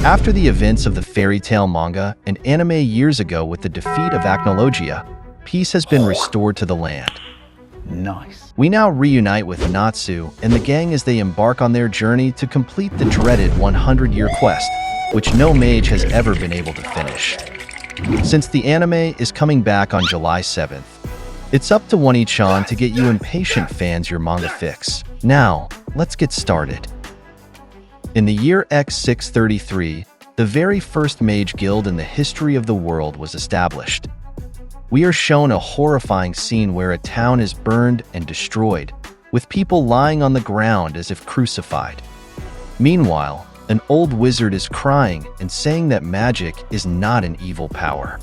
After the events of the fairy tale manga and anime years ago with the defeat of Acnologia, peace has been restored to the land. Nice. We now reunite with Natsu and the gang as they embark on their journey to complete the dreaded 100-year quest, which no mage has ever been able to finish. Since the anime is coming back on July 7th, it's up to Onii-Chan to get you impatient fans your manga fix. Now, let's get started. In the year X633, the very first mage guild in the history of the world was established. We are shown a horrifying scene where a town is burned and destroyed, with people lying on the ground as if crucified. Meanwhile, an old wizard is crying and saying that magic is not an evil power.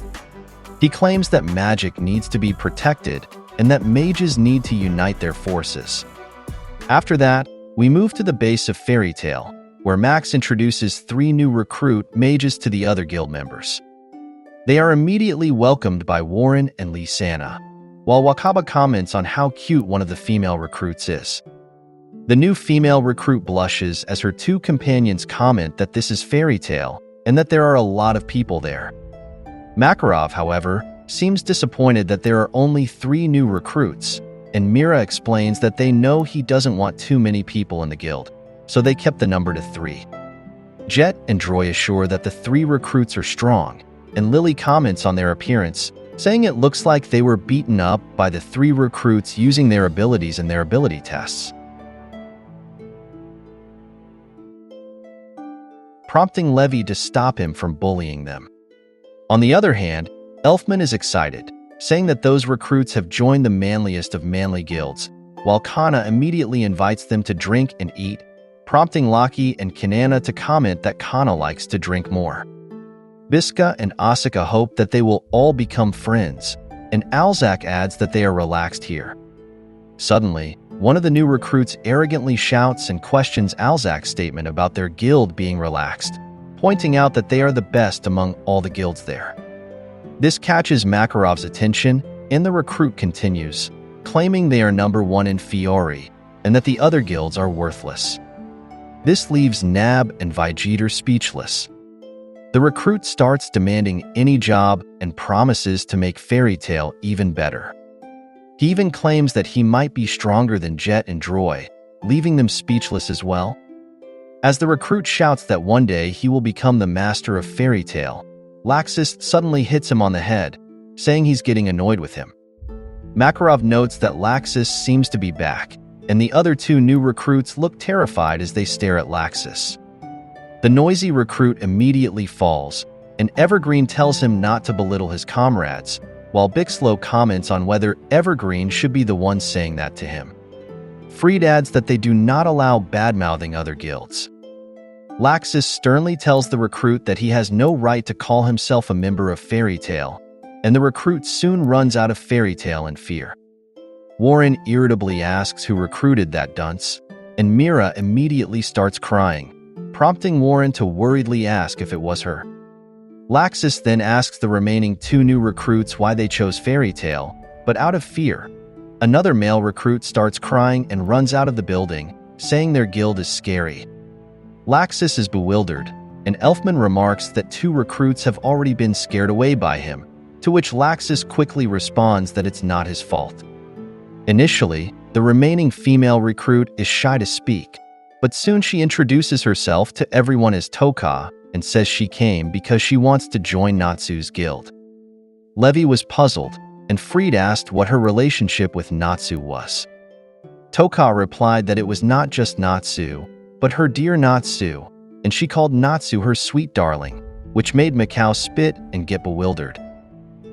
He claims that magic needs to be protected and that mages need to unite their forces. After that, we move to the base of Fairy Tail, where Max introduces 3 new recruit mages to the other guild members. They are immediately welcomed by Warren and Lysana, while Wakaba comments on how cute one of the female recruits is. The new female recruit blushes as her 2 companions comment that this is Fairy Tail and that there are a lot of people there. Makarov, however, seems disappointed that there are only 3 new recruits, and Mira explains that they know he doesn't want too many people in the guild, so they kept the number to 3. Jet and Droy assure that the 3 recruits are strong, and Lily comments on their appearance, saying it looks like they were beaten up by the 3 recruits using their abilities in their ability tests, prompting Levy to stop him from bullying them. On the other hand, Elfman is excited, saying that those recruits have joined the manliest of manly guilds, while Kana immediately invites them to drink and eat, prompting Laki and Kanana to comment that Kana likes to drink more. Biska and Asuka hope that they will all become friends, and Alzak adds that they are relaxed here. Suddenly, one of the new recruits arrogantly shouts and questions Alzak's statement about their guild being relaxed, pointing out that they are the best among all the guilds there. This catches Makarov's attention, and the recruit continues, claiming they are number 1 in Fiori, and that the other guilds are worthless. This leaves Nab and Vegeta speechless. The recruit starts demanding any job and promises to make Fairy Tail even better. He even claims that he might be stronger than Jet and Droy, leaving them speechless as well. As the recruit shouts that one day he will become the master of Fairy Tail, Laxus suddenly hits him on the head, saying he's getting annoyed with him. Makarov notes that Laxus seems to be back, and the other 2 new recruits look terrified as they stare at Laxus. The noisy recruit immediately falls, and Evergreen tells him not to belittle his comrades, while Bixlow comments on whether Evergreen should be the one saying that to him. Freed adds that they do not allow bad-mouthing other guilds. Laxus sternly tells the recruit that he has no right to call himself a member of Fairy Tail, and the recruit soon runs out of Fairy Tail in fear. Warren irritably asks who recruited that dunce, and Mira immediately starts crying, prompting Warren to worriedly ask if it was her. Laxus then asks the remaining 2 new recruits why they chose Fairy Tail, but out of fear, another male recruit starts crying and runs out of the building, saying their guild is scary. Laxus is bewildered, and Elfman remarks that 2 recruits have already been scared away by him, to which Laxus quickly responds that it's not his fault. Initially, the remaining female recruit is shy to speak, but soon she introduces herself to everyone as Toka and says she came because she wants to join Natsu's guild. Levy was puzzled, and Freed asked what her relationship with Natsu was. Toka replied that it was not just Natsu, but her dear Natsu, and she called Natsu her sweet darling, which made Mikao spit and get bewildered.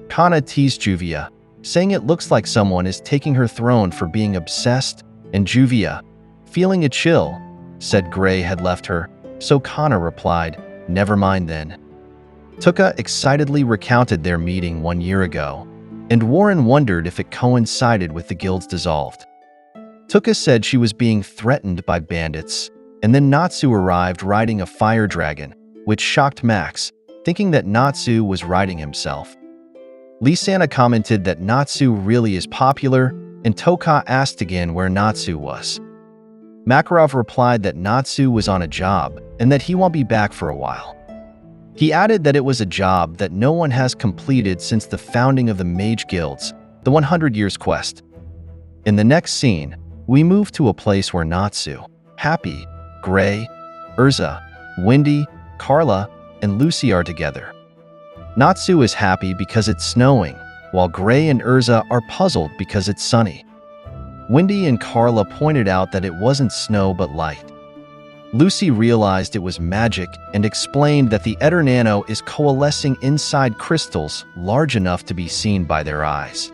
Kana teased Juvia, saying it looks like someone is taking her throne for being obsessed, and Juvia, feeling a chill, said Gray had left her, so Kana replied, "Never mind then." Tuka excitedly recounted their meeting 1 year ago, and Warren wondered if it coincided with the guilds dissolved. Tuka said she was being threatened by bandits, and then Natsu arrived riding a fire dragon, which shocked Max, thinking that Natsu was riding himself. Lysana commented that Natsu really is popular, and Toka asked again where Natsu was. Makarov replied that Natsu was on a job and that he won't be back for a while. He added that it was a job that no one has completed since the founding of the Mage Guilds, the 100 Years Quest. In the next scene, we move to a place where Natsu, Happy, Gray, Urza, Wendy, Carla, and Lucy are together. Natsu is happy because it's snowing, while Gray and Urza are puzzled because it's sunny. Wendy and Carla pointed out that it wasn't snow but light. Lucy realized it was magic and explained that the Eternano is coalescing inside crystals large enough to be seen by their eyes.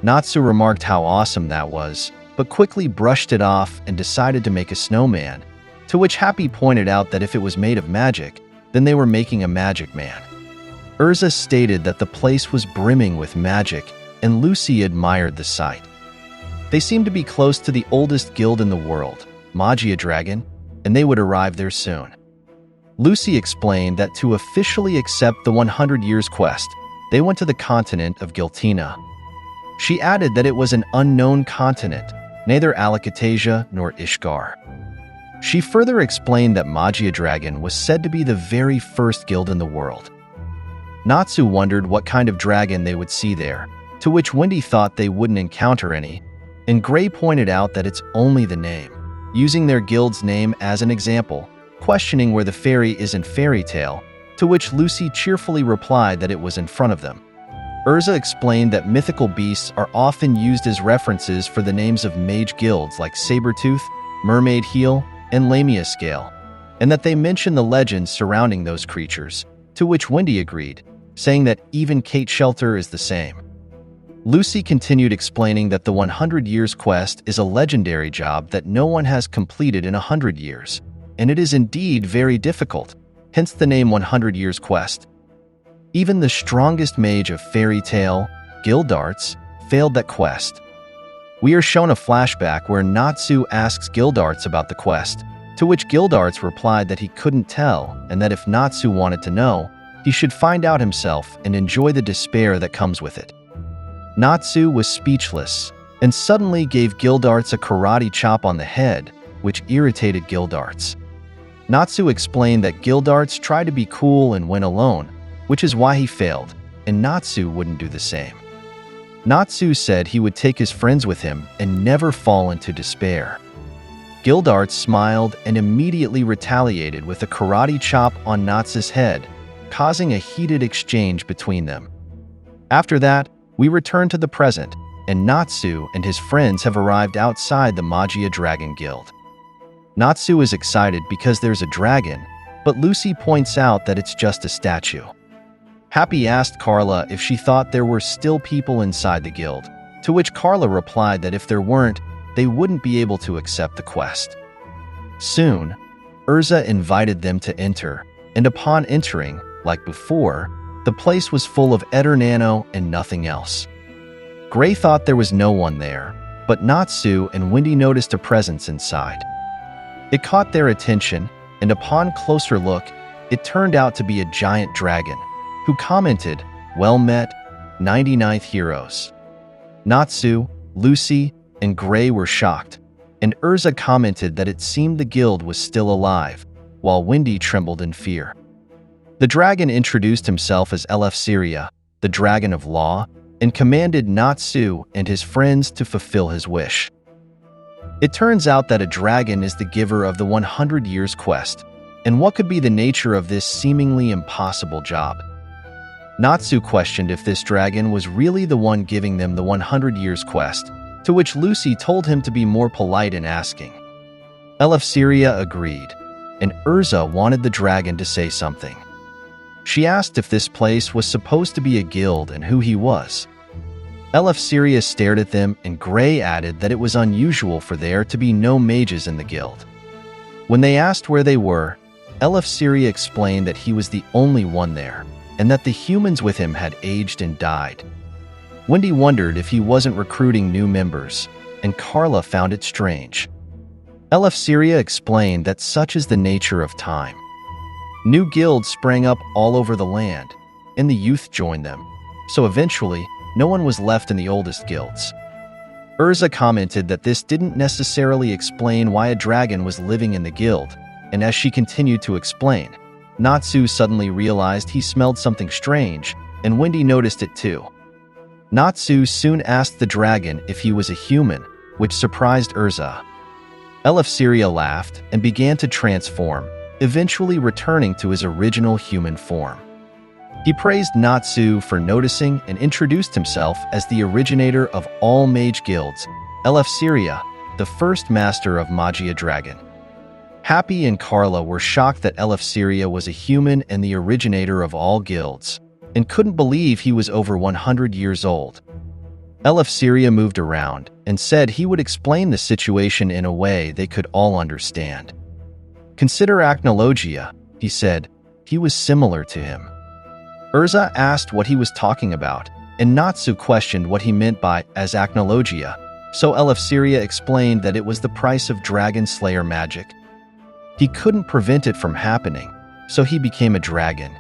Natsu remarked how awesome that was, but quickly brushed it off and decided to make a snowman, to which Happy pointed out that if it was made of magic, then they were making a magic man. Urza stated that the place was brimming with magic, and Lucy admired the sight. They seemed to be close to the oldest guild in the world, Magia Dragon, and they would arrive there soon. Lucy explained that to officially accept the 100 Years Quest, they went to the continent of Giltina. She added that it was an unknown continent, neither Alakatasia nor Ishgar. She further explained that Magia Dragon was said to be the very first guild in the world. Natsu wondered what kind of dragon they would see there, to which Wendy thought they wouldn't encounter any, and Gray pointed out that it's only the name, using their guild's name as an example, questioning where the fairy is in Fairy Tale, to which Lucy cheerfully replied that it was in front of them. Urza explained that mythical beasts are often used as references for the names of mage guilds like Sabertooth, Mermaid Heel, and Lamia Scale, and that they mention the legends surrounding those creatures, to which Wendy agreed, saying that even Kate Shelter is the same. Lucy continued explaining that the 100 Years Quest is a legendary job that no one has completed in 100 years, and it is indeed very difficult, hence the name 100 Years Quest. Even the strongest mage of Fairy Tale, Gildarts, failed that quest. We are shown a flashback where Natsu asks Gildarts about the quest, to which Gildarts replied that he couldn't tell and that if Natsu wanted to know, he should find out himself and enjoy the despair that comes with it. Natsu was speechless and suddenly gave Gildarts a karate chop on the head, which irritated Gildarts. Natsu explained that Gildarts tried to be cool and went alone, which is why he failed, and Natsu wouldn't do the same. Natsu said he would take his friends with him and never fall into despair. Gildarts smiled and immediately retaliated with a karate chop on Natsu's head, causing a heated exchange between them. After that, we return to the present, and Natsu and his friends have arrived outside the Magia Dragon Guild. Natsu is excited because there's a dragon, but Lucy points out that it's just a statue. Happy asked Carla if she thought there were still people inside the guild, to which Carla replied that if there weren't, they wouldn't be able to accept the quest. Soon, Urza invited them to enter, and upon entering, like before, the place was full of Eternano and nothing else. Gray thought there was no one there, but Natsu and Wendy noticed a presence inside. It caught their attention, and upon closer look, it turned out to be a giant dragon, who commented, "Well met, 99th heroes." Natsu, Lucy, and Gray were shocked, and Urza commented that it seemed the guild was still alive, while Wendy trembled in fear. The dragon introduced himself as Eleftheria, the Dragon of Law, and commanded Natsu and his friends to fulfill his wish. It turns out that a dragon is the giver of the 100 Years Quest, and what could be the nature of this seemingly impossible job? Natsu questioned if this dragon was really the one giving them the 100 Years Quest, to which Lucy told him to be more polite in asking. Eleftheria agreed, and Urza wanted the dragon to say something. She asked if this place was supposed to be a guild and who he was. Eleftheria stared at them, and Gray added that it was unusual for there to be no mages in the guild. When they asked where they were, Eleftheria explained that he was the only one there, and that the humans with him had aged and died. Wendy wondered if he wasn't recruiting new members, and Carla found it strange. Eleftheria explained that such is the nature of time. New guilds sprang up all over the land, and the youth joined them, so eventually, no one was left in the oldest guilds. Urza commented that this didn't necessarily explain why a dragon was living in the guild, and as she continued to explain, Natsu suddenly realized he smelled something strange, and Wendy noticed it too. Natsu soon asked the dragon if he was a human, which surprised Urza. Eleftheria laughed and began to transform, eventually returning to his original human form. He praised Natsu for noticing and introduced himself as the originator of all mage guilds, Eleftheria, the first master of Magia Dragon. Happy and Carla were shocked that Eleftheria was a human and the originator of all guilds, and couldn't believe he was over 100 years old. Eleftheria moved around and said he would explain the situation in a way they could all understand. Consider Acnologia, he said. He was similar to him. Urza asked what he was talking about, and Natsu questioned what he meant by as Acnologia, so Eleftheria explained that it was the price of Dragon Slayer magic. He couldn't prevent it from happening, so he became a dragon.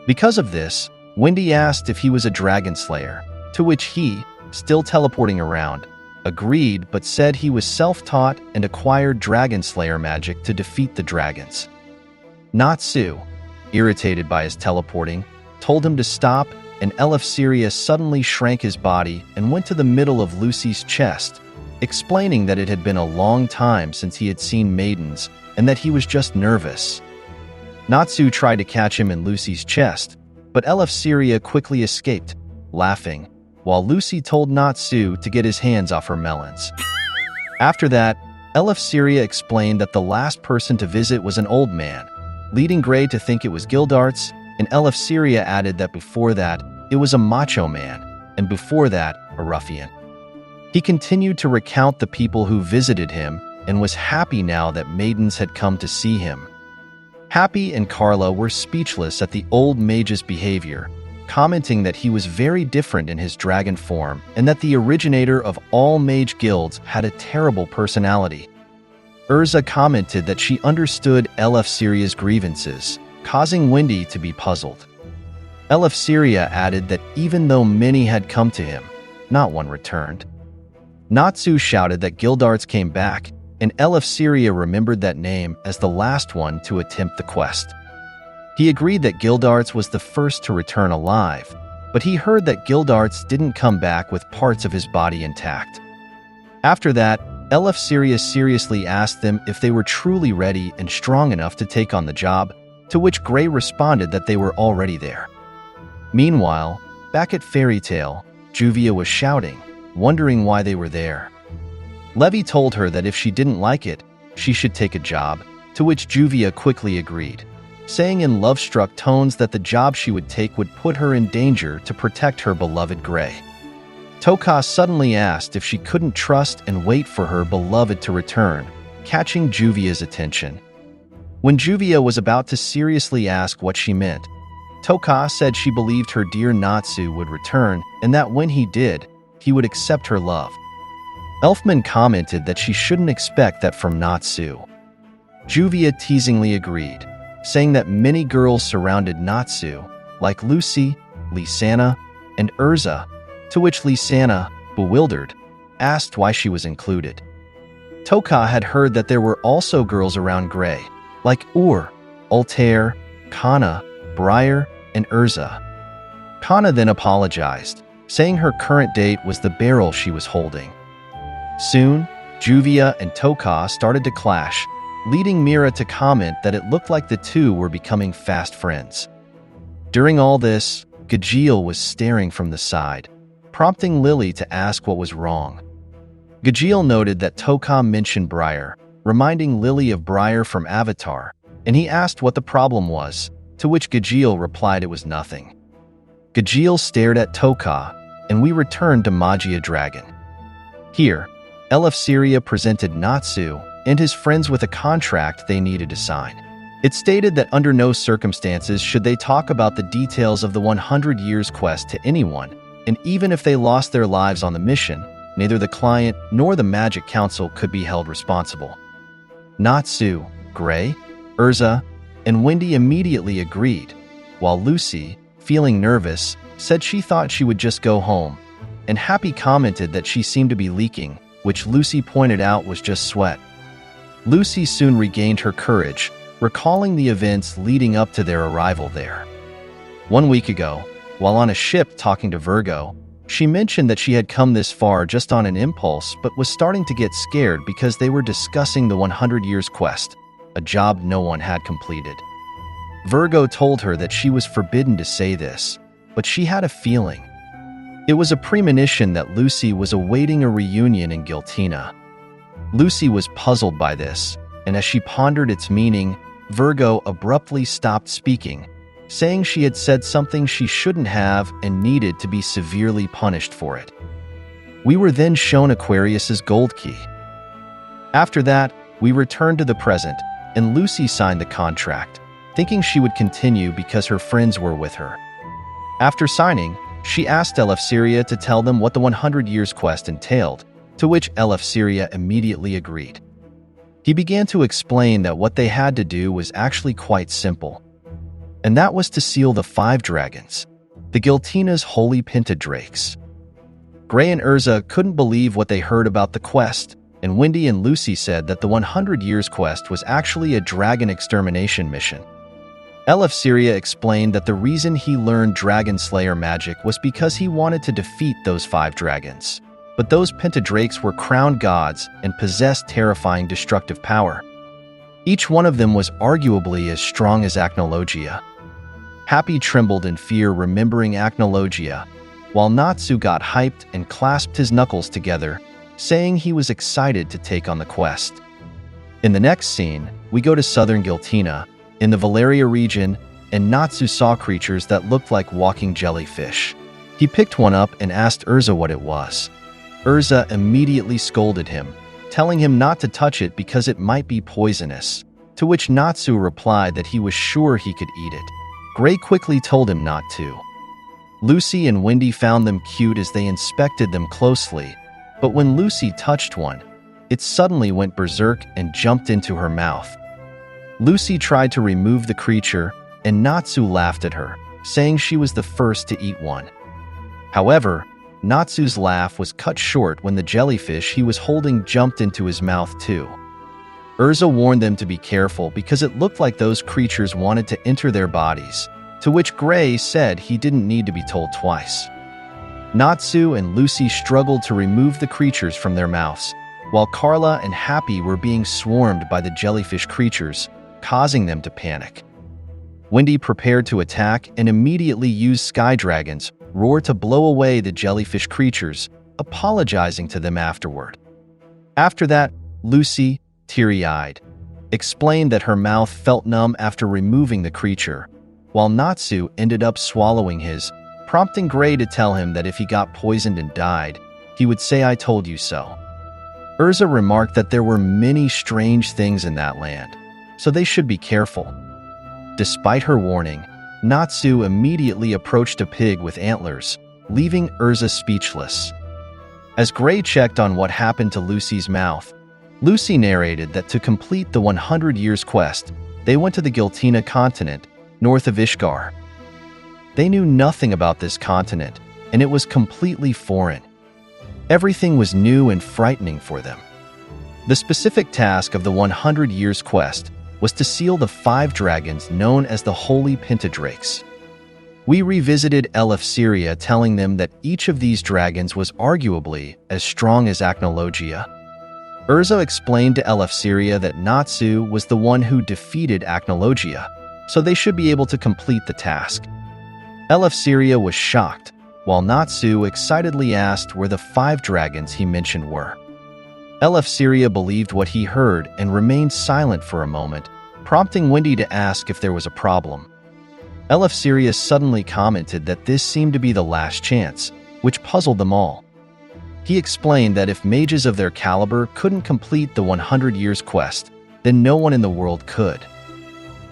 Because of this, Wendy asked if he was a dragon slayer, to which he, still teleporting around, agreed but said he was self-taught and acquired dragon slayer magic to defeat the dragons. Natsu, irritated by his teleporting, told him to stop, and Eleftheria suddenly shrank his body and went to the middle of Lucy's chest, explaining that it had been a long time since he had seen maidens and that he was just nervous. Natsu tried to catch him in Lucy's chest, but Eleftheria quickly escaped, laughing, while Lucy told Natsu to get his hands off her melons. After that, Eleftheria explained that the last person to visit was an old man, leading Gray to think it was Gildarts, and Eleftheria added that before that, it was a macho man, and before that, a ruffian. He continued to recount the people who visited him and was happy now that maidens had come to see him. Happy and Carla were speechless at the old mage's behavior, commenting that he was very different in his dragon form and that the originator of all mage guilds had a terrible personality. Urza commented that she understood Eleftheria's grievances, causing Wendy to be puzzled. Eleftheria added that even though many had come to him, not one returned. Natsu shouted that Gildarts came back, and Eleftheria remembered that name as the last one to attempt the quest. He agreed that Gildarts was the first to return alive, but he heard that Gildarts didn't come back with parts of his body intact. After that, Eleftheria seriously asked them if they were truly ready and strong enough to take on the job, to which Gray responded that they were already there. Meanwhile, back at Fairy Tale, Juvia was shouting, wondering why they were there. Levi told her that if she didn't like it, she should take a job, to which Juvia quickly agreed, saying in love-struck tones that the job she would take would put her in danger to protect her beloved Gray. Toka suddenly asked if she couldn't trust and wait for her beloved to return, catching Juvia's attention. When Juvia was about to seriously ask what she meant, Toka said she believed her dear Natsu would return and that when he did, he would accept her love. Elfman commented that she shouldn't expect that from Natsu. Juvia teasingly agreed, saying that many girls surrounded Natsu, like Lucy, Lisanna, and Urza, to which Lisanna, bewildered, asked why she was included. Toka had heard that there were also girls around Gray, like Altair, Kana, Briar, and Urza. Kana then apologized, saying her current date was the barrel she was holding. Soon, Juvia and Toka started to clash, leading Mira to comment that it looked like the two were becoming fast friends. During all this, Gajeel was staring from the side, prompting Lily to ask what was wrong. Gajeel noted that Toka mentioned Briar, reminding Lily of Briar from Avatar, and he asked what the problem was, to which Gajeel replied it was nothing. Gajeel stared at Toka, and we returned to Magia Dragon. Here, Eleftheria presented Natsu and his friends with a contract they needed to sign. It stated that under no circumstances should they talk about the details of the 100 Years quest to anyone, and even if they lost their lives on the mission, neither the client nor the Magic Council could be held responsible. Natsu, Gray, Urza, and Wendy immediately agreed, while Lucy, feeling nervous, said she thought she would just go home, and Happy commented that she seemed to be leaking, which Lucy pointed out was just sweat. Lucy soon regained her courage, recalling the events leading up to their arrival there. 1 week ago, while on a ship talking to Virgo, she mentioned that she had come this far just on an impulse but was starting to get scared because they were discussing the 100 Years Quest, a job no one had completed. Virgo told her that she was forbidden to say this, but she had a feeling. It was a premonition that Lucy was awaiting a reunion in Giltina. Lucy was puzzled by this, and as she pondered its meaning, Virgo abruptly stopped speaking, saying she had said something she shouldn't have and needed to be severely punished for it. We were then shown Aquarius's gold key. After that, we returned to the present, and Lucy signed the contract, thinking she would continue because her friends were with her. After signing, she asked Eleftheria to tell them what the 100 Years Quest entailed, to which Eleftheria immediately agreed. He began to explain that what they had to do was actually quite simple, and that was to seal the 5 dragons, the Giltina's holy pentadrakes. Gray and Urza couldn't believe what they heard about the quest, and Wendy and Lucy said that the 100 Years Quest was actually a dragon extermination mission. Eleftheria explained that the reason he learned Dragon Slayer magic was because he wanted to defeat those 5 dragons. But those pentadrakes were crowned gods and possessed terrifying destructive power. Each one of them was arguably as strong as Acnologia. Happy trembled in fear remembering Acnologia, while Natsu got hyped and clasped his knuckles together, saying he was excited to take on the quest. In the next scene, we go to southern Giltina, in the Valeria region, and Natsu saw creatures that looked like walking jellyfish. He picked one up and asked Urza what it was. Urza immediately scolded him, telling him not to touch it because it might be poisonous, to which Natsu replied that he was sure he could eat it. Gray quickly told him not to. Lucy and Wendy found them cute as they inspected them closely, but when Lucy touched one, it suddenly went berserk and jumped into her mouth. Lucy tried to remove the creature, and Natsu laughed at her, saying she was the first to eat one. However, Natsu's laugh was cut short when the jellyfish he was holding jumped into his mouth too. Urza warned them to be careful because it looked like those creatures wanted to enter their bodies, to which Gray said he didn't need to be told twice. Natsu and Lucy struggled to remove the creatures from their mouths, while Carla and Happy were being swarmed by the jellyfish creatures, causing them to panic. Wendy prepared to attack and immediately used sky dragons' roar to blow away the jellyfish creatures, apologizing to them afterward. After that, Lucy, teary-eyed, explained that her mouth felt numb after removing the creature, while Natsu ended up swallowing his, prompting Gray to tell him that if he got poisoned and died, he would say, "I told you so." Urza remarked that there were many strange things in that land, so they should be careful. Despite her warning, Natsu immediately approached a pig with antlers, leaving Urza speechless. As Gray checked on what happened to Lucy's mouth, Lucy narrated that to complete the 100 Years Quest, they went to the Giltina continent, north of Ishgar. They knew nothing about this continent, and it was completely foreign. Everything was new and frightening for them. The specific task of the 100 Years Quest was to seal the 5 dragons known as the Holy Pentadrakes. We revisited Eleftheria telling them that each of these dragons was arguably as strong as Acnologia. Urza explained to Eleftheria that Natsu was the one who defeated Acnologia, so they should be able to complete the task. Eleftheria was shocked, while Natsu excitedly asked where the 5 dragons he mentioned were. Eleftheria believed what he heard and remained silent for a moment, prompting Wendy to ask if there was a problem. Eleftheria suddenly commented that this seemed to be the last chance, which puzzled them all. He explained that if mages of their caliber couldn't complete the 100 Years Quest, then no one in the world could.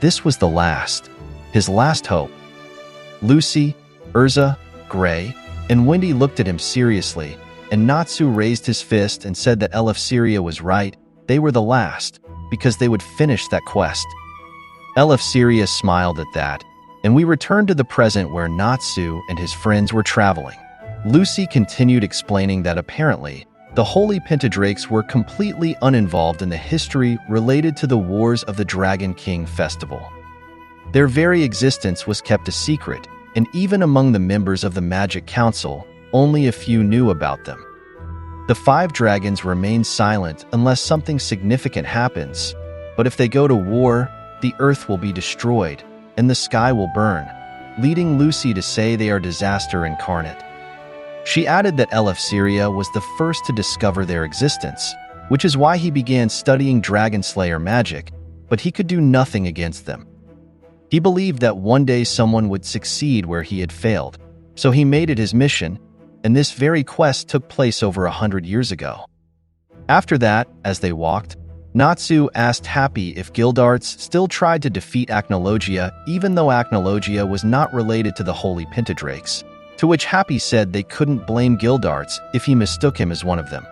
This was his last hope. Lucy, Urza, Gray, and Wendy looked at him seriously, and Natsu raised his fist and said that Eleftheria was right, they were the last, because they would finish that quest. Eleftheria smiled at that, and we returned to the present where Natsu and his friends were traveling. Lucy continued explaining that apparently, The Holy Pentadrakes were completely uninvolved in the history related to the Wars of the Dragon King Festival. Their very existence was kept a secret, and even among the members of the Magic Council, only a few knew about them. The 5 dragons remain silent unless something significant happens, but if they go to war, the earth will be destroyed, and the sky will burn, leading Lucy to say they are disaster incarnate. She added that Eleftheria was the first to discover their existence, which is why he began studying Dragon Slayer magic, but he could do nothing against them. He believed that one day someone would succeed where he had failed, so he made it his mission, and this very quest took place over 100 years ago. After that, as they walked, Natsu asked Happy if Gildarts still tried to defeat Acnologia even though Acnologia was not related to the Holy Pentadrakes, to which Happy said they couldn't blame Gildarts if he mistook him as one of them.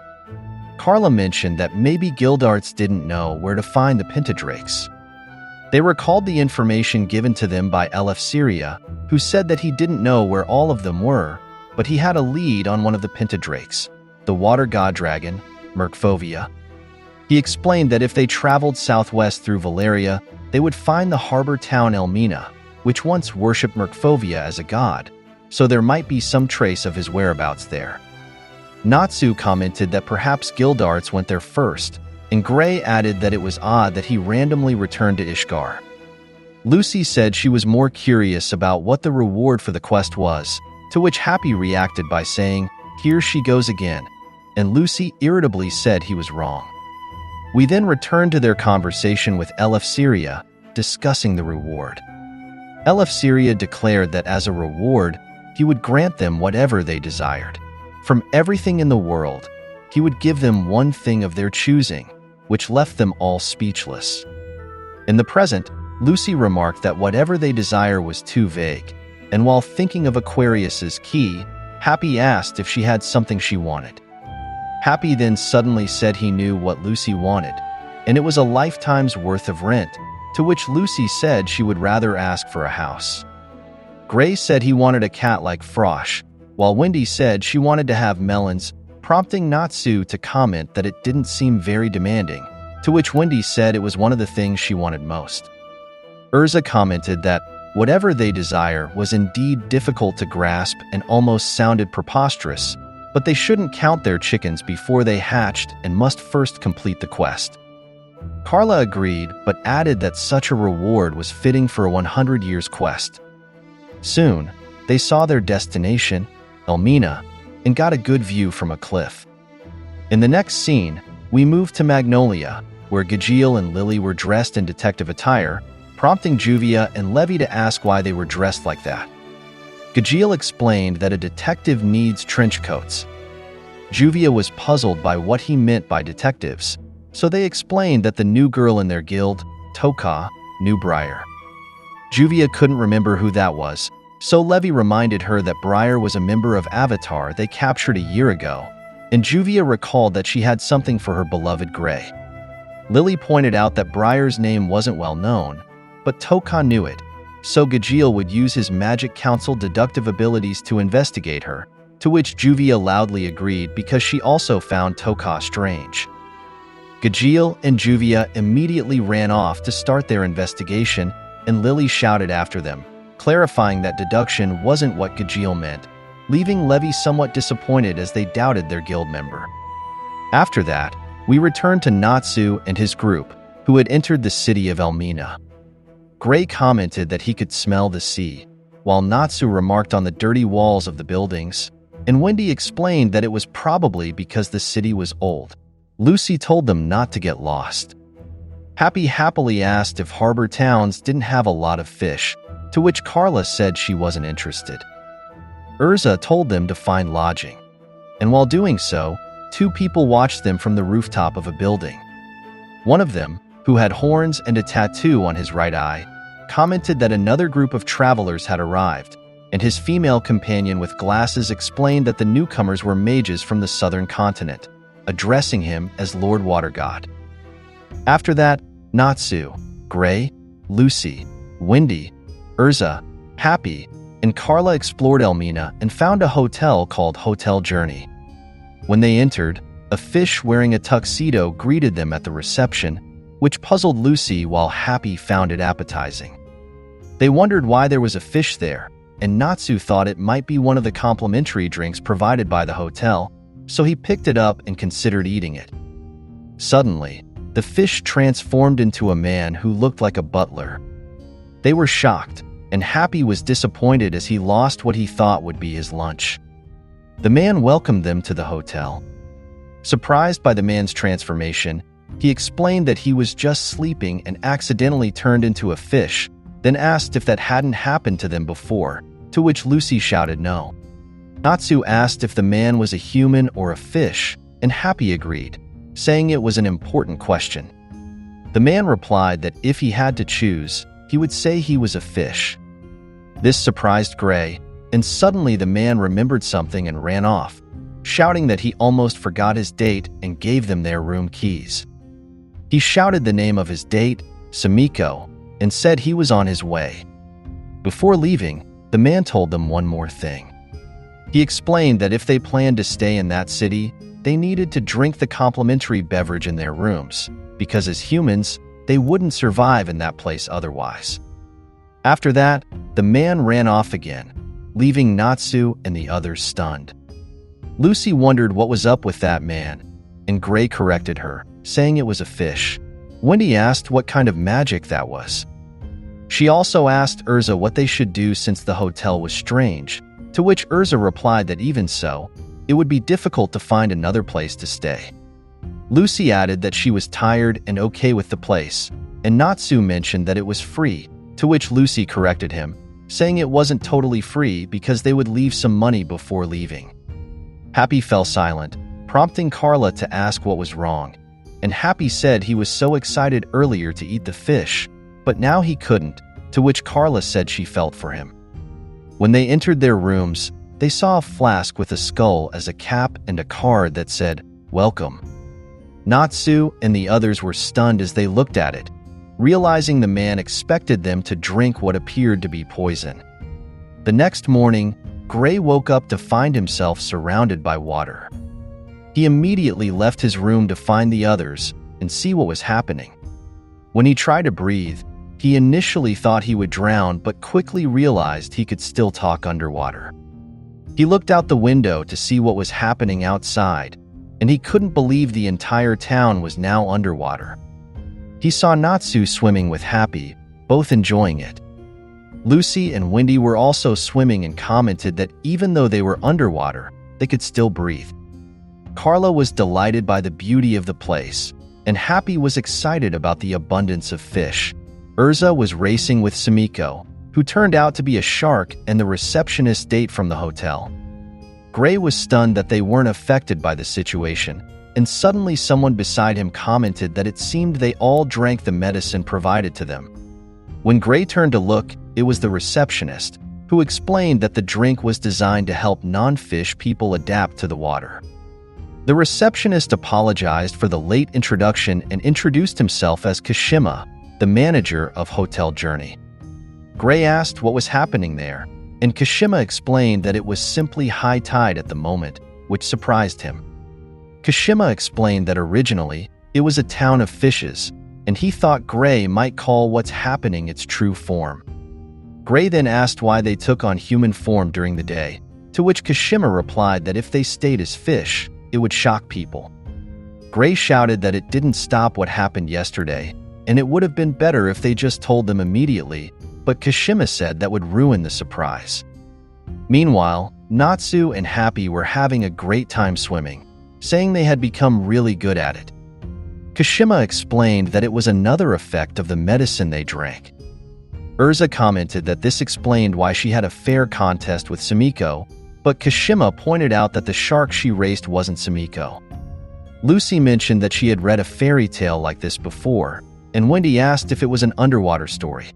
Carla mentioned that maybe Gildarts didn't know where to find the Pentadrakes. They recalled the information given to them by Eleftheria, who said that he didn't know where all of them were, but he had a lead on one of the Pentadrakes, the water god dragon, Merkfovia. He explained that if they traveled southwest through Valeria, they would find the harbor town Elmina, which once worshipped Merkfovia as a god, so there might be some trace of his whereabouts there. Natsu commented that perhaps Gildarts went there first, and Gray added that it was odd that he randomly returned to Ishgar. Lucy said she was more curious about what the reward for the quest was, to which Happy reacted by saying, "Here she goes again," and Lucy irritably said he was wrong. We then returned to their conversation with Eleftheria, discussing the reward. Eleftheria declared that as a reward, he would grant them whatever they desired. From everything in the world, he would give them one thing of their choosing, which left them all speechless. In the present, Lucy remarked that whatever they desire was too vague, and while thinking of Aquarius's key, Happy asked if she had something she wanted. Happy then suddenly said he knew what Lucy wanted, and it was a lifetime's worth of rent, to which Lucy said she would rather ask for a house. Gray said he wanted a cat like Frosh, while Wendy said she wanted to have melons, prompting Natsu to comment that it didn't seem very demanding, to which Wendy said it was one of the things she wanted most. Urza commented that whatever they desire was indeed difficult to grasp and almost sounded preposterous, but they shouldn't count their chickens before they hatched and must first complete the quest. Carla agreed, but added that such a reward was fitting for a 100 years quest. Soon, they saw their destination, Elmina, and got a good view from a cliff. In the next scene, we move to Magnolia, where Gajiel and Lily were dressed in detective attire, prompting Juvia and Levy to ask why they were dressed like that. Gajiel explained that a detective needs trench coats. Juvia was puzzled by what he meant by detectives, so they explained that the new girl in their guild, Toka, knew Briar. Juvia couldn't remember who that was, so Levy reminded her that Briar was a member of Avatar they captured a year ago, and Juvia recalled that she had something for her beloved Gray. Lily pointed out that Briar's name wasn't well known, but Toka knew it, so Gajiel would use his Magic Council deductive abilities to investigate her, to which Juvia loudly agreed because she also found Toka strange. Gajiel and Juvia immediately ran off to start their investigation, and Lily shouted after them, clarifying that deduction wasn't what Gajiel meant, leaving Levy somewhat disappointed as they doubted their guild member. After that, we returned to Natsu and his group, who had entered the city of Elmina. Gray commented that he could smell the sea, while Natsu remarked on the dirty walls of the buildings, and Wendy explained that it was probably because the city was old. Lucy told them not to get lost. Happy happily asked if harbor towns didn't have a lot of fish, to which Carla said she wasn't interested. Urza told them to find lodging, and while doing so, 2 people watched them from the rooftop of a building. One of them, who had horns and a tattoo on his right eye, commented that another group of travelers had arrived, and his female companion with glasses explained that the newcomers were mages from the southern continent, addressing him as Lord Water God. After that, Natsu, Gray, Lucy, Wendy, Urza, Happy, and Carla explored Elmina and found a hotel called Hotel Journey. When they entered, A fish wearing a tuxedo greeted them at the reception, which puzzled Lucy while Happy found it appetizing. They wondered why there was a fish there, and Natsu thought it might be one of the complimentary drinks provided by the hotel, so he picked it up and considered eating it. Suddenly, the fish transformed into a man who looked like a butler. They were shocked, and Happy was disappointed as he lost what he thought would be his lunch. The man welcomed them to the hotel. Surprised by the man's transformation, he explained that he was just sleeping and accidentally turned into a fish, then asked if that hadn't happened to them before, to which Lucy shouted no. Natsu asked if the man was a human or a fish, and Happy agreed, saying it was an important question. The man replied that if he had to choose, he would say he was a fish. This surprised Gray, and suddenly the man remembered something and ran off, shouting that he almost forgot his date and gave them their room keys. He shouted the name of his date, Sumiko, and said he was on his way. Before leaving, the man told them one more thing. He explained that if they planned to stay in that city, they needed to drink the complimentary beverage in their rooms, because as humans, they wouldn't survive in that place otherwise. After that, the man ran off again, leaving Natsu and the others stunned. Lucy wondered what was up with that man, and Gray corrected her, saying it was a fish. Wendy asked what kind of magic that was. She also asked Urza what they should do since the hotel was strange, to which Urza replied that even so, it would be difficult to find another place to stay. Lucy added that she was tired and okay with the place, and Natsu mentioned that it was free, to which Lucy corrected him, saying it wasn't totally free because they would leave some money before leaving. Happy fell silent, prompting Carla to ask what was wrong, and Happy said he was so excited earlier to eat the fish, but now he couldn't, to which Carla said she felt for him. When they entered their rooms, they saw a flask with a skull as a cap and a card that said, "Welcome." Natsu and the others were stunned as they looked at it, realizing the man expected them to drink what appeared to be poison. The next morning, Gray woke up to find himself surrounded by water. He immediately left his room to find the others and see what was happening. When he tried to breathe, he initially thought he would drown but quickly realized he could still talk underwater. He looked out the window to see what was happening outside, and he couldn't believe the entire town was now underwater. He saw Natsu swimming with Happy, both enjoying it. Lucy and Wendy were also swimming and commented that even though they were underwater, they could still breathe. Carla was delighted by the beauty of the place, and Happy was excited about the abundance of fish. Urza was racing with Sumiko, who turned out to be a shark and the receptionist date from the hotel. Gray was stunned that they weren't affected by the situation, and suddenly someone beside him commented that it seemed they all drank the medicine provided to them. When Gray turned to look, it was the receptionist, who explained that the drink was designed to help non-fish people adapt to the water. The receptionist apologized for the late introduction and introduced himself as Kashima, the manager of Hotel Journey. Gray asked what was happening there, and Kashima explained that it was simply high tide at the moment, which surprised him. Kashima explained that originally, it was a town of fishes, and he thought Gray might call what's happening its true form. Gray then asked why they took on human form during the day, to which Kashima replied that if they stayed as fish, it would shock people. Gray shouted that it didn't stop what happened yesterday, and it would have been better if they just told them immediately, but Kashima said that would ruin the surprise. Meanwhile, Natsu and Happy were having a great time swimming, saying they had become really good at it. Kashima explained that it was another effect of the medicine they drank. Urza commented that this explained why she had a fair contest with Sumiko, but Kashima pointed out that the shark she raced wasn't Sumiko. Lucy mentioned that she had read a fairy tale like this before, and Wendy asked if it was an underwater story.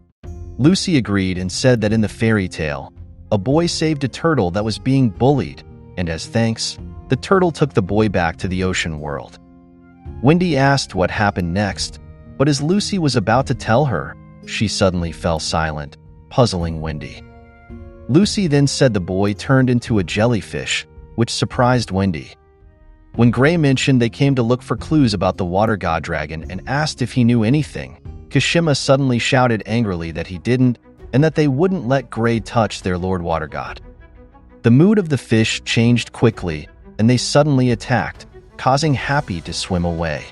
Lucy agreed and said that in the fairy tale, a boy saved a turtle that was being bullied, and as thanks, the turtle took the boy back to the ocean world. Wendy asked what happened next, but as Lucy was about to tell her, she suddenly fell silent, puzzling Wendy. Lucy then said the boy turned into a jellyfish, which surprised Wendy. When Gray mentioned they came to look for clues about the water god dragon and asked if he knew anything, Kashima suddenly shouted angrily that he didn't and that they wouldn't let Gray touch their Lord Water God. The mood of the fish changed quickly and they suddenly attacked, causing Happy to swim away.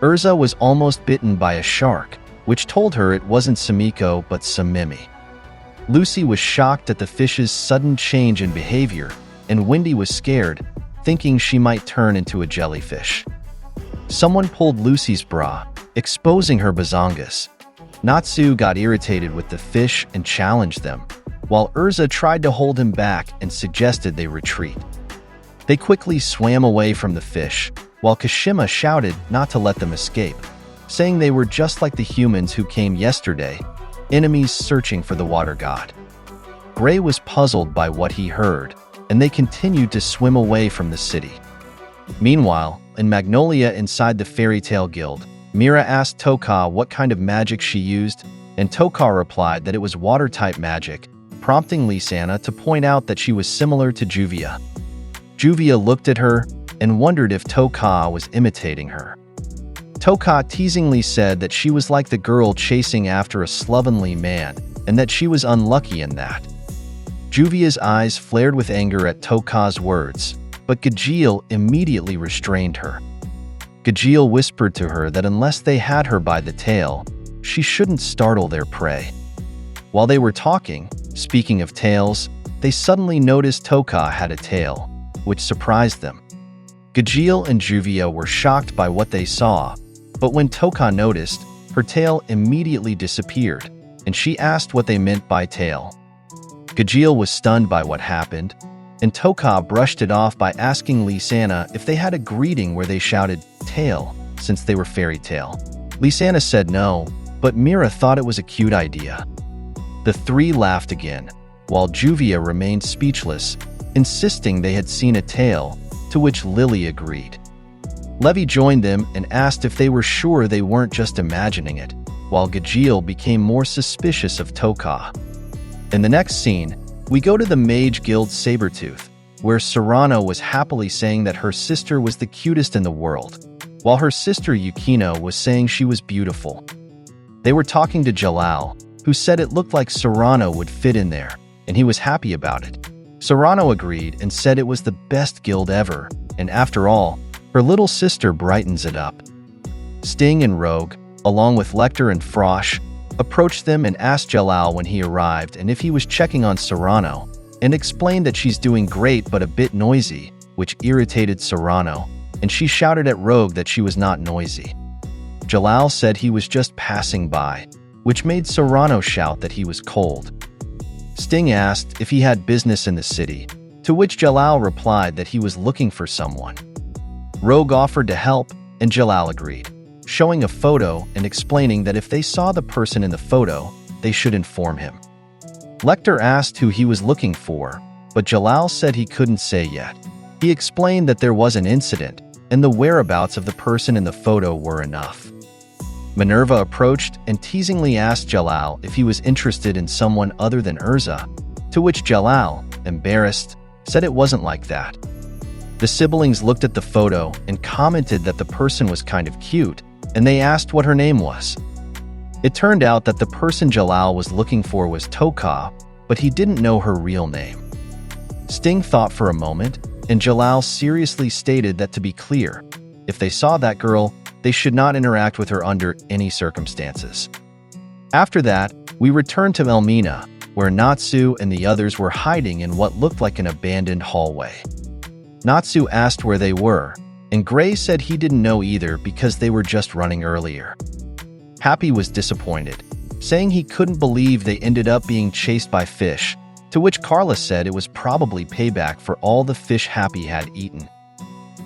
Urza was almost bitten by a shark, which told her it wasn't Sumiko but Sumimi. Lucy was shocked at the fish's sudden change in behavior, and Wendy was scared, thinking she might turn into a jellyfish. Someone pulled Lucy's bra, exposing her bazongas. Natsu got irritated with the fish and challenged them, while Urza tried to hold him back and suggested they retreat. They quickly swam away from the fish, while Kashima shouted not to let them escape, saying they were just like the humans who came yesterday, enemies searching for the water god. Gray was puzzled by what he heard, and they continued to swim away from the city. Meanwhile, in Magnolia inside the Fairy Tale Guild, Mira asked Toka what kind of magic she used, and Toka replied that it was water-type magic, prompting Lysana to point out that she was similar to Juvia. Juvia looked at her and wondered if Toka was imitating her. Toka teasingly said that she was like the girl chasing after a slovenly man, and that she was unlucky in that. Juvia's eyes flared with anger at Toka's words, but Gajeel immediately restrained her. Gajeel whispered to her that unless they had her by the tail, she shouldn't startle their prey. While they were talking, speaking of tails, they suddenly noticed Toka had a tail, which surprised them. Gajeel and Juvia were shocked by what they saw, but when Toka noticed, her tail immediately disappeared, and she asked what they meant by tail. Gajeel was stunned by what happened, and Toka brushed it off by asking Lysana if they had a greeting where they shouted tail since they were fairy tale. Lysana said no, but Mira thought it was a cute idea. The three laughed again, while Juvia remained speechless, insisting they had seen a tail, to which Lily agreed. Levi joined them and asked if they were sure they weren't just imagining it, while Gajeel became more suspicious of Toka. In the next scene, we go to the Mage Guild Sabretooth, where Serrano was happily saying that her sister was the cutest in the world, while her sister Yukino was saying she was beautiful. They were talking to Jalal, who said it looked like Serrano would fit in there, and he was happy about it. Serrano agreed and said it was the best guild ever, and after all, her little sister brightens it up. Sting and Rogue, along with Lecter and Frosh, approached them and asked Jalal when he arrived and if he was checking on Serrano, and explained that she's doing great but a bit noisy, which irritated Serrano, and she shouted at Rogue that she was not noisy. Jalal said he was just passing by, which made Serrano shout that he was cold. Sting asked if he had business in the city, to which Jalal replied that he was looking for someone. Rogue offered to help, and Jalal agreed, showing a photo and explaining that if they saw the person in the photo, they should inform him. Lecter asked who he was looking for, but Jalal said he couldn't say yet. He explained that there was an incident, and the whereabouts of the person in the photo were enough. Minerva approached and teasingly asked Jalal if he was interested in someone other than Urza, to which Jalal, embarrassed, said it wasn't like that. The siblings looked at the photo and commented that the person was kind of cute, and they asked what her name was. It turned out that the person Jalal was looking for was Toka, but he didn't know her real name. Sting thought for a moment, and Jalal seriously stated that to be clear, if they saw that girl, they should not interact with her under any circumstances. After that, we returned to Elmina, where Natsu and the others were hiding in what looked like an abandoned hallway. Natsu asked where they were, and Gray said he didn't know either because they were just running earlier. Happy was disappointed, saying he couldn't believe they ended up being chased by fish, to which Carla said it was probably payback for all the fish Happy had eaten.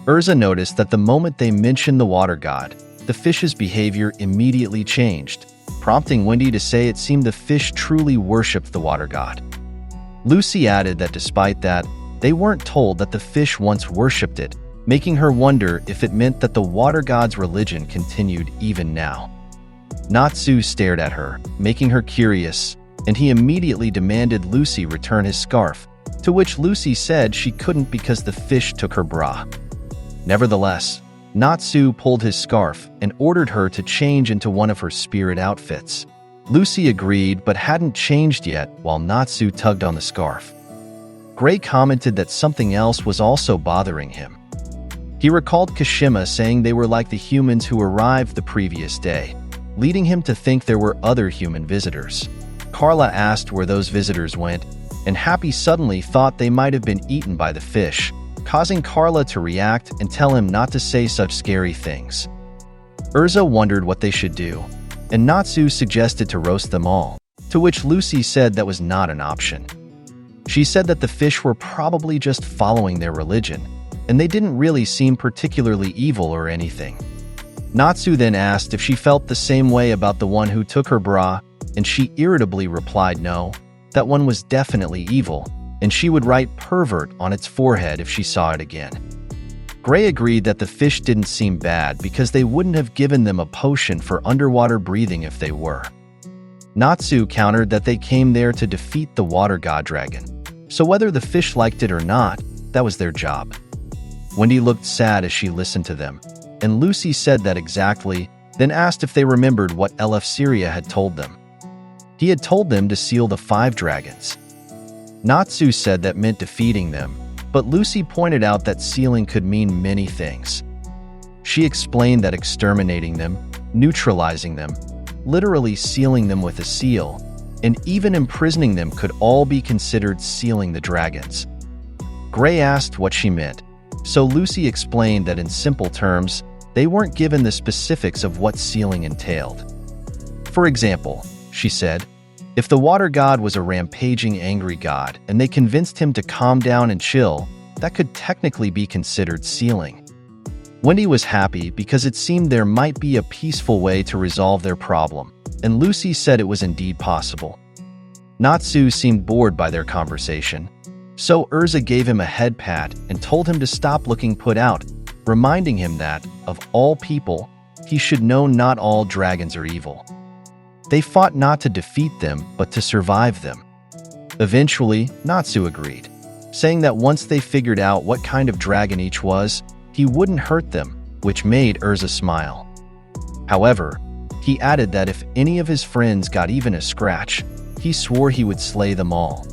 Urza noticed that the moment they mentioned the water god, the fish's behavior immediately changed, prompting Wendy to say it seemed the fish truly worshipped the water god. Lucy added that despite that, they weren't told that the fish once worshipped it, making her wonder if it meant that the water god's religion continued even now. Natsu stared at her, making her curious, and he immediately demanded Lucy return his scarf, to which Lucy said she couldn't because the fish took her bra. Nevertheless, Natsu pulled his scarf and ordered her to change into one of her spirit outfits. Lucy agreed but hadn't changed yet while Natsu tugged on the scarf. Gray commented that something else was also bothering him. He recalled Kashima saying they were like the humans who arrived the previous day, leading him to think there were other human visitors. Carla asked where those visitors went, and Happy suddenly thought they might have been eaten by the fish, causing Carla to react and tell him not to say such scary things. Urza wondered what they should do, and Natsu suggested to roast them all, to which Lucy said that was not an option. She said that the fish were probably just following their religion, and they didn't really seem particularly evil or anything. Natsu then asked if she felt the same way about the one who took her bra, and she irritably replied no, that one was definitely evil, and she would write pervert on its forehead if she saw it again. Gray agreed that the fish didn't seem bad because they wouldn't have given them a potion for underwater breathing if they were. Natsu countered that they came there to defeat the water god dragon, so whether the fish liked it or not, that was their job. Wendy looked sad as she listened to them, and Lucy said that exactly, then asked if they remembered what Eleftheria had told them. He had told them to seal the 5 dragons. Natsu said that meant defeating them, but Lucy pointed out that sealing could mean many things. She explained that exterminating them, neutralizing them, literally sealing them with a seal, and even imprisoning them could all be considered sealing the dragons. Gray asked what she meant, so Lucy explained that in simple terms, they weren't given the specifics of what sealing entailed. For example, she said, if the water god was a rampaging angry god and they convinced him to calm down and chill, that could technically be considered sealing. Wendy was happy because it seemed there might be a peaceful way to resolve their problem, and Lucy said it was indeed possible. Natsu seemed bored by their conversation, so Urza gave him a head pat and told him to stop looking put out, reminding him that, of all people, he should know not all dragons are evil. They fought not to defeat them, but to survive them. Eventually, Natsu agreed, saying that once they figured out what kind of dragon each was, he wouldn't hurt them, which made Urza smile. However, he added that if any of his friends got even a scratch, he swore he would slay them all.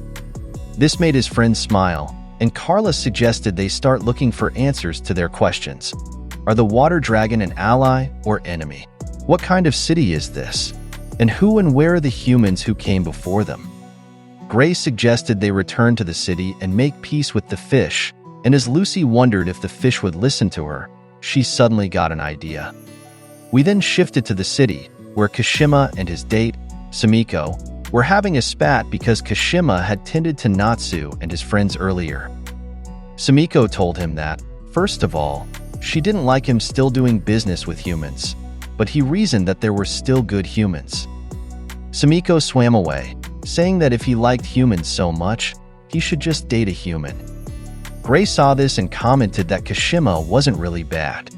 This made his friends smile, and Carla suggested they start looking for answers to their questions. Are the water dragon an ally or enemy? What kind of city is this? And who and where are the humans who came before them? Gray suggested they return to the city and make peace with the fish, and as Lucy wondered if the fish would listen to her, she suddenly got an idea. We then shifted to the city, where Kashima and his date, Sumiko, were having a spat because Kashima had tended to Natsu and his friends earlier. Sumiko told him that, first of all, she didn't like him still doing business with humans, but he reasoned that there were still good humans. Sumiko swam away, saying that if he liked humans so much, he should just date a human. Gray saw this and commented that Kashima wasn't really bad.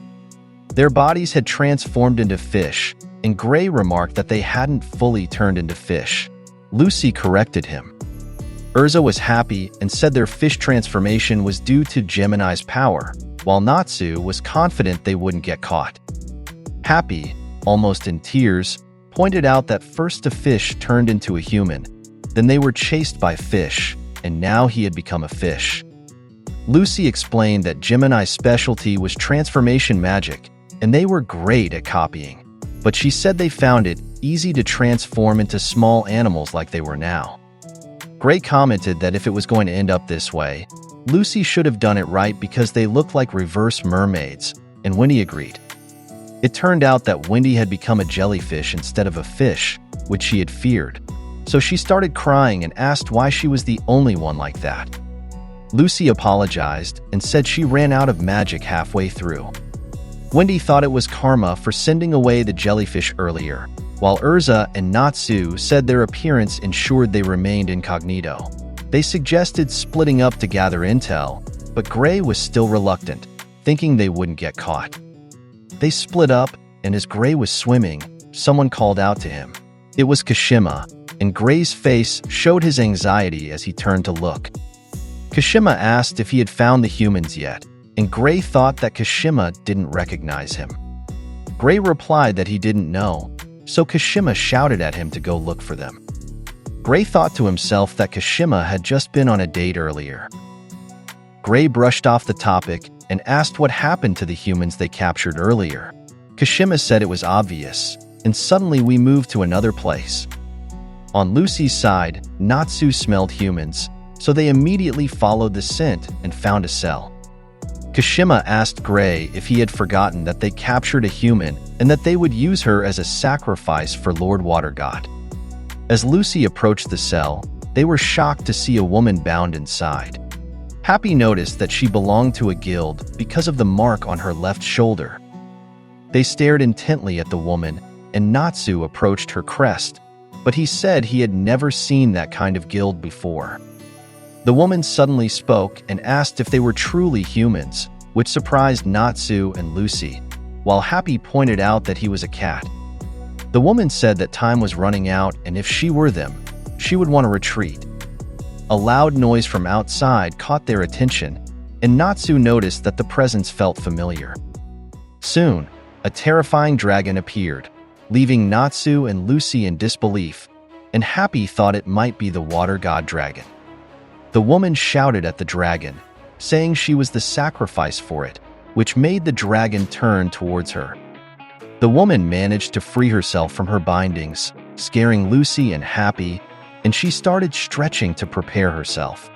Their bodies had transformed into fish, and Gray remarked that they hadn't fully turned into fish. Lucy corrected him. Urza was happy and said their fish transformation was due to Gemini's power, while Natsu was confident they wouldn't get caught. Happy, almost in tears, pointed out that first a fish turned into a human, then they were chased by fish, and now he had become a fish. Lucy explained that Gemini's specialty was transformation magic, and they were great at copying, but she said they found it easy to transform into small animals like they were now. Gray commented that if it was going to end up this way, Lucy should have done it right because they looked like reverse mermaids, and Wendy agreed. It turned out that Wendy had become a jellyfish instead of a fish, which she had feared, so she started crying and asked why she was the only one like that. Lucy apologized and said she ran out of magic halfway through. Wendy thought it was karma for sending away the jellyfish earlier, while Urza and Natsu said their appearance ensured they remained incognito. They suggested splitting up to gather intel, but Gray was still reluctant, thinking they wouldn't get caught. They split up, and as Gray was swimming, someone called out to him. It was Kashima, and Gray's face showed his anxiety as he turned to look. Kashima asked if he had found the humans yet, and Gray thought that Kashima didn't recognize him. Gray replied that he didn't know, so Kashima shouted at him to go look for them. Gray thought to himself that Kashima had just been on a date earlier. Gray brushed off the topic and asked what happened to the humans they captured earlier. Kashima said it was obvious, and suddenly we moved to another place. On Lucy's side, Natsu smelled humans, so they immediately followed the scent and found a cell. Kashima asked Gray if he had forgotten that they captured a human and that they would use her as a sacrifice for Lord Water God. As Lucy approached the cell, they were shocked to see a woman bound inside. Happy noticed that she belonged to a guild because of the mark on her left shoulder. They stared intently at the woman, and Natsu approached her crest, but he said he had never seen that kind of guild before. The woman suddenly spoke and asked if they were truly humans, which surprised Natsu and Lucy, while Happy pointed out that he was a cat. The woman said that time was running out and if she were them, she would want to retreat. A loud noise from outside caught their attention, and Natsu noticed that the presence felt familiar. Soon, a terrifying dragon appeared, leaving Natsu and Lucy in disbelief, and Happy thought it might be the water god dragon. The woman shouted at the dragon, saying she was the sacrifice for it, which made the dragon turn towards her. The woman managed to free herself from her bindings, scaring Lucy and Happy, and she started stretching to prepare herself.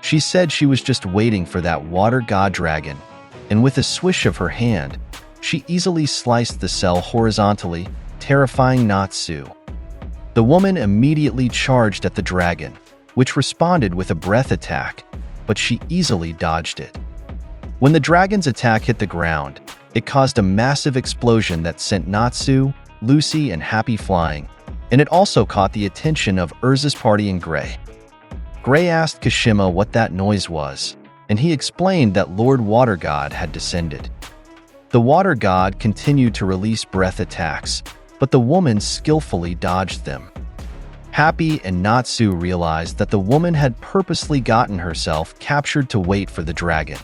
She said she was just waiting for that water god dragon, and with a swish of her hand, she easily sliced the cell horizontally, terrifying Natsu. The woman immediately charged at the dragon, which responded with a breath attack, but she easily dodged it. When the dragon's attack hit the ground, it caused a massive explosion that sent Natsu, Lucy, and Happy flying, and it also caught the attention of Urza's party and Gray. Gray asked Kashima what that noise was, and he explained that Lord Water God had descended. The water god continued to release breath attacks, but the woman skillfully dodged them. Happy and Natsu realized that the woman had purposely gotten herself captured to wait for the dragon.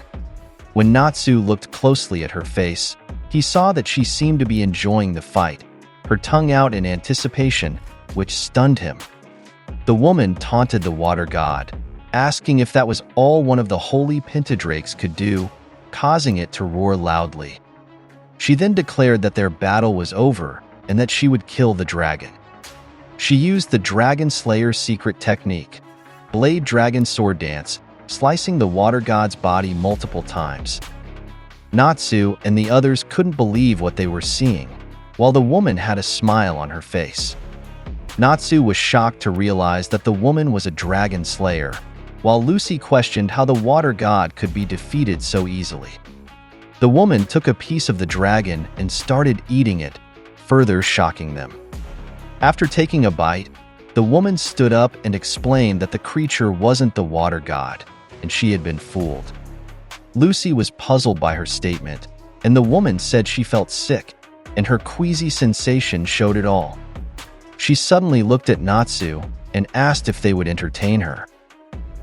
When Natsu looked closely at her face, he saw that she seemed to be enjoying the fight, her tongue out in anticipation, which stunned him. The woman taunted the water god, asking if that was all one of the holy pentadrakes could do, causing it to roar loudly. She then declared that their battle was over and that she would kill the dragon. She used the Dragon Slayer's secret technique, Blade Dragon Sword Dance, slicing the water god's body multiple times. Natsu and the others couldn't believe what they were seeing, while the woman had a smile on her face. Natsu was shocked to realize that the woman was a dragon slayer, while Lucy questioned how the water god could be defeated so easily. The woman took a piece of the dragon and started eating it, further shocking them. After taking a bite, the woman stood up and explained that the creature wasn't the water god, and she had been fooled. Lucy was puzzled by her statement, and the woman said she felt sick, and her queasy sensation showed it all. She suddenly looked at Natsu and asked if they would entertain her.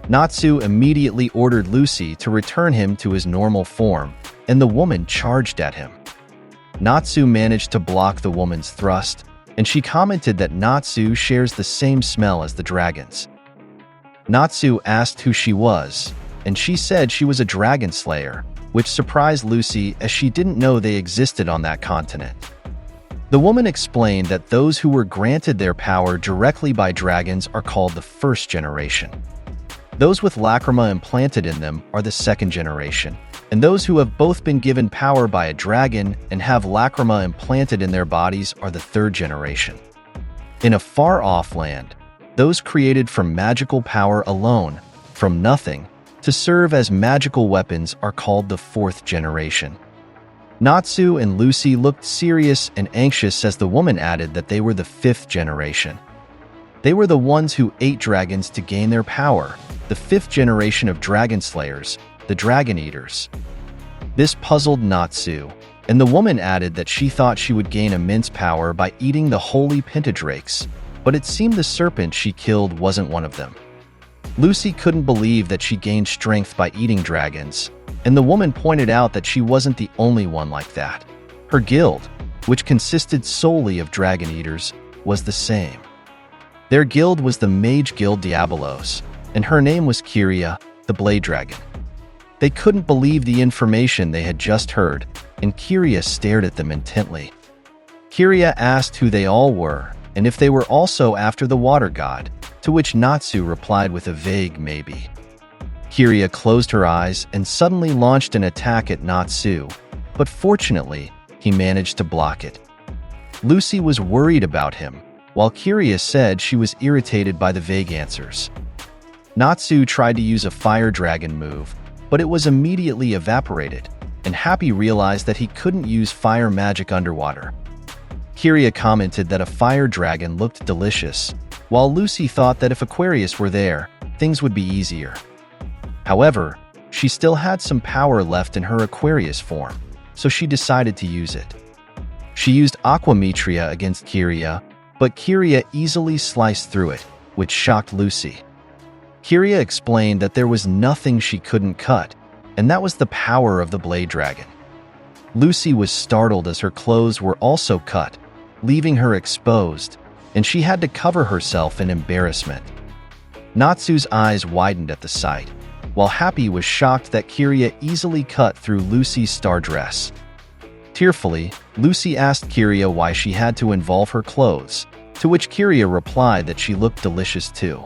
Natsu immediately ordered Lucy to return him to his normal form, and the woman charged at him. Natsu managed to block the woman's thrust, and she commented that Natsu shares the same smell as the dragons. Natsu asked who she was, and she said she was a dragon slayer, which surprised Lucy as she didn't know they existed on that continent. The woman explained that those who were granted their power directly by dragons are called the first generation. Those with lacrima implanted in them are the second generation, and those who have both been given power by a dragon and have lacrima implanted in their bodies are the third generation. In a far-off land, those created from magical power alone, from nothing, to serve as magical weapons are called the fourth generation. Natsu and Lucy looked serious and anxious as the woman added that they were the fifth generation. They were the ones who ate dragons to gain their power, the fifth generation of dragon slayers, the Dragon Eaters. This puzzled Natsu, and the woman added that she thought she would gain immense power by eating the holy pentadrakes, but it seemed the serpent she killed wasn't one of them. Lucy couldn't believe that she gained strength by eating dragons, and the woman pointed out that she wasn't the only one like that. Her guild, which consisted solely of dragon eaters, was the same. Their guild was the Mage Guild Diabolos, and her name was Kyria, the Blade Dragon. They couldn't believe the information they had just heard, and Kyria stared at them intently. Kyria asked who they all were, and if they were also after the water god, to which Natsu replied with a vague maybe. Kyria closed her eyes and suddenly launched an attack at Natsu, but fortunately, he managed to block it. Lucy was worried about him, while Kyria said she was irritated by the vague answers. Natsu tried to use a fire dragon move, but it was immediately evaporated, and Happy realized that he couldn't use fire magic underwater. Kyria commented that a fire dragon looked delicious, while Lucy thought that if Aquarius were there, things would be easier. However, she still had some power left in her Aquarius form, so she decided to use it. She used Aquametria against Kyria, but Kyria easily sliced through it, which shocked Lucy. Kyria explained that there was nothing she couldn't cut, and that was the power of the Blade Dragon. Lucy was startled as her clothes were also cut, leaving her exposed, and she had to cover herself in embarrassment. Natsu's eyes widened at the sight, while Happy was shocked that Kyria easily cut through Lucy's star dress. Tearfully, Lucy asked Kyria why she had to involve her clothes, to which Kyria replied that she looked delicious too.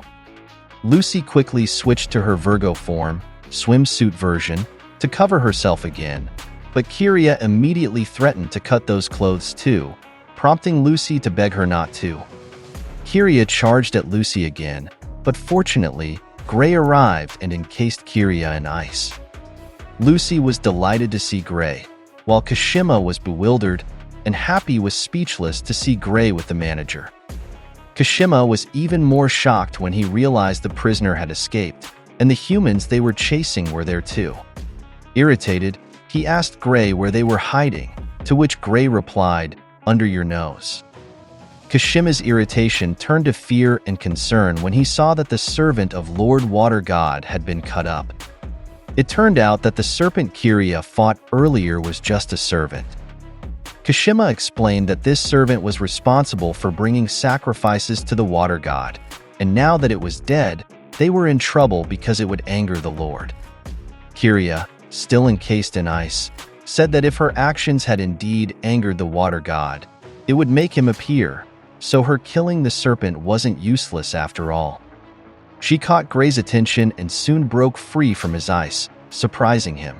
Lucy quickly switched to her Virgo form, swimsuit version, to cover herself again, but Kyria immediately threatened to cut those clothes too, prompting Lucy to beg her not to. Kyria charged at Lucy again, but fortunately, Gray arrived and encased Kyria in ice. Lucy was delighted to see Gray, while Kashima was bewildered, and Happy was speechless to see Gray with the manager. Kashima was even more shocked when he realized the prisoner had escaped, and the humans they were chasing were there too. Irritated, he asked Gray where they were hiding, to which Gray replied, "Under your nose." Kashima's irritation turned to fear and concern when he saw that the servant of Lord Water God had been cut up. It turned out that the serpent Kyria fought earlier was just a servant. Kashima explained that this servant was responsible for bringing sacrifices to the water god, and now that it was dead, they were in trouble because it would anger the Lord. Kyria, still encased in ice, said that if her actions had indeed angered the water god, it would make him appear, so her killing the serpent wasn't useless after all. She caught Gray's attention and soon broke free from his ice, surprising him.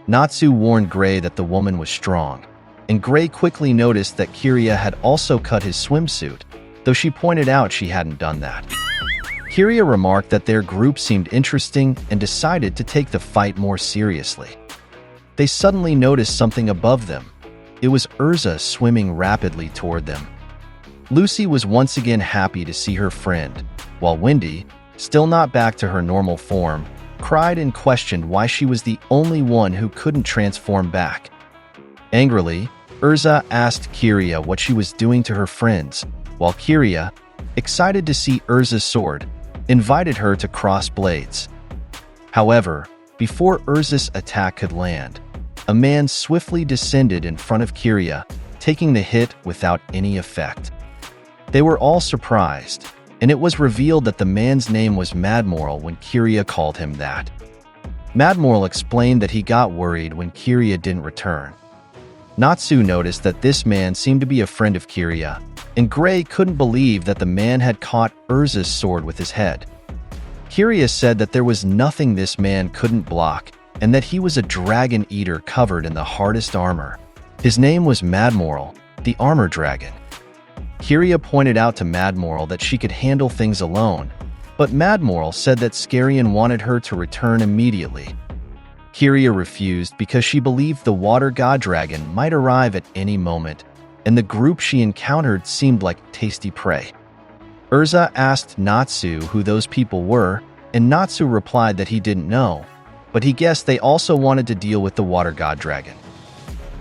Natsu warned Gray that the woman was strong, and Gray quickly noticed that Kyria had also cut his swimsuit, though she pointed out she hadn't done that. Kyria remarked that their group seemed interesting and decided to take the fight more seriously. They suddenly noticed something above them. It was Urza swimming rapidly toward them. Lucy was once again happy to see her friend, while Wendy, still not back to her normal form, cried and questioned why she was the only one who couldn't transform back. Angrily, Urza asked Kyria what she was doing to her friends, while Kyria, excited to see Urza's sword, invited her to cross blades. However, before Urza's attack could land, a man swiftly descended in front of Kyria, taking the hit without any effect. They were all surprised, and it was revealed that the man's name was Madmoral when Kyria called him that. Madmoral explained that he got worried when Kyria didn't return. Natsu noticed that this man seemed to be a friend of Kyria, and Gray couldn't believe that the man had caught Urza's sword with his head. Kyria said that there was nothing this man couldn't block, and that he was a dragon eater covered in the hardest armor. His name was Madmoral, the armor dragon. Kyria pointed out to Madmoral that she could handle things alone, but Madmoral said that Skarian wanted her to return immediately. Kyria refused because she believed the water god dragon might arrive at any moment, and the group she encountered seemed like tasty prey. Urza asked Natsu who those people were, and Natsu replied that he didn't know, but he guessed they also wanted to deal with the water god dragon.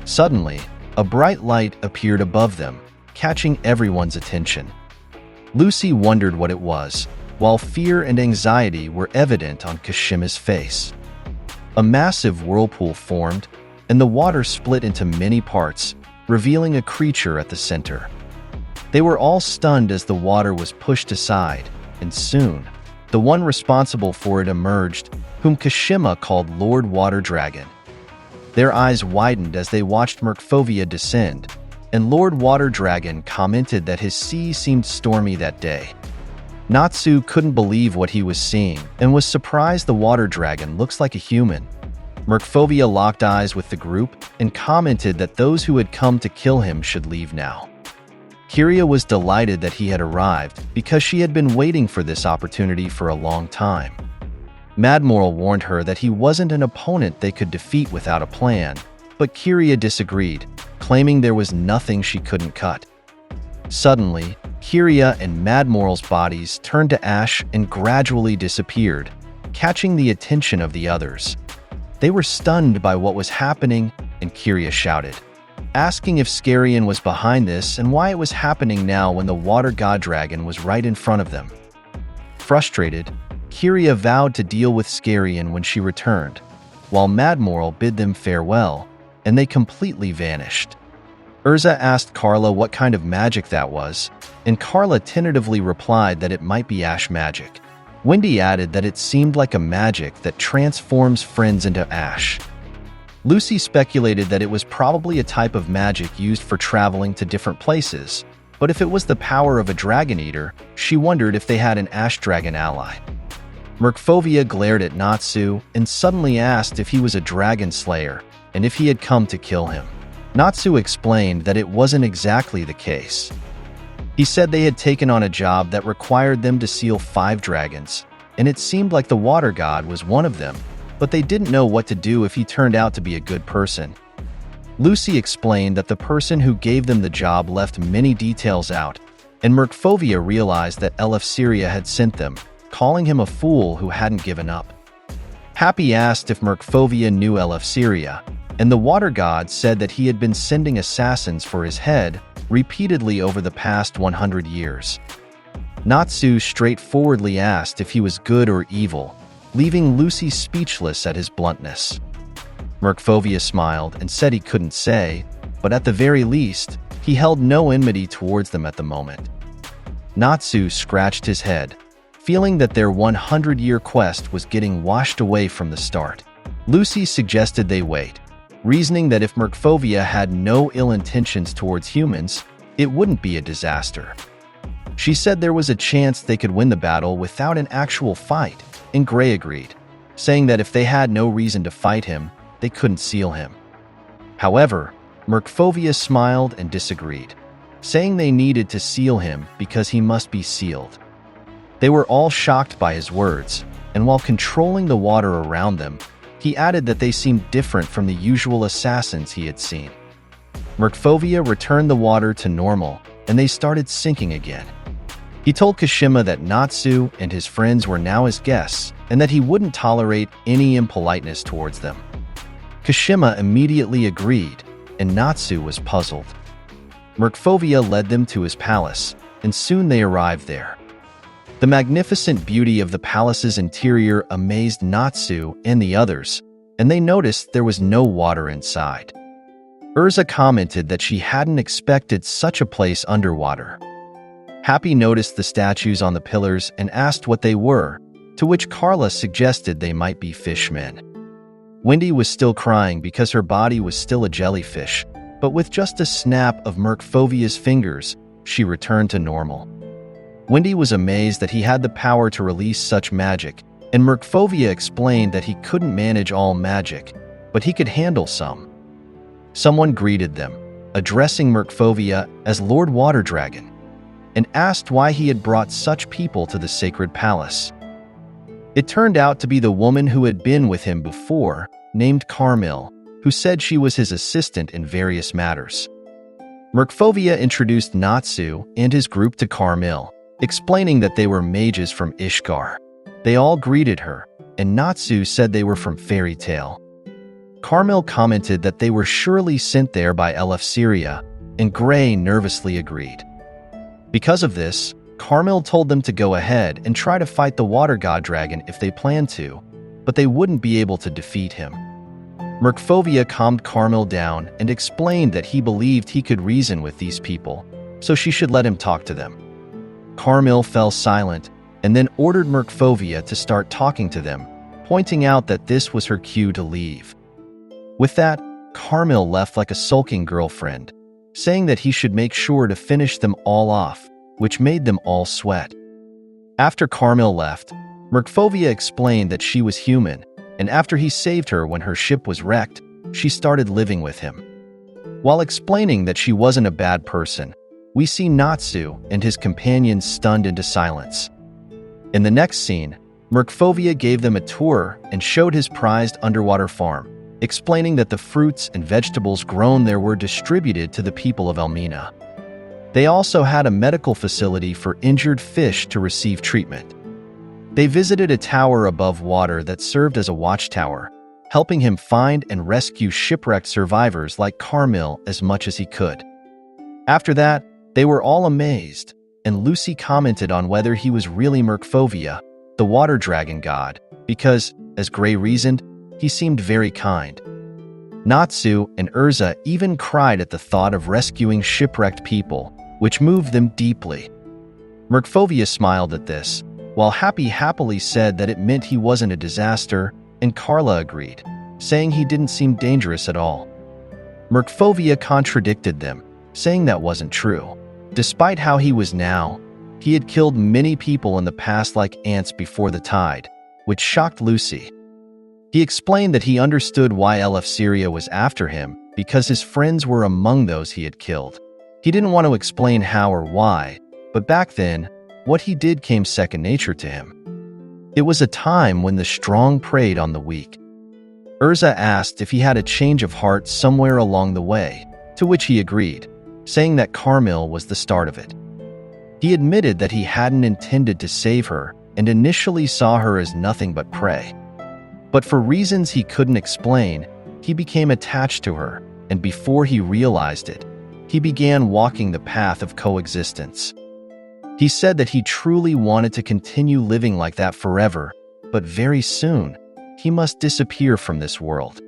Suddenly, a bright light appeared above them, catching everyone's attention. Lucy wondered what it was, while fear and anxiety were evident on Kashima's face. A massive whirlpool formed, and the water split into many parts, revealing a creature at the center. They were all stunned as the water was pushed aside, and soon, the one responsible for it emerged, whom Kashima called Lord Water Dragon. Their eyes widened as they watched Merkfovia descend, and Lord Water Dragon commented that his sea seemed stormy that day. Natsu couldn't believe what he was seeing and was surprised the water dragon looks like a human. Merkfovia locked eyes with the group and commented that those who had come to kill him should leave now. Kiria was delighted that he had arrived because she had been waiting for this opportunity for a long time. Madmoral warned her that he wasn't an opponent they could defeat without a plan, but Kiria disagreed, claiming there was nothing she couldn't cut. Suddenly, Kiria and Madmoral's bodies turned to ash and gradually disappeared, catching the attention of the others. They were stunned by what was happening, and Kiria shouted, asking if Skarian was behind this and why it was happening now when the water god dragon was right in front of them. Frustrated, Kiria vowed to deal with Skarian when she returned, while Madmoral bid them farewell, and they completely vanished. Urza asked Carla what kind of magic that was, and Carla tentatively replied that it might be ash magic. Wendy added that it seemed like a magic that transforms friends into ash. Lucy speculated that it was probably a type of magic used for traveling to different places, but if it was the power of a dragon eater, she wondered if they had an ash dragon ally. Merkfovia glared at Natsu and suddenly asked if he was a dragon slayer and if he had come to kill him. Natsu explained that it wasn't exactly the case. He said they had taken on a job that required them to seal 5 dragons, and it seemed like the water god was one of them, but they didn't know what to do if he turned out to be a good person. Lucy explained that the person who gave them the job left many details out, and Merkfovia realized that Elefsiria had sent them, calling him a fool who hadn't given up. Happy asked if Merkfovia knew Elefsiria, and the water god said that he had been sending assassins for his head repeatedly over the past 100 years. Natsu straightforwardly asked if he was good or evil, leaving Lucy speechless at his bluntness. Merkfovia smiled and said he couldn't say, but at the very least, he held no enmity towards them at the moment. Natsu scratched his head, feeling that their 100-year quest was getting washed away from the start. Lucy suggested they wait, reasoning that if Merkfovia had no ill intentions towards humans, it wouldn't be a disaster. She said there was a chance they could win the battle without an actual fight, and Gray agreed, saying that if they had no reason to fight him, they couldn't seal him. However, Merkfovia smiled and disagreed, saying they needed to seal him because he must be sealed. They were all shocked by his words, and while controlling the water around them, he added that they seemed different from the usual assassins he had seen. Merkfovia returned the water to normal, and they started sinking again. He told Kashima that Natsu and his friends were now his guests, and that he wouldn't tolerate any impoliteness towards them. Kashima immediately agreed, and Natsu was puzzled. Merkfovia led them to his palace, and soon they arrived there. The magnificent beauty of the palace's interior amazed Natsu and the others, and they noticed there was no water inside. Urza commented that she hadn't expected such a place underwater. Happy noticed the statues on the pillars and asked what they were, to which Carla suggested they might be fishmen. Wendy was still crying because her body was still a jellyfish, but with just a snap of Merkfovia's fingers, she returned to normal. Wendy was amazed that he had the power to release such magic, and Merkfovia explained that he couldn't manage all magic, but he could handle some. Someone greeted them, addressing Merkfovia as Lord Water Dragon, and asked why he had brought such people to the sacred palace. It turned out to be the woman who had been with him before, named Carmel, who said she was his assistant in various matters. Merkfovia introduced Natsu and his group to Carmel, explaining that they were mages from Ishgar. They all greeted her, and Natsu said they were from Fairy Tale. Carmel commented that they were surely sent there by Elefsiria, and Gray nervously agreed. Because of this, Carmel told them to go ahead and try to fight the water god dragon if they planned to, but they wouldn't be able to defeat him. Merkfovia calmed Carmel down and explained that he believed he could reason with these people, so she should let him talk to them. Carmel fell silent and then ordered Merkfovia to start talking to them, pointing out that this was her cue to leave. With that, Carmel left like a sulking girlfriend, saying that he should make sure to finish them all off, which made them all sweat. After Carmel left, Merkfovia explained that she was human, and after he saved her when her ship was wrecked, she started living with him. While explaining that she wasn't a bad person, we see Natsu and his companions stunned into silence. In the next scene, Merkfovia gave them a tour and showed his prized underwater farm, explaining that the fruits and vegetables grown there were distributed to the people of Elmina. They also had a medical facility for injured fish to receive treatment. They visited a tower above water that served as a watchtower, helping him find and rescue shipwrecked survivors like Carmel as much as he could. After that, they were all amazed, and Lucy commented on whether he was really Merkfovia, the water dragon god, because, as Gray reasoned, he seemed very kind. Natsu and Urza even cried at the thought of rescuing shipwrecked people, which moved them deeply. Merkfovia smiled at this, while Happy happily said that it meant he wasn't a disaster, and Carla agreed, saying he didn't seem dangerous at all. Merkfovia contradicted them, saying that wasn't true. Despite how he was now, he had killed many people in the past like ants before the tide, which shocked Lucy. He explained that he understood why Eleftheria was after him because his friends were among those he had killed. He didn't want to explain how or why, but back then, what he did came second nature to him. It was a time when the strong preyed on the weak. Urza asked if he had a change of heart somewhere along the way, to which he agreed, saying that Carmel was the start of it. He admitted that he hadn't intended to save her and initially saw her as nothing but prey. But for reasons he couldn't explain, he became attached to her, and before he realized it, he began walking the path of coexistence. He said that he truly wanted to continue living like that forever, but very soon, he must disappear from this world.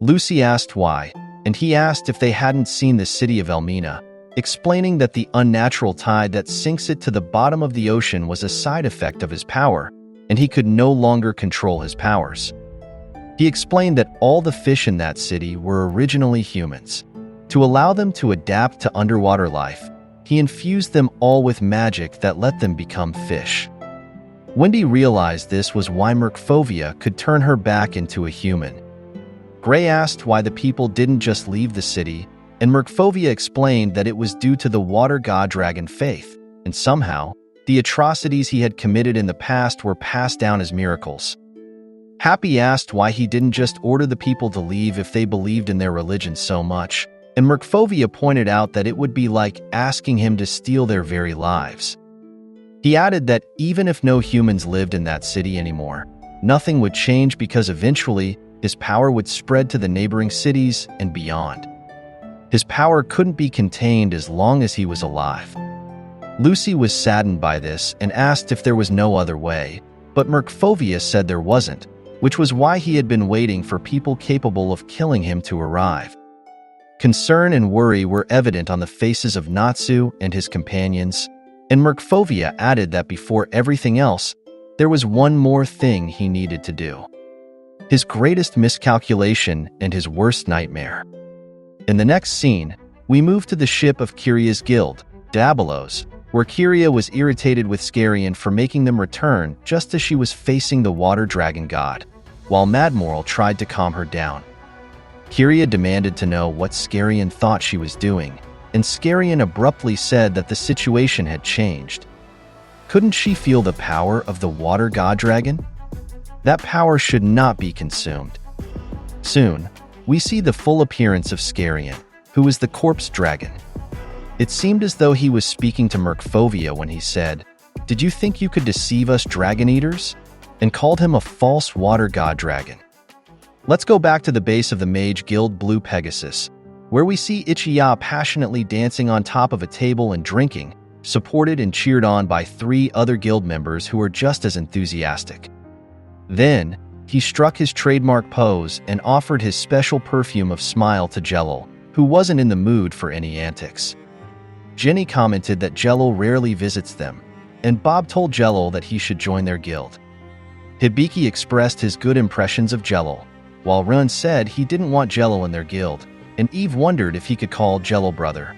Lucy asked why, and he asked if they hadn't seen the city of Elmina, explaining that the unnatural tide that sinks it to the bottom of the ocean was a side effect of his power, and he could no longer control his powers. He explained that all the fish in that city were originally humans. To allow them to adapt to underwater life, he infused them all with magic that let them become fish. Wendy realized this was why Merkfovia could turn her back into a human. Gray asked why the people didn't just leave the city, and Merkfovia explained that it was due to the water god dragon faith, and somehow, the atrocities he had committed in the past were passed down as miracles. Happy asked why he didn't just order the people to leave if they believed in their religion so much, and Merkfovia pointed out that it would be like asking him to steal their very lives. He added that even if no humans lived in that city anymore, nothing would change because eventually his power would spread to the neighboring cities and beyond. His power couldn't be contained as long as he was alive. Lucy was saddened by this and asked if there was no other way, but Merkfovia said there wasn't, which was why he had been waiting for people capable of killing him to arrive. Concern and worry were evident on the faces of Natsu and his companions, and Merkfovia added that before everything else, there was one more thing he needed to do. His greatest miscalculation and his worst nightmare. In the next scene, we move to the ship of Kyria's guild, Dabalos, where Kyria was irritated with Skarian for making them return just as she was facing the water dragon god, while Madmoral tried to calm her down. Kyria demanded to know what Skarian thought she was doing, and Skarian abruptly said that the situation had changed. Couldn't she feel the power of the water god dragon? That power should not be consumed. Soon, we see the full appearance of Skarian, who is the corpse dragon. It seemed as though he was speaking to Merkfovia when he said, "Did you think you could deceive us dragon eaters?" and called him a false water god dragon. Let's go back to the base of the Mage Guild Blue Pegasus, where we see Ichiya passionately dancing on top of a table and drinking, supported and cheered on by 3 other guild members who were just as enthusiastic. Then, he struck his trademark pose and offered his special perfume of smile to Jelil, who wasn't in the mood for any antics. Jenny commented that Jelil rarely visits them, and Bob told Jelil that he should join their guild. Hibiki expressed his good impressions of Jelil, while Run said he didn't want Jelil in their guild, and Eve wondered if he could call Jelil brother.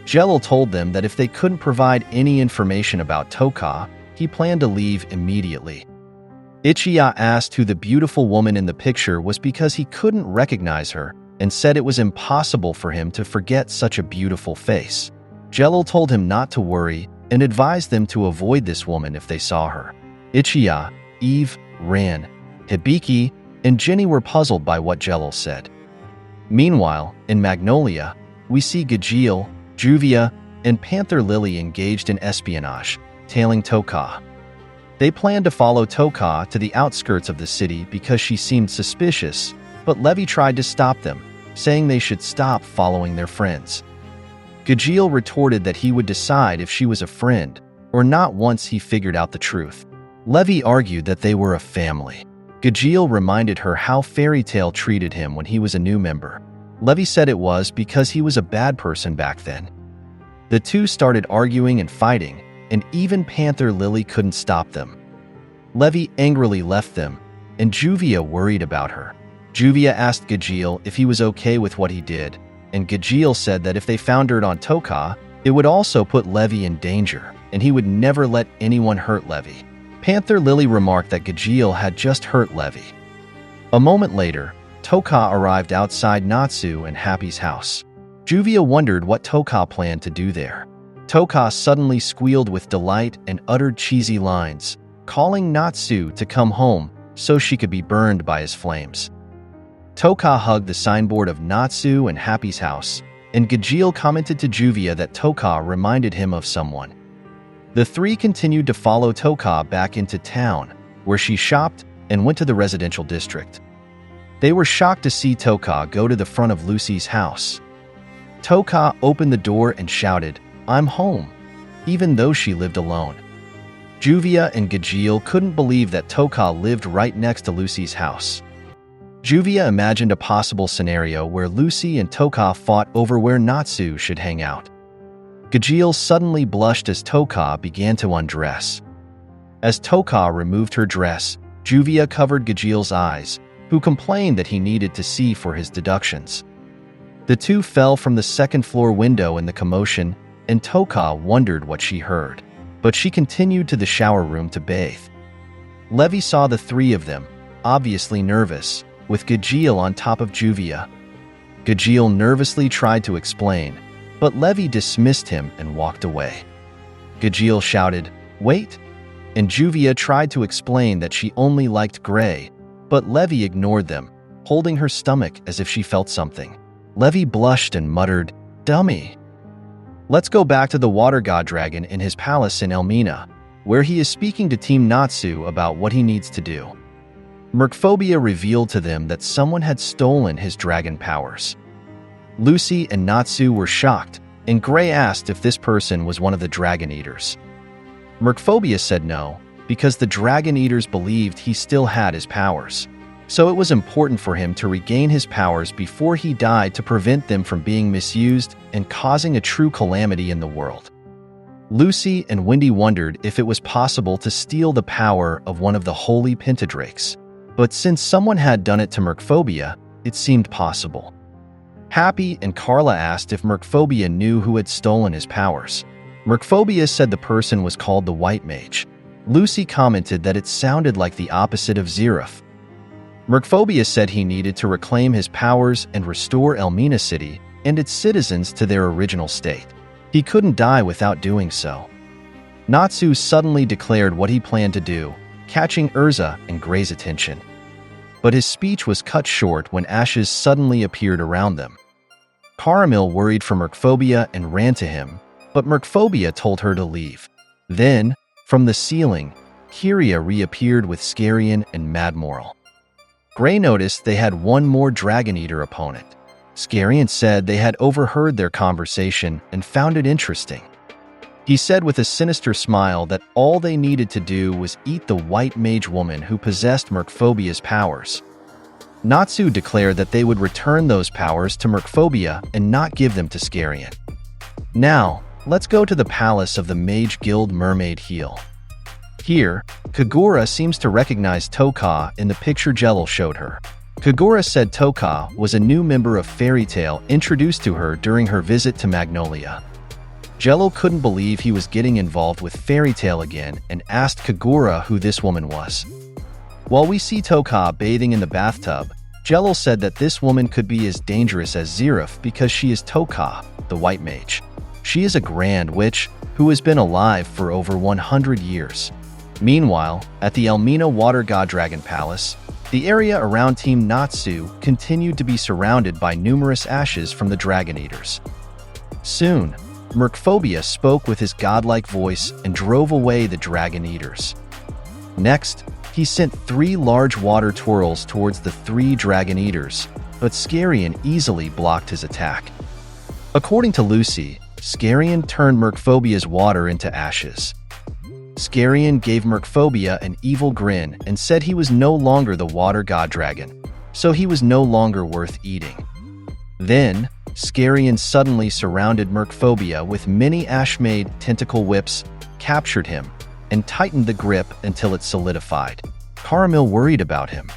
Jelil told them that if they couldn't provide any information about Toka, he planned to leave immediately. Ichiya asked who the beautiful woman in the picture was because he couldn't recognize her, and said it was impossible for him to forget such a beautiful face. Jelil told him not to worry and advised them to avoid this woman if they saw her. Ichiya, Eve, Ran, Hibiki, and Jenny were puzzled by what Jelil said. Meanwhile, in Magnolia, we see Gajeel, Juvia, and Panther Lily engaged in espionage, tailing Toka. They planned to follow Toka to the outskirts of the city because she seemed suspicious, but Levi tried to stop them, saying they should stop following their friends. Gajeel retorted that he would decide if she was a friend or not once he figured out the truth. Levi argued that they were a family. Gajeel reminded her how Fairy Tail treated him when he was a new member. Levi said it was because he was a bad person back then. The two started arguing and fighting, and even Panther Lily couldn't stop them. Levi angrily left them, and Juvia worried about her. Juvia asked Gajeel if he was okay with what he did, and Gajeel said that if they found dirt on Toka, it would also put Levi in danger, and he would never let anyone hurt Levi. Panther Lily remarked that Gajeel had just hurt Levi. A moment later, Toka arrived outside Natsu and Happy's house. Juvia wondered what Toka planned to do there. Toka suddenly squealed with delight and uttered cheesy lines, calling Natsu to come home so she could be burned by his flames. Toka hugged the signboard of Natsu and Happy's house, and Gajeel commented to Juvia that Toka reminded him of someone. The 3 continued to follow Toka back into town, where she shopped and went to the residential district. They were shocked to see Toka go to the front of Lucy's house. Toka opened the door and shouted, "I'm home," even though she lived alone. Juvia and Gajeel couldn't believe that Toka lived right next to Lucy's house. Juvia imagined a possible scenario where Lucy and Toka fought over where Natsu should hang out. Gajeel suddenly blushed as Toka began to undress. As Toka removed her dress, Juvia covered Gajeel's eyes, who complained that he needed to see for his deductions. The two fell from the second-floor window in the commotion, and Toka wondered what she heard, but she continued to the shower room to bathe. Levi saw the 3 of them, obviously nervous, with Gajeel on top of Juvia. Gajeel nervously tried to explain, but Levi dismissed him and walked away. Gajeel shouted, "Wait!" and Juvia tried to explain that she only liked gray, but Levi ignored them, holding her stomach as if she felt something. Levi blushed and muttered, "Dummy." Let's go back to the water god dragon in his palace in Elmina, where he is speaking to Team Natsu about what he needs to do. Mercphobia revealed to them that someone had stolen his dragon powers. Lucy and Natsu were shocked, and Gray asked if this person was one of the Dragon Eaters. Mercphobia said no, because the Dragon Eaters believed he still had his powers. So it was important for him to regain his powers before he died to prevent them from being misused and causing a true calamity in the world. Lucy and Wendy wondered if it was possible to steal the power of one of the holy pentadrakes, but since someone had done it to Mercphobia, it seemed possible. Happy and Carla asked if Mercphobia knew who had stolen his powers. Mercphobia said the person was called the White Mage. Lucy commented that it sounded like the opposite of Xerath. Mercphobia said he needed to reclaim his powers and restore Elmina City and its citizens to their original state. He couldn't die without doing so. Natsu suddenly declared what he planned to do, catching Urza and Gray's attention. But his speech was cut short when ashes suddenly appeared around them. Caramel worried for Mercphobia and ran to him, but Mercphobia told her to leave. Then, from the ceiling, Kyria reappeared with Scarian and Madmoral. Gray noticed they had one more Dragon Eater opponent. Scarian said they had overheard their conversation and found it interesting. He said with a sinister smile that all they needed to do was eat the white mage woman who possessed Mercphobia's powers. Natsu declared that they would return those powers to Mercphobia and not give them to Skarion. Now, let's go to the palace of the Mage Guild Mermaid Heel. Here, Kagura seems to recognize Toka in the picture Jelil showed her. Kagura said Toka was a new member of Fairy Tail introduced to her during her visit to Magnolia. Jelil couldn't believe he was getting involved with Fairy Tail again and asked Kagura who this woman was. While we see Toka bathing in the bathtub, Jelil said that this woman could be as dangerous as Zeref because she is Toka, the white mage. She is a grand witch who has been alive for over 100 years. Meanwhile, at the Elmina Water God Dragon Palace, the area around Team Natsu continued to be surrounded by numerous ashes from the Dragon Eaters. Soon, Mercphobia spoke with his godlike voice and drove away the Dragon Eaters. Next, he sent 3 large water twirls towards the 3 Dragon Eaters, but Skarion easily blocked his attack. According to Lucy, Skarion turned Mercphobia's water into ashes. Skarion gave Mercphobia an evil grin and said he was no longer the water god dragon, so he was no longer worth eating. Then, Skarion suddenly surrounded Mercphobia with many ash-made tentacle whips, captured him, and tightened the grip until it solidified. Caramel worried about him.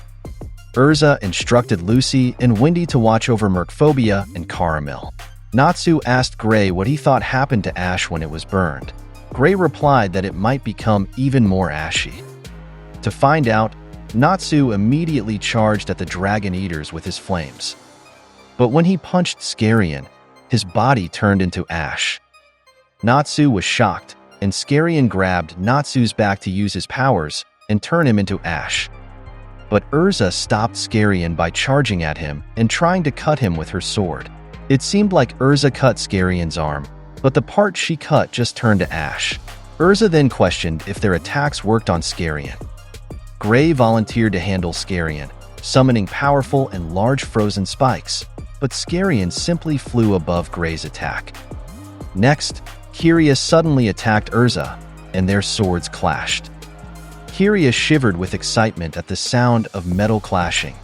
Urza instructed Lucy and Wendy to watch over Mercphobia and Caramel. Natsu asked Gray what he thought happened to ash when it was burned. Gray replied that it might become even more ashy. To find out, Natsu immediately charged at the Dragon Eaters with his flames. But when he punched Skarion, his body turned into ash. Natsu was shocked, and Skarion grabbed Natsu's back to use his powers and turn him into ash. But Urza stopped Skarion by charging at him and trying to cut him with her sword. It seemed like Urza cut Skarion's arm, but the part she cut just turned to ash. Urza then questioned if their attacks worked on Skarion. Gray volunteered to handle Skarion, summoning powerful and large frozen spikes, but Skarion simply flew above Gray's attack. Next, Kyria suddenly attacked Urza, and their swords clashed. Kyria shivered with excitement at the sound of metal clashing.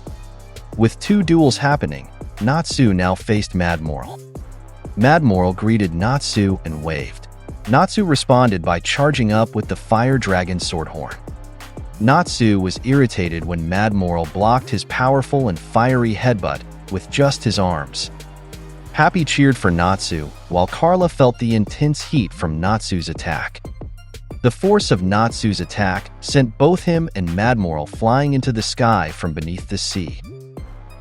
With 2 duels happening, Natsu now faced Madmoral. Madmoral greeted Natsu and waved. Natsu responded by charging up with the Fire Dragon Swordhorn. Natsu was irritated when Madmoral blocked his powerful and fiery headbutt with just his arms. Happy cheered for Natsu, while Carla felt the intense heat from Natsu's attack. The force of Natsu's attack sent both him and Madmoral flying into the sky from beneath the sea.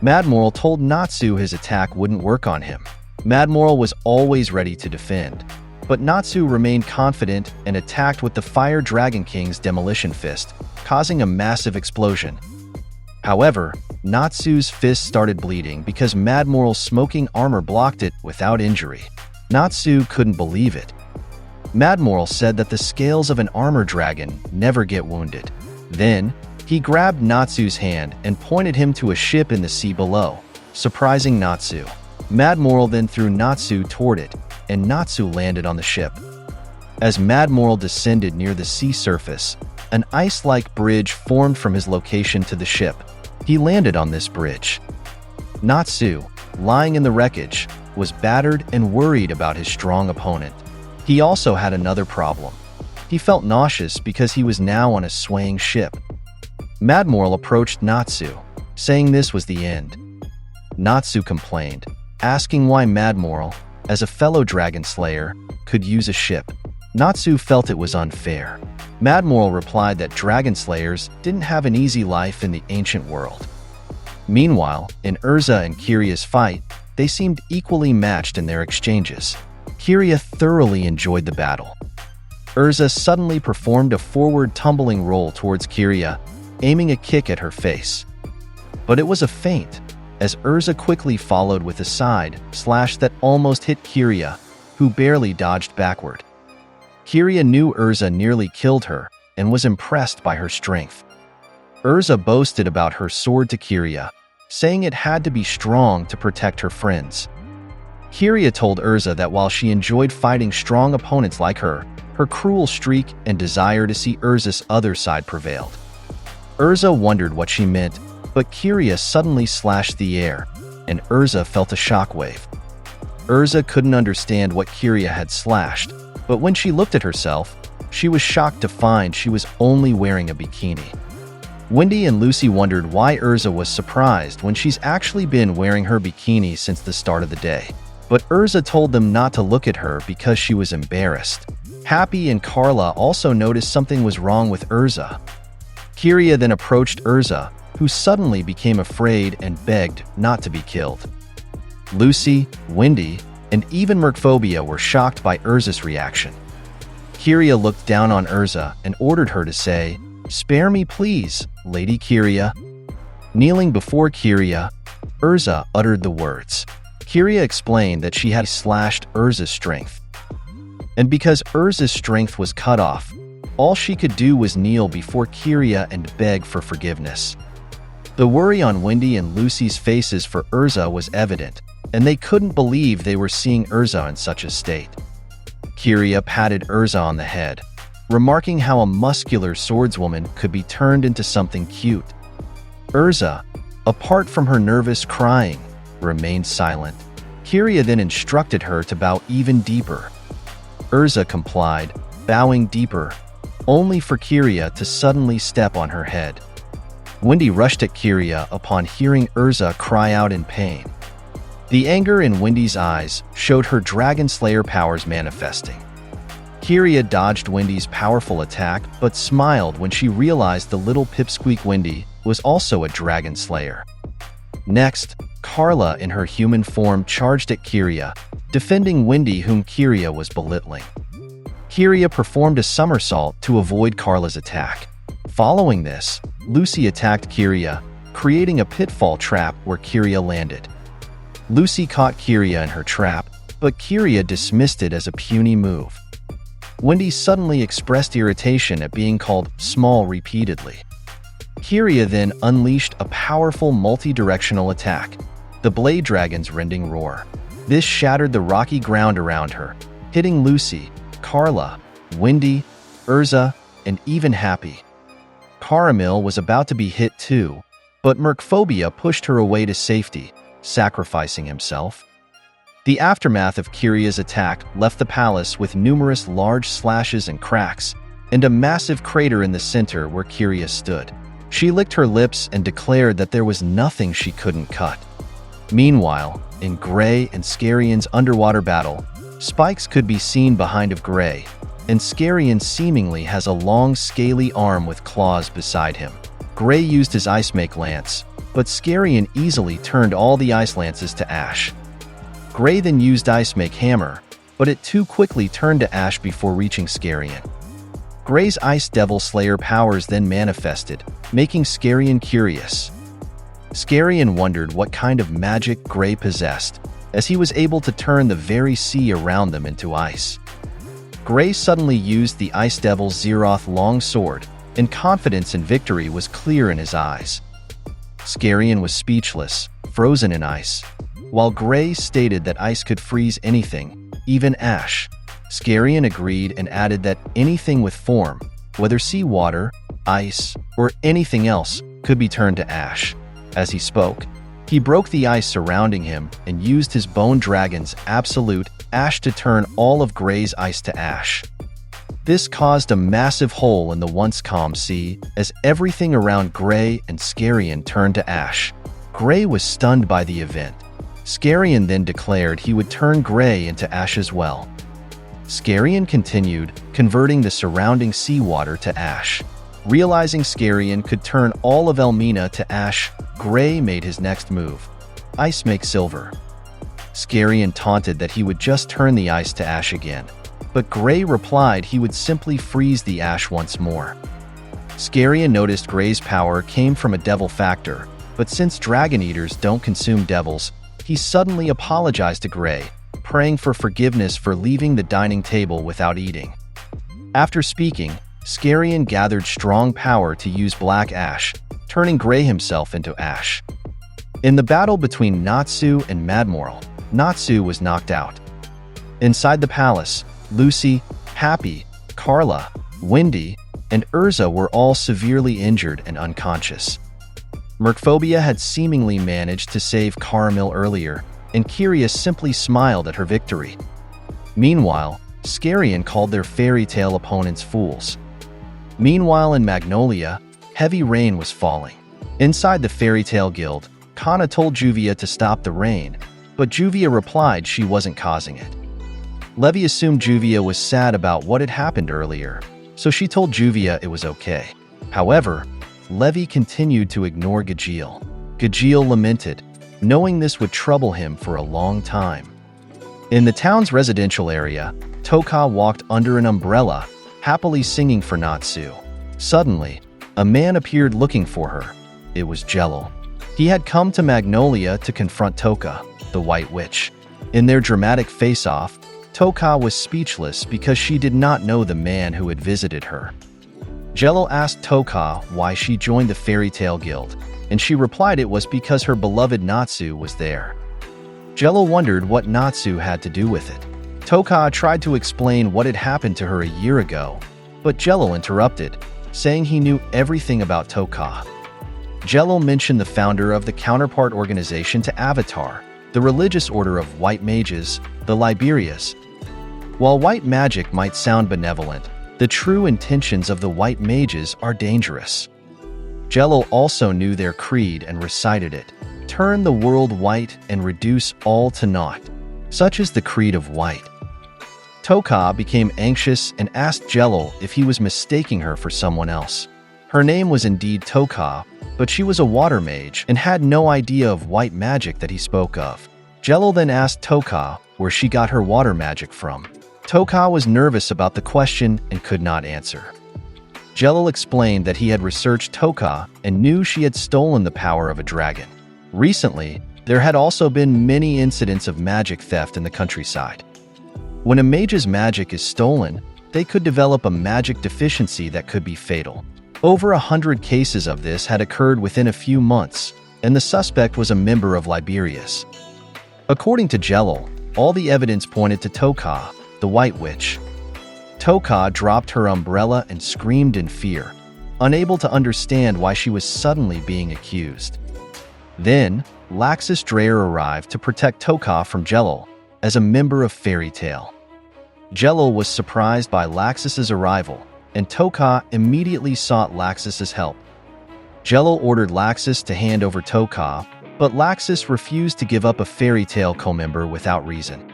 Madmoral told Natsu his attack wouldn't work on him. Madmoral was always ready to defend, but Natsu remained confident and attacked with the Fire Dragon King's Demolition Fist, causing a massive explosion. However, Natsu's fist started bleeding because Madmoral's smoking armor blocked it without injury. Natsu couldn't believe it. Madmoral said that the scales of an armor dragon never get wounded. Then, he grabbed Natsu's hand and pointed him to a ship in the sea below, surprising Natsu. Madmoral then threw Natsu toward it, and Natsu landed on the ship. As Madmoral descended near the sea surface, an ice-like bridge formed from his location to the ship. He landed on this bridge. Natsu, lying in the wreckage, was battered and worried about his strong opponent. He also had another problem. He felt nauseous because he was now on a swaying ship. Madmoral approached Natsu, saying this was the end. Natsu complained, asking why Madmoral, as a fellow dragon slayer, could use a ship. Natsu felt it was unfair. Madmoral replied that dragon slayers didn't have an easy life in the ancient world. Meanwhile, in Urza and Kyria's fight, they seemed equally matched in their exchanges. Kyria thoroughly enjoyed the battle. Urza suddenly performed a forward tumbling roll towards Kyria, aiming a kick at her face. But it was a feint, as Urza quickly followed with a side slash that almost hit Kyria, who barely dodged backward. Kyria knew Urza nearly killed her and was impressed by her strength. Urza boasted about her sword to Kyria, saying it had to be strong to protect her friends. Kiria told Urza that while she enjoyed fighting strong opponents like her cruel streak and desire to see Urza's other side prevailed. Urza wondered what she meant, but Kiria suddenly slashed the air, and Urza felt a shockwave. Urza couldn't understand what Kiria had slashed, but when she looked at herself, she was shocked to find she was only wearing a bikini. Wendy and Lucy wondered why Urza was surprised when she's actually been wearing her bikini since the start of the day. But Urza told them not to look at her because she was embarrassed. Happy and Carla also noticed something was wrong with Urza. Kiria then approached Urza, who suddenly became afraid and begged not to be killed. Lucy, Wendy, and even Merkphobia were shocked by Urza's reaction. Kiria looked down on Urza and ordered her to say, "Spare me, please, Lady Kiria." Kneeling before Kiria, Urza uttered the words. Kiria explained that she had slashed Urza's strength. And because Urza's strength was cut off, all she could do was kneel before Kiria and beg for forgiveness. The worry on Wendy and Lucy's faces for Urza was evident, and they couldn't believe they were seeing Urza in such a state. Kiria patted Urza on the head, remarking how a muscular swordswoman could be turned into something cute. Urza, apart from her nervous crying, remained silent. Kiria then instructed her to bow even deeper. Urza complied, bowing deeper, only for Kiria to suddenly step on her head. Wendy rushed at Kiria upon hearing Urza cry out in pain. The anger in Wendy's eyes showed her Dragon Slayer powers manifesting. Kiria dodged Wendy's powerful attack but smiled when she realized the little pipsqueak Wendy was also a Dragon Slayer. Next, Carla in her human form charged at Kiria, defending Wendy whom Kiria was belittling. Kiria performed a somersault to avoid Carla's attack. Following this, Lucy attacked Kiria, creating a pitfall trap where Kiria landed. Lucy caught Kiria in her trap, but Kiria dismissed it as a puny move. Wendy suddenly expressed irritation at being called small repeatedly. Kiria then unleashed a powerful multi-directional attack, the Blade Dragon's rending roar. This shattered the rocky ground around her, hitting Lucy, Carla, Wendy, Urza, and even Happy. Caramel was about to be hit too, but Merkphobia pushed her away to safety, sacrificing himself. The aftermath of Kiria's attack left the palace with numerous large slashes and cracks, and a massive crater in the center where Kiria stood. She licked her lips and declared that there was nothing she couldn't cut. Meanwhile, in Gray and Scarion's underwater battle, spikes could be seen behind of Gray, and Scarion seemingly has a long scaly arm with claws beside him. Gray used his Ice Make Lance, but Scarion easily turned all the Ice Lances to ash. Gray then used Ice Make Hammer, but it too quickly turned to ash before reaching Scarion. Gray's Ice Devil Slayer powers then manifested, making Scarion curious. Scarion wondered what kind of magic Gray possessed, as he was able to turn the very sea around them into ice. Gray suddenly used the Ice Devil's Zeroth long sword, and confidence in victory was clear in his eyes. Scarion was speechless, frozen in ice, while Gray stated that ice could freeze anything, even ash. Scarion agreed and added that anything with form, whether seawater, ice, or anything else, could be turned to ash. As he spoke, he broke the ice surrounding him and used his Bone Dragon's Absolute Ash to turn all of Gray's ice to ash. This caused a massive hole in the once calm sea as everything around Gray and Scarion turned to ash. Gray was stunned by the event. Scarion then declared he would turn Gray into ash as well. Scarion continued, converting the surrounding seawater to ash. Realizing Scarion could turn all of Elmina to ash, Gray made his next move. Ice Make Silver. Scarion taunted that he would just turn the ice to ash again, but Gray replied he would simply freeze the ash once more. Scarion noticed Gray's power came from a devil factor, but since Dragon Eaters don't consume devils, he suddenly apologized to Gray, praying for forgiveness for leaving the dining table without eating. After speaking, Scarion gathered strong power to use Black Ash, turning Gray himself into ash. In the battle between Natsu and Madmoral, Natsu was knocked out. Inside the palace, Lucy, Happy, Carla, Wendy, and Urza were all severely injured and unconscious. Merkphobia had seemingly managed to save Caramel earlier, and Kyria simply smiled at her victory. Meanwhile, Scarian called their fairy tale opponents fools. Meanwhile, in Magnolia, heavy rain was falling. Inside the fairy tale guild, Kana told Juvia to stop the rain, but Juvia replied she wasn't causing it. Levi assumed Juvia was sad about what had happened earlier, so she told Juvia it was okay. However, Levi continued to ignore Gajeel. Gajeel lamented, knowing this would trouble him for a long time. In the town's residential area, Toka walked under an umbrella, happily singing for Natsu. Suddenly, a man appeared looking for her. It was Jello. He had come to Magnolia to confront Toka, the White Witch. In their dramatic face-off, Toka was speechless because she did not know the man who had visited her. Jello asked Toka why she joined the Fairy Tale Guild, and she replied it was because her beloved Natsu was there. Jello wondered what Natsu had to do with it. Toka tried to explain what had happened to her a year ago, but Jello interrupted, saying he knew everything about Toka. Jello mentioned the founder of the counterpart organization to Avatar, the religious order of white mages, the Liberias. While white magic might sound benevolent, the true intentions of the white mages are dangerous. Jello also knew their creed and recited it: turn the world white and reduce all to naught. Such is the creed of white. Toka became anxious and asked Jello if he was mistaking her for someone else. Her name was indeed Toka, but she was a water mage and had no idea of white magic that he spoke of. Jello then asked Toka where she got her water magic from. Toka was nervous about the question and could not answer. Jello explained that he had researched Toka and knew she had stolen the power of a dragon. Recently, there had also been many incidents of magic theft in the countryside. When a mage's magic is stolen, they could develop a magic deficiency that could be fatal. Over 100 cases of this had occurred within a few months, and the suspect was a member of Liberias. According to Jello, all the evidence pointed to Toka, the White Witch. Toka dropped her umbrella and screamed in fear, unable to understand why she was suddenly being accused. Then, Laxus Dreyer arrived to protect Toka from Jello as a member of Fairy Tale. Jello was surprised by Laxus's arrival, and Toka immediately sought Laxus's help. Jello ordered Laxus to hand over Toka, but Laxus refused to give up a Fairy Tale co-member without reason.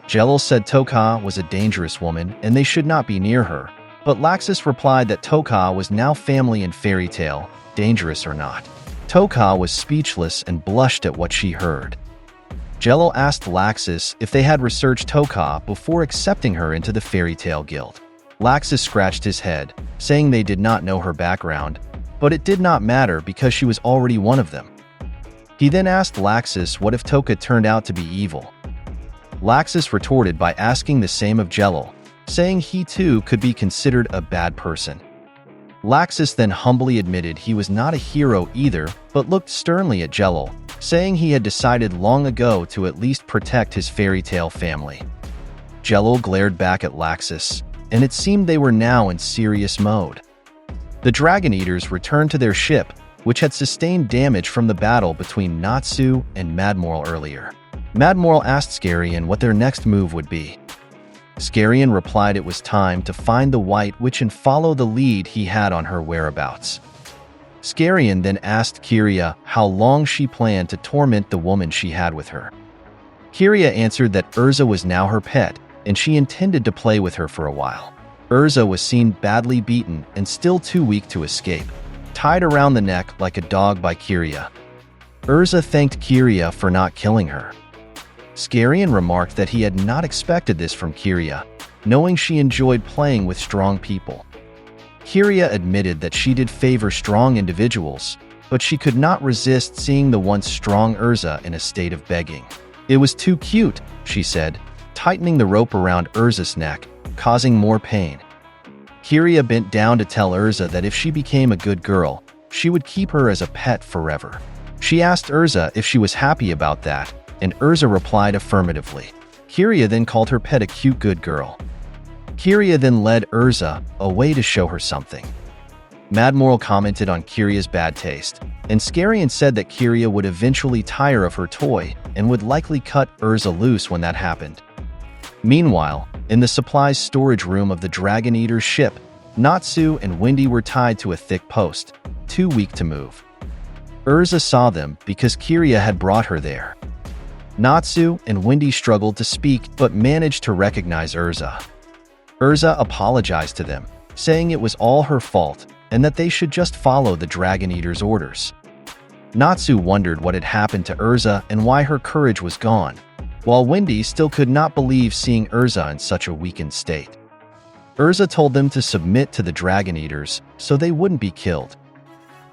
Jello said Toka was a dangerous woman and they should not be near her, but Laxus replied that Toka was now family in Fairy Tale, dangerous or not. Toka was speechless and blushed at what she heard. Jello asked Laxus if they had researched Toka before accepting her into the Fairy Tale Guild. Laxus scratched his head, saying they did not know her background, but it did not matter because she was already one of them. He then asked Laxus what if Toka turned out to be evil. Laxus retorted by asking the same of Jello, saying he too could be considered a bad person. Laxus then humbly admitted he was not a hero either, but looked sternly at Jello, saying he had decided long ago to at least protect his Fairy Tale family. Jello glared back at Laxus, and it seemed they were now in serious mode. The Dragon Eaters returned to their ship, which had sustained damage from the battle between Natsu and Madmoral earlier. Madmoral asked Scarian what their next move would be. Scarian replied it was time to find the White Witch and follow the lead he had on her whereabouts. Scarian then asked Kyria how long she planned to torment the woman she had with her. Kyria answered that Urza was now her pet, and she intended to play with her for a while. Urza was seen badly beaten and still too weak to escape, tied around the neck like a dog by Kyria. Urza thanked Kyria for not killing her. Scarian remarked that he had not expected this from Kyria, knowing she enjoyed playing with strong people. Kyria admitted that she did favor strong individuals, but she could not resist seeing the once strong Urza in a state of begging. It was too cute, she said, tightening the rope around Urza's neck, causing more pain. Kyria bent down to tell Urza that if she became a good girl, she would keep her as a pet forever. She asked Urza if she was happy about that, and Urza replied affirmatively. Kiria then called her pet a cute good girl. Kiria then led Urza away to show her something. Mad Moral commented on Kiria's bad taste, and Scarian said that Kiria would eventually tire of her toy and would likely cut Urza loose when that happened. Meanwhile, in the supplies storage room of the Dragon Eater's ship, Natsu and Wendy were tied to a thick post, too weak to move. Urza saw them because Kiria had brought her there. Natsu and Wendy struggled to speak but managed to recognize Urza. Urza apologized to them, saying it was all her fault and that they should just follow the Dragon Eater's orders. Natsu wondered what had happened to Urza and why her courage was gone, while Wendy still could not believe seeing Urza in such a weakened state. Urza told them to submit to the Dragon Eaters so they wouldn't be killed.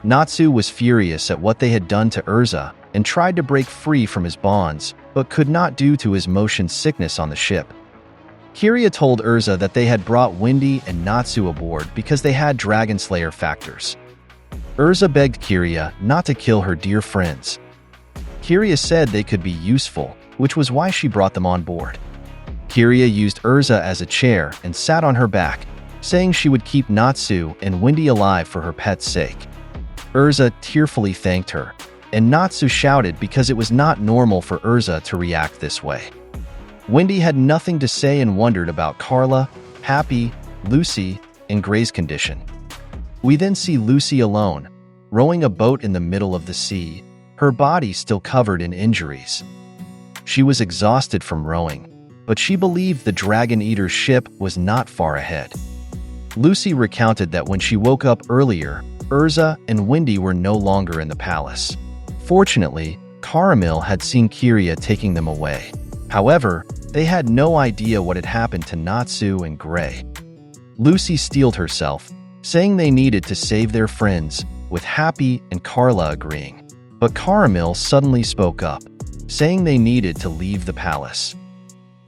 Natsu was furious at what they had done to Urza and tried to break free from his bonds, but could not due to his motion sickness on the ship. Kiria told Urza that they had brought Wendy and Natsu aboard because they had Dragon Slayer factors. Urza begged Kiria not to kill her dear friends. Kiria said they could be useful, which was why she brought them on board. Kiria used Urza as a chair and sat on her back, saying she would keep Natsu and Wendy alive for her pet's sake. Urza tearfully thanked her, and Natsu shouted because it was not normal for Urza to react this way. Wendy had nothing to say and wondered about Carla, Happy, Lucy, and Gray's condition. We then see Lucy alone, rowing a boat in the middle of the sea, her body still covered in injuries. She was exhausted from rowing, but she believed the Dragon Eater's ship was not far ahead. Lucy recounted that when she woke up earlier, Urza and Wendy were no longer in the palace. Fortunately, Caramel had seen Kiria taking them away. However, they had no idea what had happened to Natsu and Gray. Lucy steeled herself, saying they needed to save their friends, with Happy and Carla agreeing. But Caramel suddenly spoke up, saying they needed to leave the palace.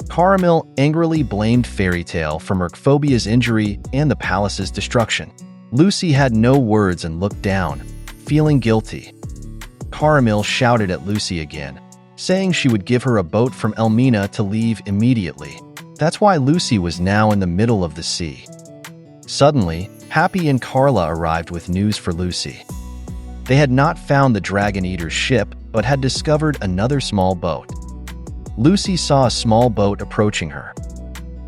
Caramel angrily blamed Fairy Tail for Mercphobia's injury and the palace's destruction. Lucy had no words and looked down, feeling guilty. Caramel shouted at Lucy again, saying she would give her a boat from Elmina to leave immediately. That's why Lucy was now in the middle of the sea. Suddenly, Happy and Carla arrived with news for Lucy. They had not found the Dragon Eater's ship, but had discovered another small boat. Lucy saw a small boat approaching her.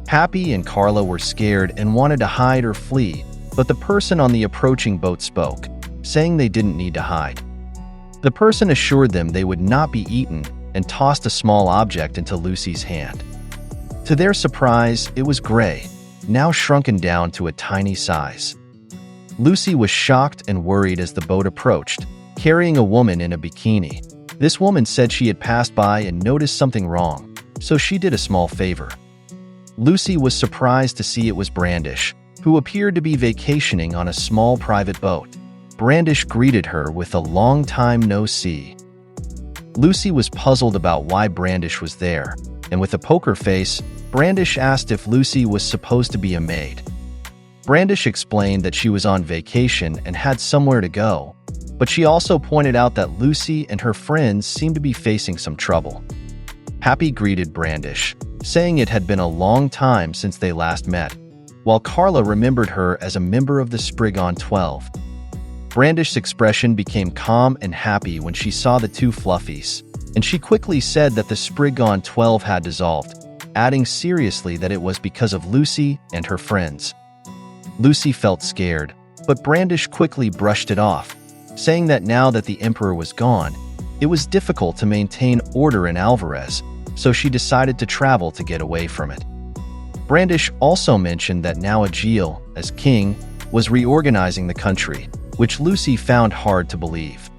Happy and Carla were scared and wanted to hide or flee, but the person on the approaching boat spoke, saying they didn't need to hide. The person assured them they would not be eaten and tossed a small object into Lucy's hand. To their surprise, it was Gray, now shrunken down to a tiny size. Lucy was shocked and worried as the boat approached, carrying a woman in a bikini. This woman said she had passed by and noticed something wrong, so she did a small favor. Lucy was surprised to see it was Brandish, who appeared to be vacationing on a small private boat. Brandish greeted her with a long time no see. Lucy was puzzled about why Brandish was there, and with a poker face, Brandish asked if Lucy was supposed to be a maid. Brandish explained that she was on vacation and had somewhere to go, but she also pointed out that Lucy and her friends seemed to be facing some trouble. Happy greeted Brandish, saying it had been a long time since they last met, while Carla remembered her as a member of the Spriggan 12. Brandish's expression became calm and happy when she saw the two fluffies, and she quickly said that the Spriggan 12 had dissolved, adding seriously that it was because of Lucy and her friends. Lucy felt scared, but Brandish quickly brushed it off, saying that now that the Emperor was gone, it was difficult to maintain order in Alvarez, so she decided to travel to get away from it. Brandish also mentioned that now Agil, as king, was reorganizing the country, which Lucy found hard to believe.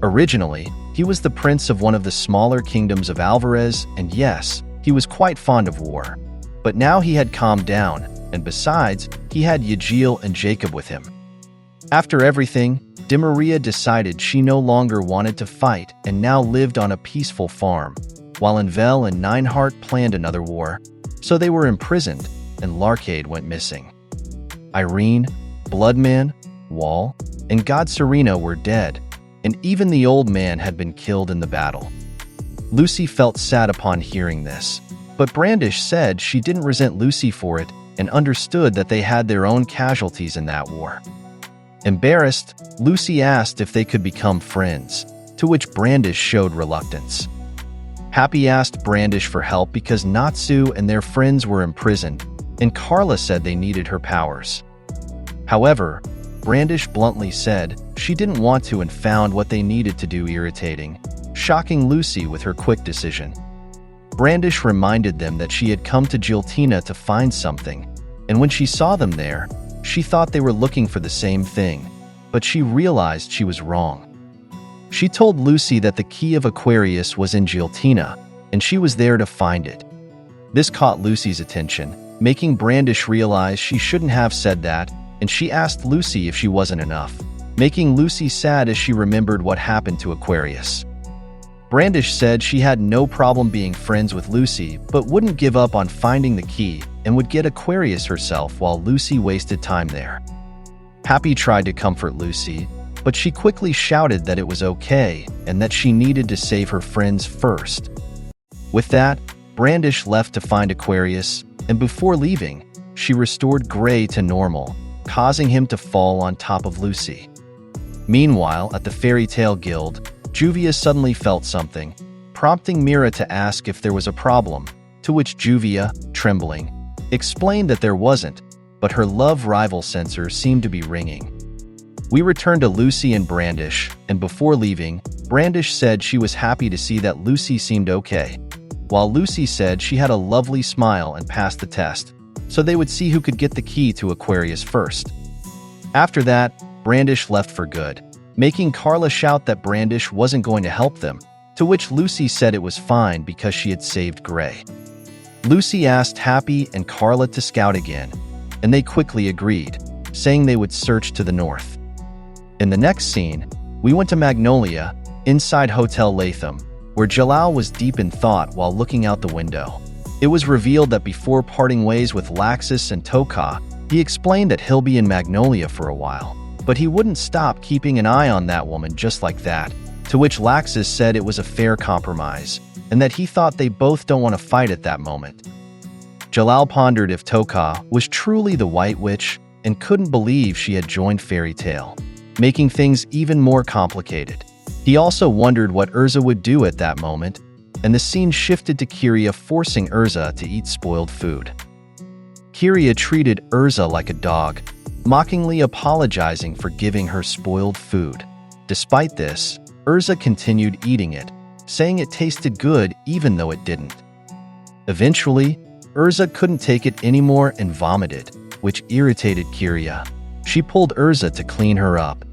Originally, he was the prince of one of the smaller kingdoms of Alvarez, and yes, he was quite fond of war. But now he had calmed down, and besides, he had Agil and Jacob with him. After everything, De Maria decided she no longer wanted to fight and now lived on a peaceful farm, while Envel and Nineheart planned another war, so they were imprisoned, and Larcade went missing. Irene, Bloodman, Wall, and God Serena were dead, and even the old man had been killed in the battle. Lucy felt sad upon hearing this, but Brandish said she didn't resent Lucy for it and understood that they had their own casualties in that war. Embarrassed, Lucy asked if they could become friends, to which Brandish showed reluctance. Happy asked Brandish for help because Natsu and their friends were imprisoned, and Carla said they needed her powers. However, Brandish bluntly said she didn't want to and found what they needed to do irritating, shocking Lucy with her quick decision. Brandish reminded them that she had come to Giltina to find something, and when she saw them there, she thought they were looking for the same thing, but she realized she was wrong. She told Lucy that the key of Aquarius was in Giltina, and she was there to find it. This caught Lucy's attention, making Brandish realize she shouldn't have said that, and she asked Lucy if she wasn't enough, making Lucy sad as she remembered what happened to Aquarius. Brandish said she had no problem being friends with Lucy, but wouldn't give up on finding the key and would get Aquarius herself while Lucy wasted time there. Happy tried to comfort Lucy, but she quickly shouted that it was okay and that she needed to save her friends first. With that, Brandish left to find Aquarius, and before leaving, she restored Gray to normal, causing him to fall on top of Lucy. Meanwhile, at the Fairy Tale Guild, Juvia suddenly felt something, prompting Mira to ask if there was a problem, to which Juvia, trembling, explained that there wasn't, but her love rival sensor seemed to be ringing. We returned to Lucy and Brandish, and before leaving, Brandish said she was happy to see that Lucy seemed okay, while Lucy said she had a lovely smile and passed the test, so they would see who could get the key to Aquarius first. After that, Brandish left for good, making Carla shout that Brandish wasn't going to help them, to which Lucy said it was fine because she had saved Gray. Lucy asked Happy and Carla to scout again, and they quickly agreed, saying they would search to the north. In the next scene, we went to Magnolia, inside Hotel Latham, where Jalal was deep in thought while looking out the window. It was revealed that before parting ways with Laxus and Toka, he explained that he'll be in Magnolia for a while, but he wouldn't stop keeping an eye on that woman just like that, to which Laxus said it was a fair compromise, and that he thought they both don't want to fight at that moment. Jalal pondered if Toka was truly the White Witch and couldn't believe she had joined Fairy Tale, making things even more complicated. He also wondered what Urza would do at that moment, and the scene shifted to Kiria forcing Urza to eat spoiled food. Kiria treated Urza like a dog, mockingly apologizing for giving her spoiled food. Despite this, Urza continued eating it, saying it tasted good even though it didn't. Eventually, Urza couldn't take it anymore and vomited, which irritated Kiria. She pulled Urza to clean her up.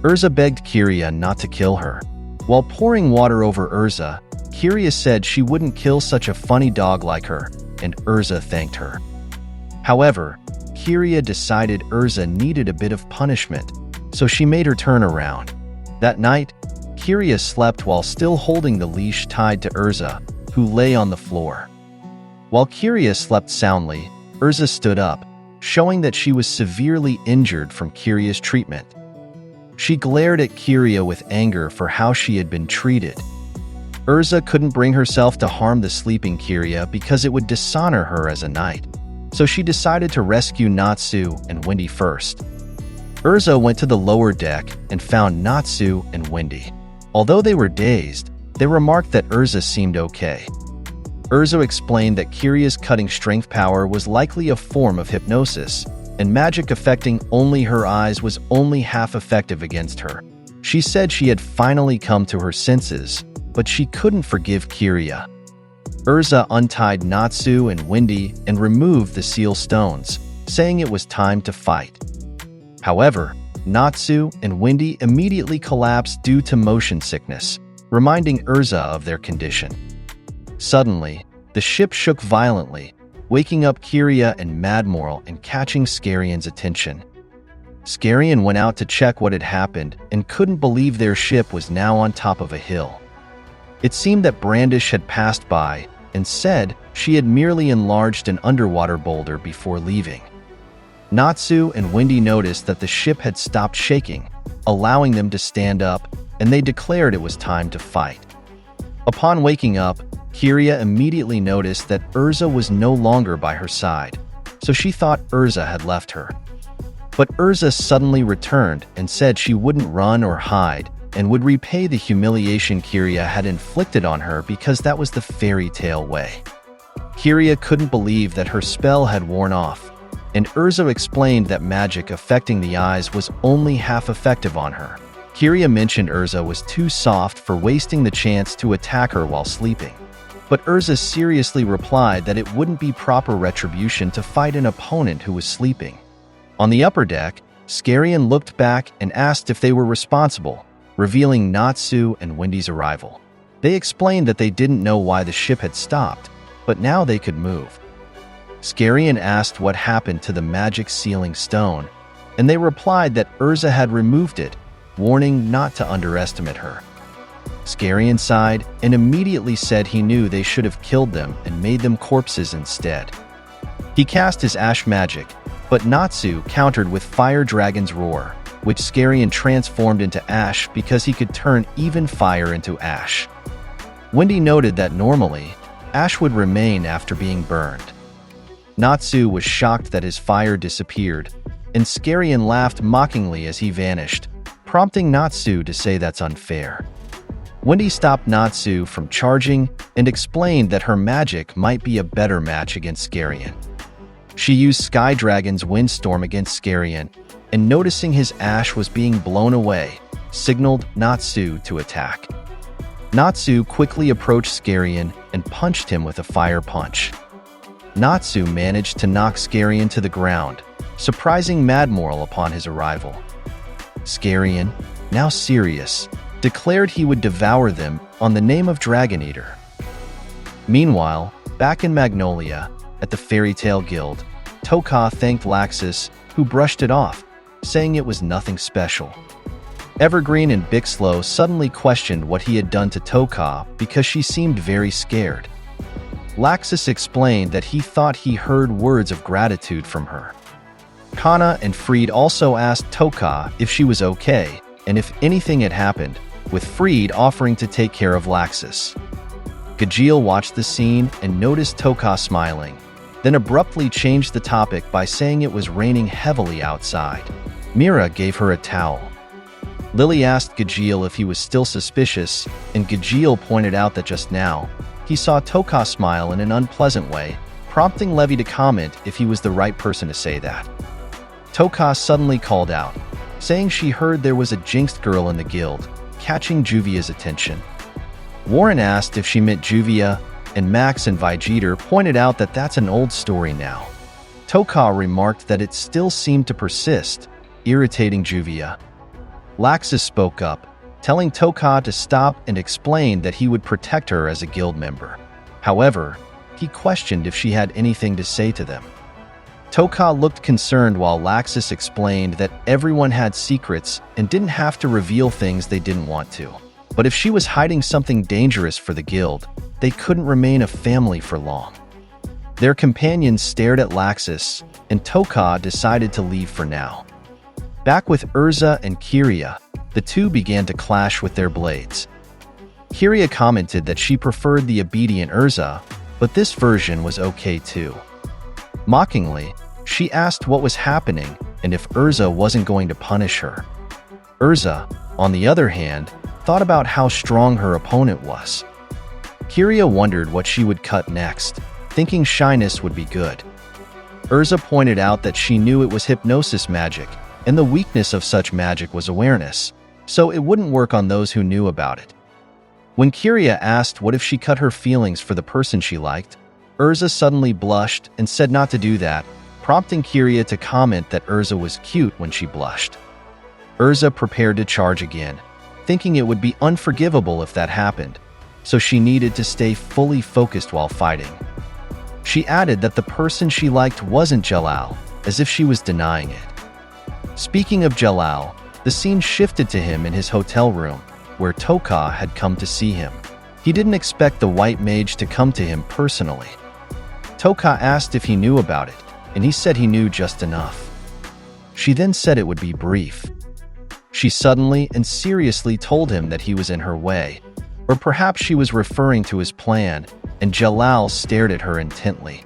Urza begged Kiria not to kill her. While pouring water over Urza, Kiria said she wouldn't kill such a funny dog like her, and Urza thanked her. However, Kiria decided Urza needed a bit of punishment, so she made her turn around. That night, Kiria slept while still holding the leash tied to Urza, who lay on the floor. While Kiria slept soundly, Urza stood up, showing that she was severely injured from Kiria's treatment. She glared at Kiria with anger for how she had been treated. Urza couldn't bring herself to harm the sleeping Kiria because it would dishonor her as a knight, so she decided to rescue Natsu and Wendy first. Urza went to the lower deck and found Natsu and Wendy. Although they were dazed, they remarked that Urza seemed okay. Urza explained that Kiria's cutting strength power was likely a form of hypnosis, and magic affecting only her eyes was only half effective against her. She said she had finally come to her senses, but she couldn't forgive Kiria. Urza untied Natsu and Wendy and removed the seal stones, saying it was time to fight. However, Natsu and Wendy immediately collapsed due to motion sickness, reminding Urza of their condition. Suddenly, the ship shook violently, waking up Kiria and Madmoral and catching Skarian's attention. Skarian went out to check what had happened and couldn't believe their ship was now on top of a hill. It seemed that Brandish had passed by and said she had merely enlarged an underwater boulder before leaving. Natsu and Wendy noticed that the ship had stopped shaking, allowing them to stand up, and they declared it was time to fight. Upon waking up, Kiria immediately noticed that Urza was no longer by her side, so she thought Urza had left her. But Urza suddenly returned and said she wouldn't run or hide and would repay the humiliation Kiria had inflicted on her because that was the fairy tale way. Kiria couldn't believe that her spell had worn off, and Urza explained that magic affecting the eyes was only half effective on her. Kiria mentioned Urza was too soft for wasting the chance to attack her while sleeping. But Urza seriously replied that it wouldn't be proper retribution to fight an opponent who was sleeping. On the upper deck, Skarian looked back and asked if they were responsible, revealing Natsu and Wendy's arrival. They explained that they didn't know why the ship had stopped, but now they could move. Skarian asked what happened to the magic sealing stone, and they replied that Urza had removed it, warning not to underestimate her. Skarian sighed and immediately said he knew they should have killed them and made them corpses instead. He cast his ash magic, but Natsu countered with Fire Dragon's Roar, which Skarian transformed into ash because he could turn even fire into ash. Wendy noted that normally, ash would remain after being burned. Natsu was shocked that his fire disappeared, and Skarian laughed mockingly as he vanished, prompting Natsu to say that's unfair. Wendy stopped Natsu from charging and explained that her magic might be a better match against Skarian. She used Sky Dragon's Windstorm against Skarian, and noticing his ash was being blown away, signaled Natsu to attack. Natsu quickly approached Skarian and punched him with a fire punch. Natsu managed to knock Skarian to the ground, surprising Madmoral upon his arrival. Skarian, now serious, declared he would devour them on the name of Dragon Eater. Meanwhile, back in Magnolia, at the Fairy Tale Guild, Toka thanked Laxus, who brushed it off, saying it was nothing special. Evergreen and Bixlow suddenly questioned what he had done to Toka because she seemed very scared. Laxus explained that he thought he heard words of gratitude from her. Kana and Freed also asked Toka if she was okay and if anything had happened, with Freed offering to take care of Laxus. Gajeel watched the scene and noticed Toka smiling, then abruptly changed the topic by saying it was raining heavily outside. Mira gave her a towel. Lily asked Gajeel if he was still suspicious, and Gajeel pointed out that just now, he saw Toka smile in an unpleasant way, prompting Levy to comment if he was the right person to say that. Toka suddenly called out, saying she heard there was a jinxed girl in the guild, catching Juvia's attention. Warren asked if she meant Juvia, and Max and Vijeter pointed out that that's an old story now. Toka remarked that it still seemed to persist, irritating Juvia. Laxus spoke up, telling Toka to stop and explained that he would protect her as a guild member. However, he questioned if she had anything to say to them. Toka looked concerned while Laxus explained that everyone had secrets and didn't have to reveal things they didn't want to. But if she was hiding something dangerous for the guild, they couldn't remain a family for long. Their companions stared at Laxus, and Toka decided to leave for now. Back with Urza and Kiria, the two began to clash with their blades. Kiria commented that she preferred the obedient Urza, but this version was okay too. Mockingly, she asked what was happening and if Urza wasn't going to punish her. Urza, on the other hand, thought about how strong her opponent was. Kiria wondered what she would cut next, thinking shyness would be good. Urza pointed out that she knew it was hypnosis magic, and the weakness of such magic was awareness, so it wouldn't work on those who knew about it. When Kiria asked what if she cut her feelings for the person she liked, Urza suddenly blushed and said not to do that, prompting Kiria to comment that Urza was cute when she blushed. Urza prepared to charge again, thinking it would be unforgivable if that happened, so she needed to stay fully focused while fighting. She added that the person she liked wasn't Jalal, as if she was denying it. Speaking of Jalal, the scene shifted to him in his hotel room, where Toka had come to see him. He didn't expect the white mage to come to him personally. Toka asked if he knew about it, and he said he knew just enough. She then said it would be brief. She suddenly and seriously told him that he was in her way. Or perhaps she was referring to his plan, and Jalal stared at her intently.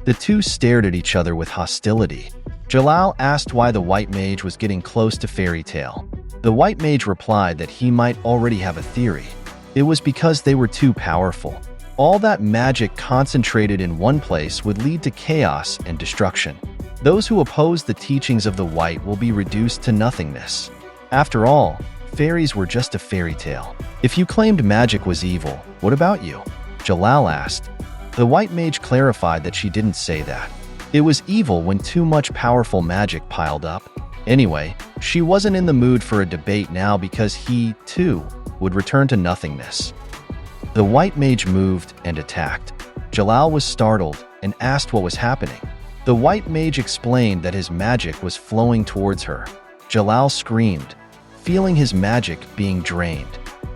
The two stared at each other with hostility. Jalal asked why the white mage was getting close to Fairy Tale. The white mage replied that he might already have a theory. It was because they were too powerful. All that magic concentrated in one place would lead to chaos and destruction. Those who oppose the teachings of the white will be reduced to nothingness. After all, fairies were just a fairy tale. If you claimed magic was evil, what about you? Jalal asked. The white mage clarified that she didn't say that. It was evil when too much powerful magic piled up. Anyway, she wasn't in the mood for a debate now because he, too, would return to nothingness. The white mage moved and attacked. Jalal was startled and asked what was happening. The white mage explained that his magic was flowing towards her. Jalal screamed, feeling his magic being drained.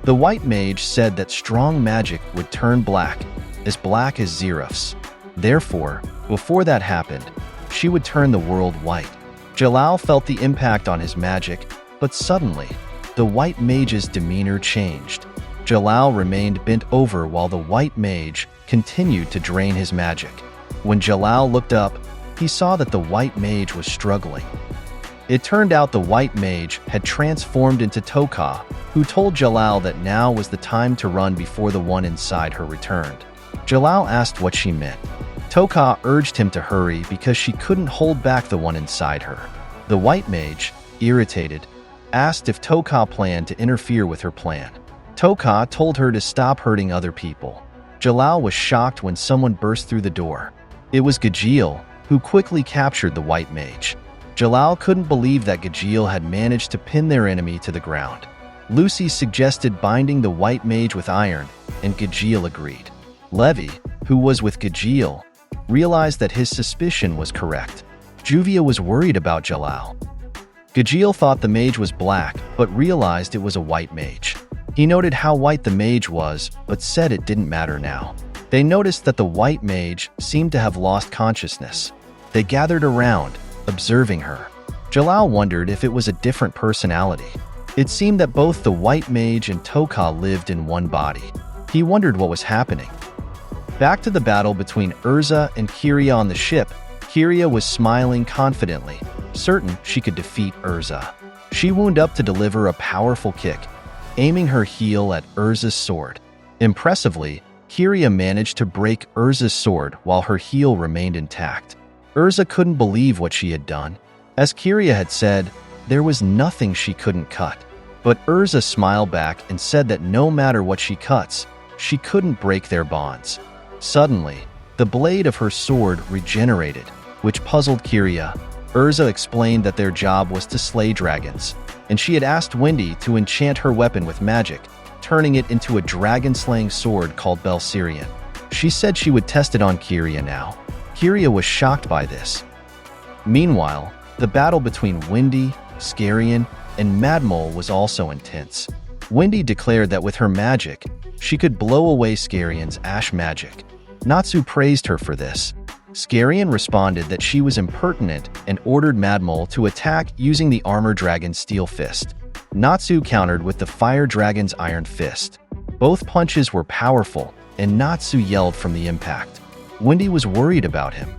The white mage said that strong magic would turn black as Zeraf's. Therefore, before that happened, she would turn the world white. Jalal felt the impact on his magic, but suddenly, the white mage's demeanor changed. Jalal remained bent over while the white mage continued to drain his magic. When Jalal looked up, he saw that the white mage was struggling. It turned out the white mage had transformed into Toka, who told Jalal that now was the time to run before the one inside her returned. Jalal asked what she meant. Toka urged him to hurry because she couldn't hold back the one inside her. The white mage, irritated, asked if Toka planned to interfere with her plan. Toka told her to stop hurting other people. Jalal was shocked when someone burst through the door. It was Gajeel, who quickly captured the white mage. Jalal couldn't believe that Gajeel had managed to pin their enemy to the ground. Lucy suggested binding the white mage with iron, and Gajeel agreed. Levi, who was with Gajeel, realized that his suspicion was correct. Juvia was worried about Jalal. Gajeel thought the mage was black, but realized it was a white mage. He noted how white the mage was, but said it didn't matter now. They noticed that the white mage seemed to have lost consciousness. They gathered around, observing her. Jalal wondered if it was a different personality. It seemed that both the white mage and Toka lived in one body. He wondered what was happening. Back to the battle between Urza and Kyria on the ship, Kyria was smiling confidently, certain she could defeat Urza. She wound up to deliver a powerful kick, aiming her heel at Urza's sword. Impressively, Kyria managed to break Urza's sword while her heel remained intact. Urza couldn't believe what she had done. As Kyria had said, there was nothing she couldn't cut. But Urza smiled back and said that no matter what she cuts, she couldn't break their bonds. Suddenly, the blade of her sword regenerated, which puzzled Kyria. Urza explained that their job was to slay dragons, and she had asked Wendy to enchant her weapon with magic, turning it into a dragon-slaying sword called Belsirian. She said she would test it on Kyria now. Kyria was shocked by this. Meanwhile, the battle between Wendy, Skarian, and Madmole was also intense. Wendy declared that with her magic, she could blow away Skarian's ash magic. Natsu praised her for this. Skarian responded that she was impertinent and ordered Madmole to attack using the Armor Dragon's Steel Fist. Natsu countered with the Fire Dragon's Iron Fist. Both punches were powerful, and Natsu yelled from the impact. Wendy was worried about him.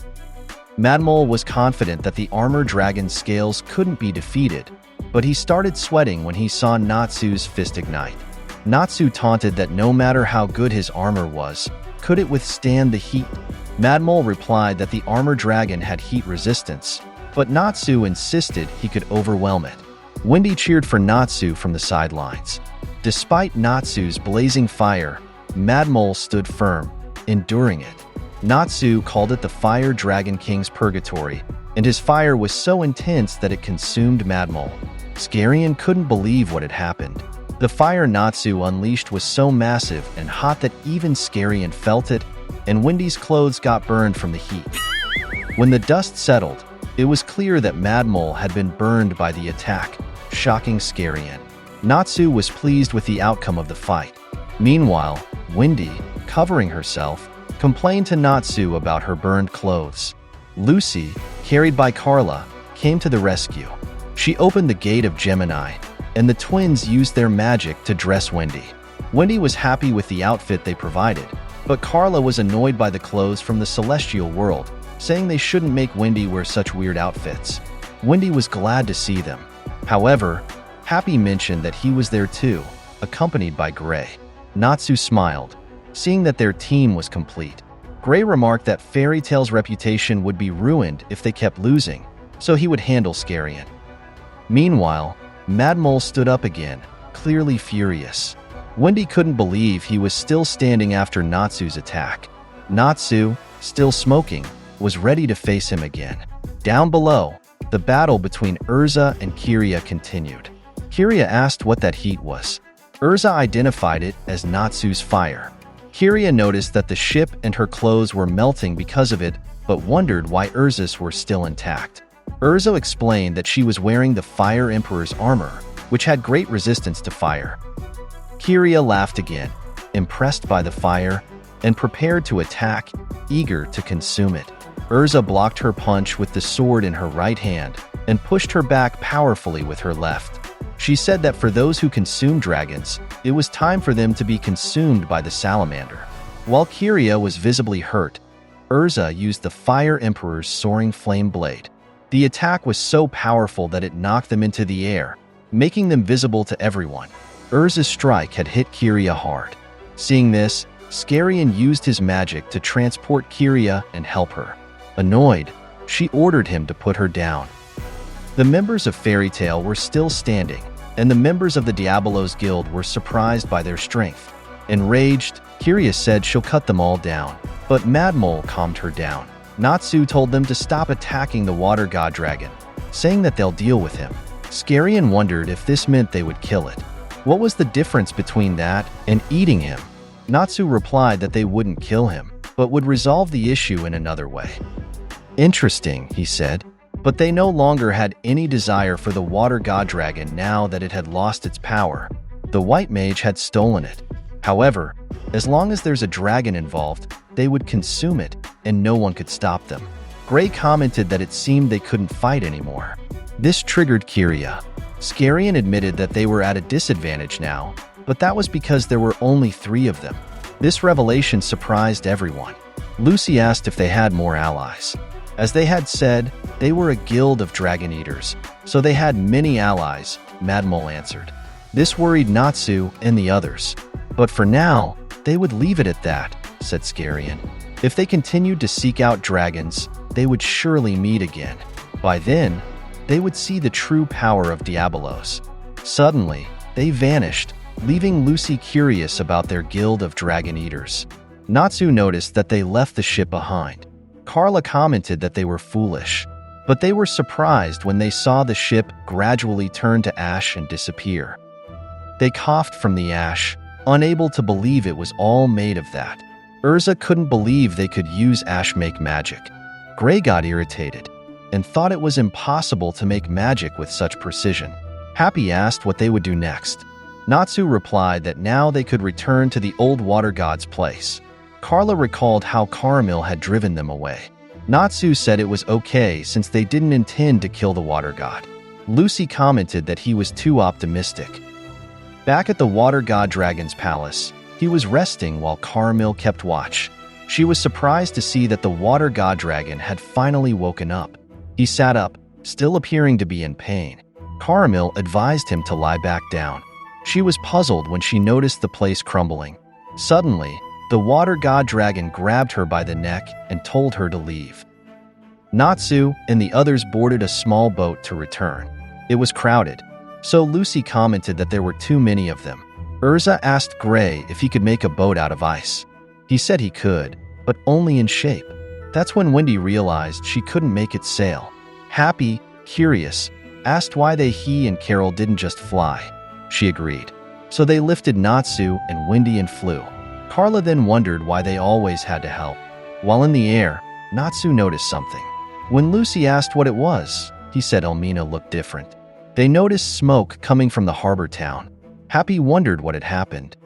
Madmole was confident that the Armor Dragon's scales couldn't be defeated, but he started sweating when he saw Natsu's fist ignite. Natsu taunted that no matter how good his armor was, could it withstand the heat? Madmole replied that the Armor Dragon had heat resistance, but Natsu insisted he could overwhelm it. Wendy cheered for Natsu from the sidelines. Despite Natsu's blazing fire, Madmole stood firm, enduring it. Natsu called it the Fire Dragon King's Purgatory, and his fire was so intense that it consumed Madmole. Skarian couldn't believe what had happened. The fire Natsu unleashed was so massive and hot that even Skarian felt it, and Wendy's clothes got burned from the heat. When the dust settled, it was clear that Madmole had been burned by the attack, shocking Skarian. Natsu was pleased with the outcome of the fight. Meanwhile, Wendy, covering herself, complained to Natsu about her burned clothes. Lucy, carried by Carla, came to the rescue. She opened the gate of Gemini, and the twins used their magic to dress Wendy. Wendy was happy with the outfit they provided, but Carla was annoyed by the clothes from the celestial world, saying they shouldn't make Wendy wear such weird outfits. Wendy was glad to see them. However, Happy mentioned that he was there too, accompanied by Gray. Natsu smiled, seeing that their team was complete. Gray remarked that Fairy Tail's reputation would be ruined if they kept losing, so he would handle Scarian. Meanwhile, Mad Mole stood up again, clearly furious. Wendy couldn't believe he was still standing after Natsu's attack. Natsu, still smoking, was ready to face him again. Down below, the battle between Urza and Kiria continued. Kiria asked what that heat was. Urza identified it as Natsu's fire. Kiria noticed that the ship and her clothes were melting because of it, but wondered why Urza's were still intact. Urza explained that she was wearing the Fire Emperor's armor, which had great resistance to fire. Kiria laughed again, impressed by the fire, and prepared to attack, eager to consume it. Urza blocked her punch with the sword in her right hand and pushed her back powerfully with her left. She said that for those who consume dragons, it was time for them to be consumed by the salamander. While Kiria was visibly hurt, Urza used the Fire Emperor's soaring flame blade. The attack was so powerful that it knocked them into the air, making them visible to everyone. Urza's strike had hit Kiria hard. Seeing this, Scarian used his magic to transport Kiria and help her. Annoyed, she ordered him to put her down. The members of Fairy Tail were still standing, and the members of the Diabolos Guild were surprised by their strength. Enraged, Kiria said she'll cut them all down, but Mad Mole calmed her down. Natsu told them to stop attacking the Water God Dragon, saying that they'll deal with him. Scarian wondered if this meant they would kill it. What was the difference between that and eating him? Natsu replied that they wouldn't kill him, but would resolve the issue in another way. Interesting, he said. But they no longer had any desire for the Water God Dragon now that it had lost its power. The White Mage had stolen it. However, as long as there's a dragon involved, they would consume it, and no one could stop them. Gray commented that it seemed they couldn't fight anymore. This triggered Kiria. Scarian admitted that they were at a disadvantage now, but that was because there were only 3 of them. This revelation surprised everyone. Lucy asked if they had more allies. As they had said, they were a guild of dragon eaters, so they had many allies, Mad Mole answered. This worried Natsu and the others. But for now, they would leave it at that, said Scarian. If they continued to seek out dragons, they would surely meet again. By then, they would see the true power of Diabolos. Suddenly, they vanished, leaving Lucy curious about their guild of dragon eaters. Natsu noticed that they left the ship behind. Carla commented that they were foolish, but they were surprised when they saw the ship gradually turn to ash and disappear. They coughed from the ash, unable to believe it was all made of that. Urza couldn't believe they could use ash make magic. Gray got irritated and thought it was impossible to make magic with such precision. Happy asked what they would do next. Natsu replied that now they could return to the old water god's place. Carla recalled how Caramel had driven them away. Natsu said it was okay since they didn't intend to kill the water god. Lucy commented that he was too optimistic. Back at the water god dragon's palace, he was resting while Caramel kept watch. She was surprised to see that the water god dragon had finally woken up. He sat up, still appearing to be in pain. Caramel advised him to lie back down. She was puzzled when she noticed the place crumbling. Suddenly, the water god dragon grabbed her by the neck and told her to leave. Natsu and the others boarded a small boat to return. It was crowded, so Lucy commented that there were too many of them. Urza asked Gray if he could make a boat out of ice. He said he could, but only in shape. That's when Wendy realized she couldn't make it sail. Happy, curious, asked why he and Carol didn't just fly. She agreed. So they lifted Natsu and Wendy and flew. Carla then wondered why they always had to help. While in the air, Natsu noticed something. When Lucy asked what it was, he said Elmina looked different. They noticed smoke coming from the harbor town. Happy wondered what had happened.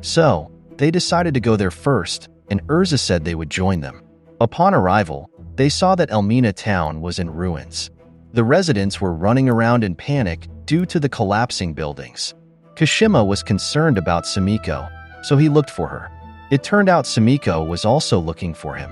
So, they decided to go there first, and Urza said they would join them. Upon arrival, they saw that Elmina town was in ruins. The residents were running around in panic due to the collapsing buildings. Kashima was concerned about Sumiko, so he looked for her. It turned out Sumiko was also looking for him.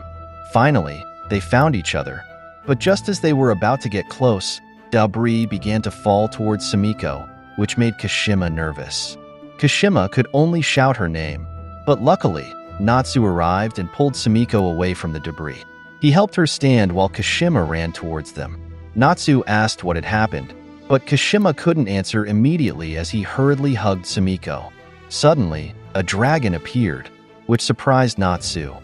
Finally, they found each other, but just as they were about to get close, debris began to fall towards Sumiko, which made Kashima nervous. Kashima could only shout her name, but luckily, Natsu arrived and pulled Sumiko away from the debris. He helped her stand while Kashima ran towards them. Natsu asked what had happened, but Kashima couldn't answer immediately as he hurriedly hugged Sumiko. Suddenly, a dragon appeared, which surprised Natsu.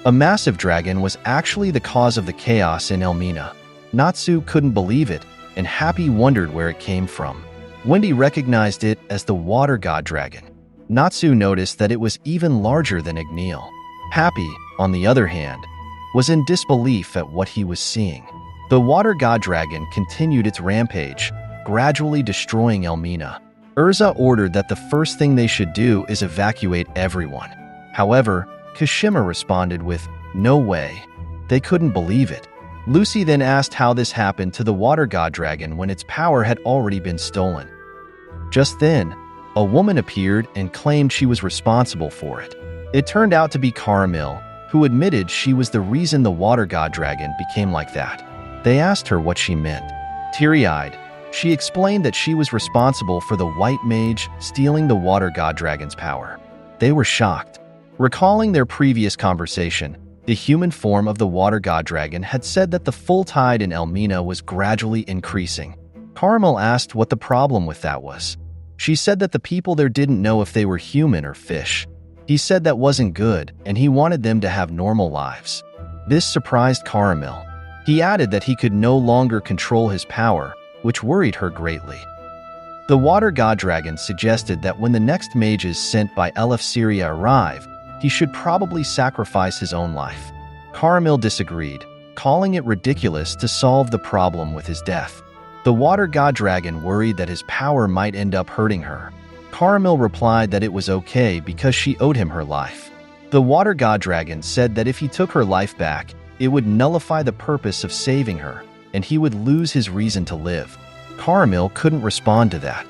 A massive dragon was actually the cause of the chaos in Elmina. Natsu couldn't believe it, and Happy wondered where it came from. Wendy recognized it as the water god dragon. Natsu noticed that it was even larger than Igneel. Happy, on the other hand, was in disbelief at what he was seeing. The water god dragon continued its rampage, gradually destroying Elmina. Urza ordered that the first thing they should do is evacuate everyone. However, Kashima responded with, "No way." They couldn't believe it. Lucy then asked how this happened to the water god dragon when its power had already been stolen. Just then, a woman appeared and claimed she was responsible for it. It turned out to be Caramel, who admitted she was the reason the water god dragon became like that. They asked her what she meant. Teary-eyed, she explained that she was responsible for the white mage stealing the water god dragon's power. They were shocked. Recalling their previous conversation, the human form of the water god dragon had said that the full tide in Elmina was gradually increasing. Caramel asked what the problem with that was. She said that the people there didn't know if they were human or fish. He said that wasn't good, and he wanted them to have normal lives. This surprised Caramel. He added that he could no longer control his power, which worried her greatly. The water god dragon suggested that when the next mages sent by Elefsiria arrive, he should probably sacrifice his own life. Caramel disagreed, calling it ridiculous to solve the problem with his death. The water god dragon worried that his power might end up hurting her. Caramel replied that it was okay because she owed him her life. The water god dragon said that if he took her life back, it would nullify the purpose of saving her, and he would lose his reason to live. Caramel couldn't respond to that.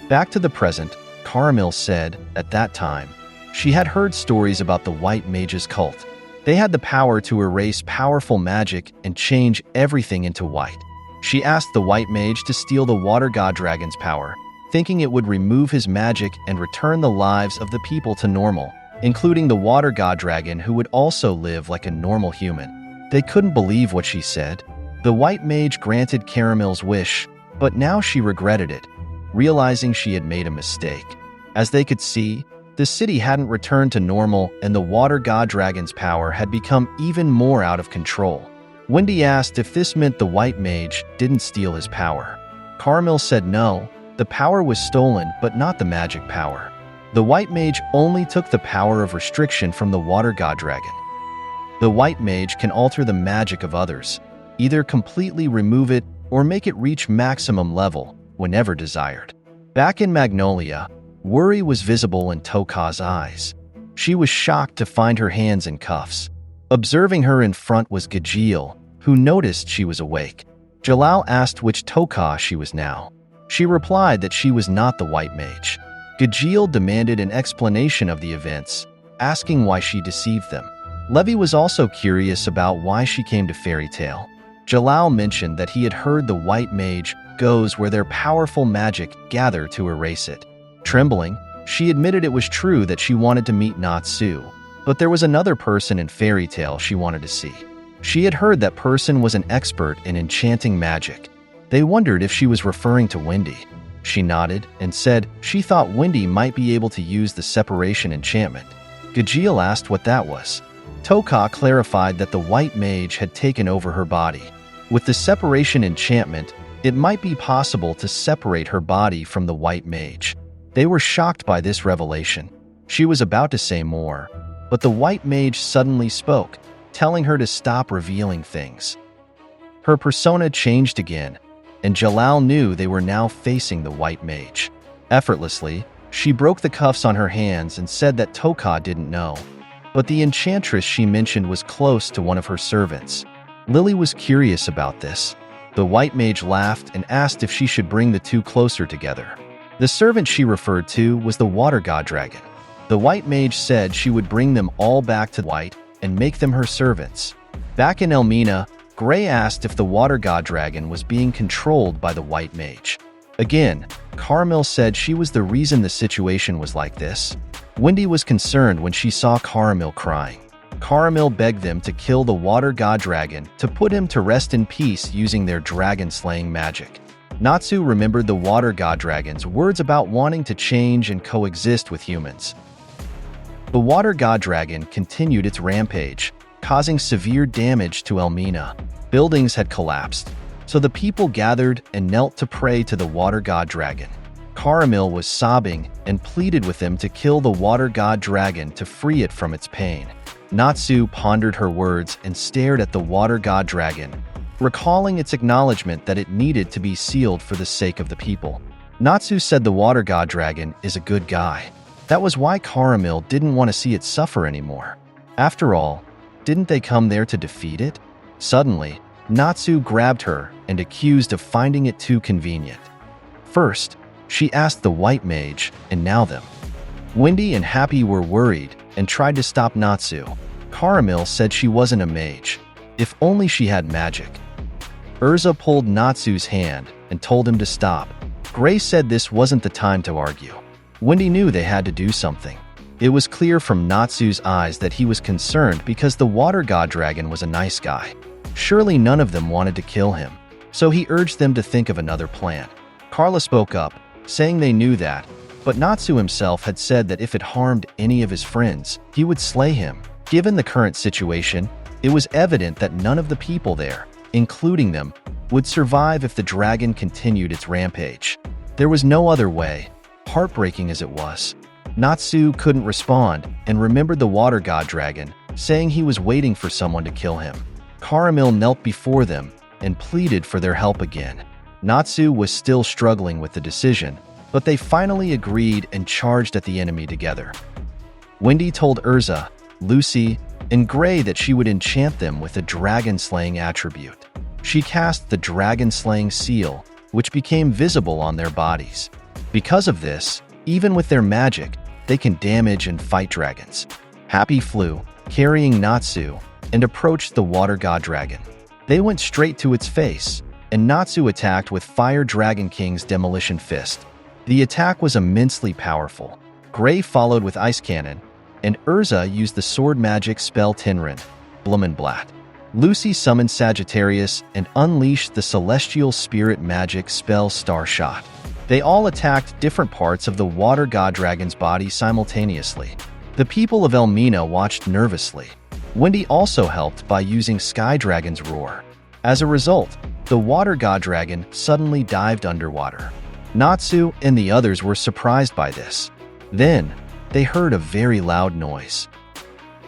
Back to the present, Caramel said, at that time, she had heard stories about the White Mage's cult. They had the power to erase powerful magic and change everything into white. She asked the White Mage to steal the Water God Dragon's power, thinking it would remove his magic and return the lives of the people to normal, including the Water God Dragon, who would also live like a normal human. They couldn't believe what she said. The White Mage granted Caramel's wish, but now she regretted it, realizing she had made a mistake. As they could see, the city hadn't returned to normal, and the Water God Dragon's power had become even more out of control. Wendy asked if this meant the White Mage didn't steal his power. Caramel said no, the power was stolen, but not the magic power. The White Mage only took the power of restriction from the Water God Dragon. The White Mage can alter the magic of others, either completely remove it or make it reach maximum level whenever desired. Back in Magnolia, worry was visible in Toka's eyes. She was shocked to find her hands in cuffs. Observing her in front was Gajeel, who noticed she was awake. Jalal asked which Toka she was now. She replied that she was not the White Mage. Gajeel demanded an explanation of the events, asking why she deceived them. Levi was also curious about why she came to Fairy Tale. Jalal mentioned that he had heard the White Mage goes where their powerful magic gather to erase it. Trembling, she admitted it was true that she wanted to meet Natsu, but there was another person in Fairy Tale she wanted to see. She had heard that person was an expert in enchanting magic. They wondered if she was referring to Wendy. She nodded and said she thought Wendy might be able to use the separation enchantment. Gajeel asked what that was. Toka clarified that the White Mage had taken over her body. With the separation enchantment, it might be possible to separate her body from the White Mage. They were shocked by this revelation. She was about to say more, but the White Mage suddenly spoke, telling her to stop revealing things. Her persona changed again, and Jalal knew they were now facing the White Mage. Effortlessly, she broke the cuffs on her hands and said that Toka didn't know, but the enchantress she mentioned was close to one of her servants. Lily was curious about this. The White Mage laughed and asked if she should bring the two closer together. The servant she referred to was the water god dragon. The white mage said she would bring them all back to white and make them her servants. Back in Elmina, Gray asked if the water god dragon was being controlled by the white mage. Again, Carmel said she was the reason the situation was like this. Wendy was concerned when she saw Caramel crying. Caramel begged them to kill the water god dragon to put him to rest in peace using their dragon-slaying magic. Natsu remembered the water god dragon's words about wanting to change and coexist with humans. The water god dragon continued its rampage, causing severe damage to Elmina. Buildings had collapsed, so the people gathered and knelt to pray to the water god dragon. Caramel was sobbing and pleaded with them to kill the water god dragon to free it from its pain. Natsu pondered her words and stared at the water god dragon, recalling its acknowledgement that it needed to be sealed for the sake of the people. Natsu said the water god dragon is a good guy. That was why Caramel didn't want to see it suffer anymore. After all, didn't they come there to defeat it? Suddenly, Natsu grabbed her and accused of finding it too convenient. First, she asked the white mage, and now them. Wendy and Happy were worried and tried to stop Natsu. Caramel said she wasn't a mage. If only she had magic. Urza pulled Natsu's hand and told him to stop. Gray said this wasn't the time to argue. Wendy knew they had to do something. It was clear from Natsu's eyes that he was concerned because the water god dragon was a nice guy. Surely none of them wanted to kill him, so he urged them to think of another plan. Carla spoke up, saying they knew that, but Natsu himself had said that if it harmed any of his friends, he would slay him. Given the current situation, it was evident that none of the people there, including them, would survive if the dragon continued its rampage. There was no other way, heartbreaking as it was. Natsu couldn't respond and remembered the water god dragon, saying he was waiting for someone to kill him. Caramel knelt before them and pleaded for their help again. Natsu was still struggling with the decision, but they finally agreed and charged at the enemy together. Wendy told Urza, Lucy, and Gray that she would enchant them with a dragon-slaying attribute. She cast the dragon-slaying seal, which became visible on their bodies. Because of this, even with their magic, they can damage and fight dragons. Happy flew, carrying Natsu, and approached the water god dragon. They went straight to its face, and Natsu attacked with Fire Dragon King's Demolition Fist. The attack was immensely powerful. Gray followed with Ice Cannon, and Urza used the sword magic spell Tenrin, Blumenblatt. Lucy summoned Sagittarius and unleashed the celestial spirit magic spell Starshot. They all attacked different parts of the water god dragon's body simultaneously. The people of Elmina watched nervously. Wendy also helped by using Sky Dragon's Roar. As a result, the water god dragon suddenly dived underwater. Natsu and the others were surprised by this. Then, they heard a very loud noise.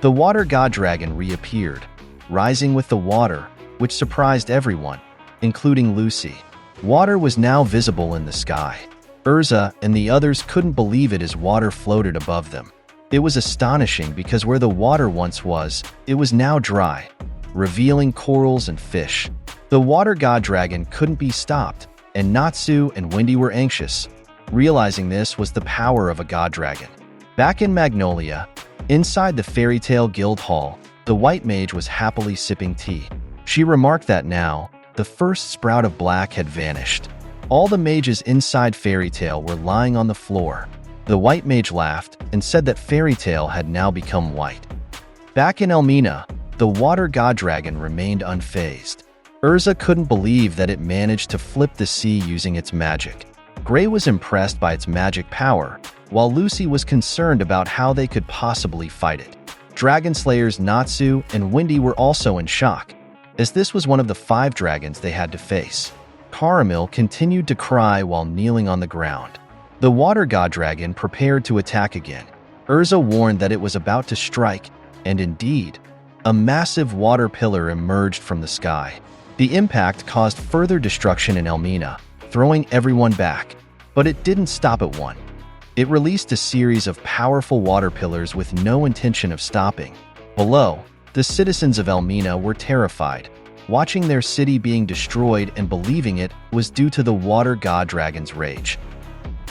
The water god dragon reappeared, rising with the water, which surprised everyone, including Lucy. Water was now visible in the sky. Urza and the others couldn't believe it as water floated above them. It was astonishing because where the water once was, it was now dry, revealing corals and fish. The water god dragon couldn't be stopped, and Natsu and Wendy were anxious. Realizing this was the power of a god dragon. Back in Magnolia, inside the Fairy Tale Guild Hall, the white mage was happily sipping tea. She remarked that now, the first sprout of black had vanished. All the mages inside Fairy Tale were lying on the floor. The white mage laughed and said that Fairy Tale had now become white. Back in Elmina, the water god dragon remained unfazed. Urza couldn't believe that it managed to flip the sea using its magic. Gray was impressed by its magic power, while Lucy was concerned about how they could possibly fight it. Dragon Slayers Natsu and Wendy were also in shock, as this was one of the 5 dragons they had to face. Caramel continued to cry while kneeling on the ground. The water god dragon prepared to attack again. Urza warned that it was about to strike, and indeed, a massive water pillar emerged from the sky. The impact caused further destruction in Elmina, throwing everyone back, but it didn't stop at one. It released a series of powerful water pillars with no intention of stopping. Below, the citizens of Elmina were terrified, watching their city being destroyed and believing it was due to the water god dragon's rage.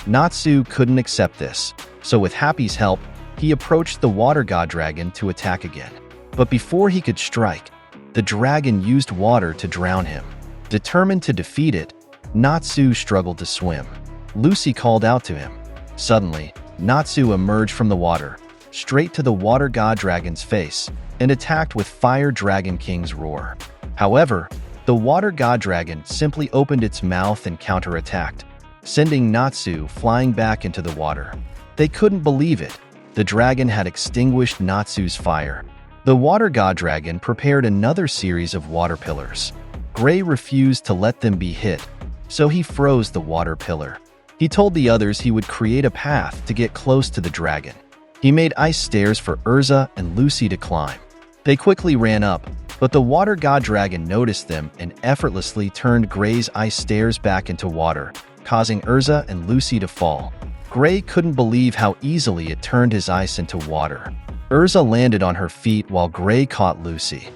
Natsu couldn't accept this, so with Happy's help, he approached the water god dragon to attack again. But before he could strike, the dragon used water to drown him. Determined to defeat it, Natsu struggled to swim. Lucy called out to him. Suddenly, Natsu emerged from the water, straight to the water god dragon's face, and attacked with Fire Dragon King's roar. However, the water god dragon simply opened its mouth and counterattacked, sending Natsu flying back into the water. They couldn't believe it. The dragon had extinguished Natsu's fire. The water god dragon prepared another series of water pillars. Gray refused to let them be hit, so he froze the water pillar. He told the others he would create a path to get close to the dragon. He made ice stairs for Urza and Lucy to climb. They quickly ran up, but the water god dragon noticed them and effortlessly turned Gray's ice stairs back into water, causing Urza and Lucy to fall. Gray couldn't believe how easily it turned his ice into water. Urza landed on her feet while Gray caught Lucy.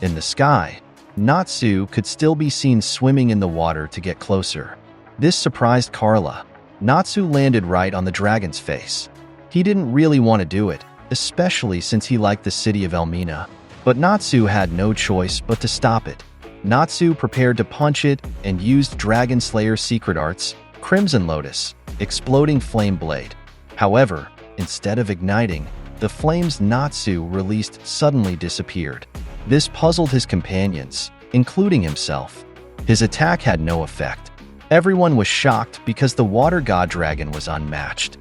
In the sky, Natsu could still be seen swimming in the water to get closer. This surprised Carla. Natsu landed right on the dragon's face. He didn't really want to do it, especially since he liked the city of Elmina. But Natsu had no choice but to stop it. Natsu prepared to punch it and used Dragon Slayer's secret arts, Crimson Lotus, Exploding Flame Blade. However, instead of igniting, the flames Natsu released suddenly disappeared. This puzzled his companions, including himself. His attack had no effect. Everyone was shocked because the water god dragon was unmatched.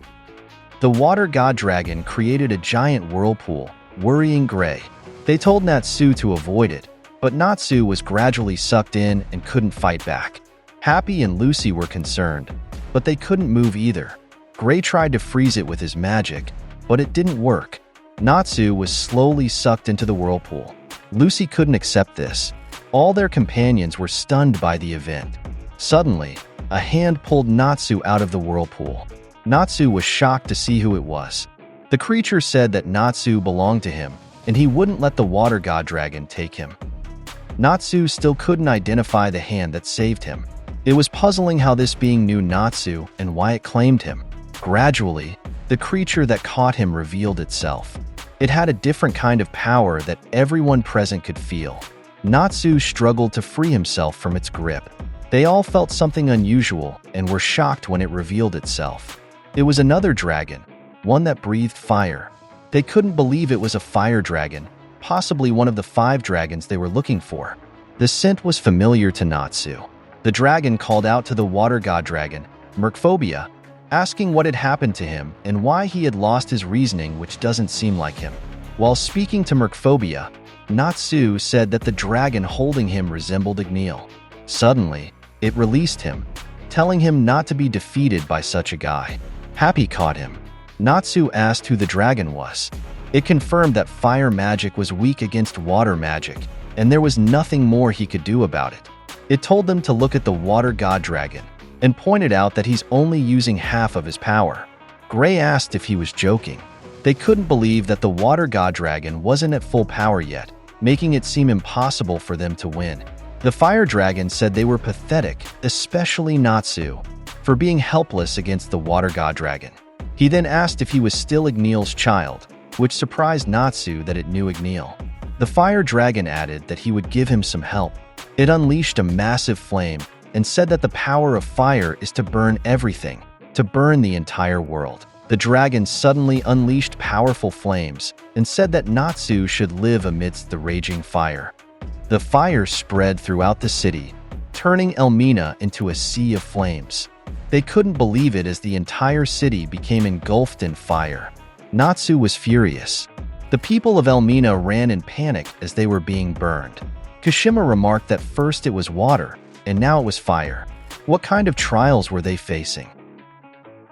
The water god dragon created a giant whirlpool, worrying Gray. They told Natsu to avoid it, but Natsu was gradually sucked in and couldn't fight back. Happy and Lucy were concerned, but they couldn't move either. Gray tried to freeze it with his magic, but it didn't work. Natsu was slowly sucked into the whirlpool. Lucy couldn't accept this. All their companions were stunned by the event. Suddenly, a hand pulled Natsu out of the whirlpool. Natsu was shocked to see who it was. The creature said that Natsu belonged to him, and he wouldn't let the water god dragon take him. Natsu still couldn't identify the hand that saved him. It was puzzling how this being knew Natsu and why it claimed him. Gradually, the creature that caught him revealed itself. It had a different kind of power that everyone present could feel. Natsu struggled to free himself from its grip. They all felt something unusual and were shocked when it revealed itself. It was another dragon, one that breathed fire. They couldn't believe it was a fire dragon, possibly one of the 5 dragons they were looking for. The scent was familiar to Natsu. The dragon called out to the water god dragon, Merkphobia, asking what had happened to him and why he had lost his reasoning, which doesn't seem like him. While speaking to Merkphobia, Natsu said that the dragon holding him resembled Igneal. Suddenly, it released him, telling him not to be defeated by such a guy. Happy caught him. Natsu asked who the dragon was. It confirmed that fire magic was weak against water magic, and there was nothing more he could do about it. It told them to look at the water god dragon, and pointed out that he's only using half of his power. Gray asked if he was joking. They couldn't believe that the water god dragon wasn't at full power yet, making it seem impossible for them to win. The fire dragon said they were pathetic, especially Natsu, for being helpless against the water god dragon. He then asked if he was still Igneal's child, which surprised Natsu that it knew Igneal. The fire dragon added that he would give him some help. It unleashed a massive flame and said that the power of fire is to burn everything, to burn the entire world. The dragon suddenly unleashed powerful flames and said that Natsu should live amidst the raging fire. The fire spread throughout the city, turning Elmina into a sea of flames. They couldn't believe it as the entire city became engulfed in fire. Natsu was furious. The people of Elmina ran in panic as they were being burned. Kashima remarked that first it was water, and now it was fire. What kind of trials were they facing?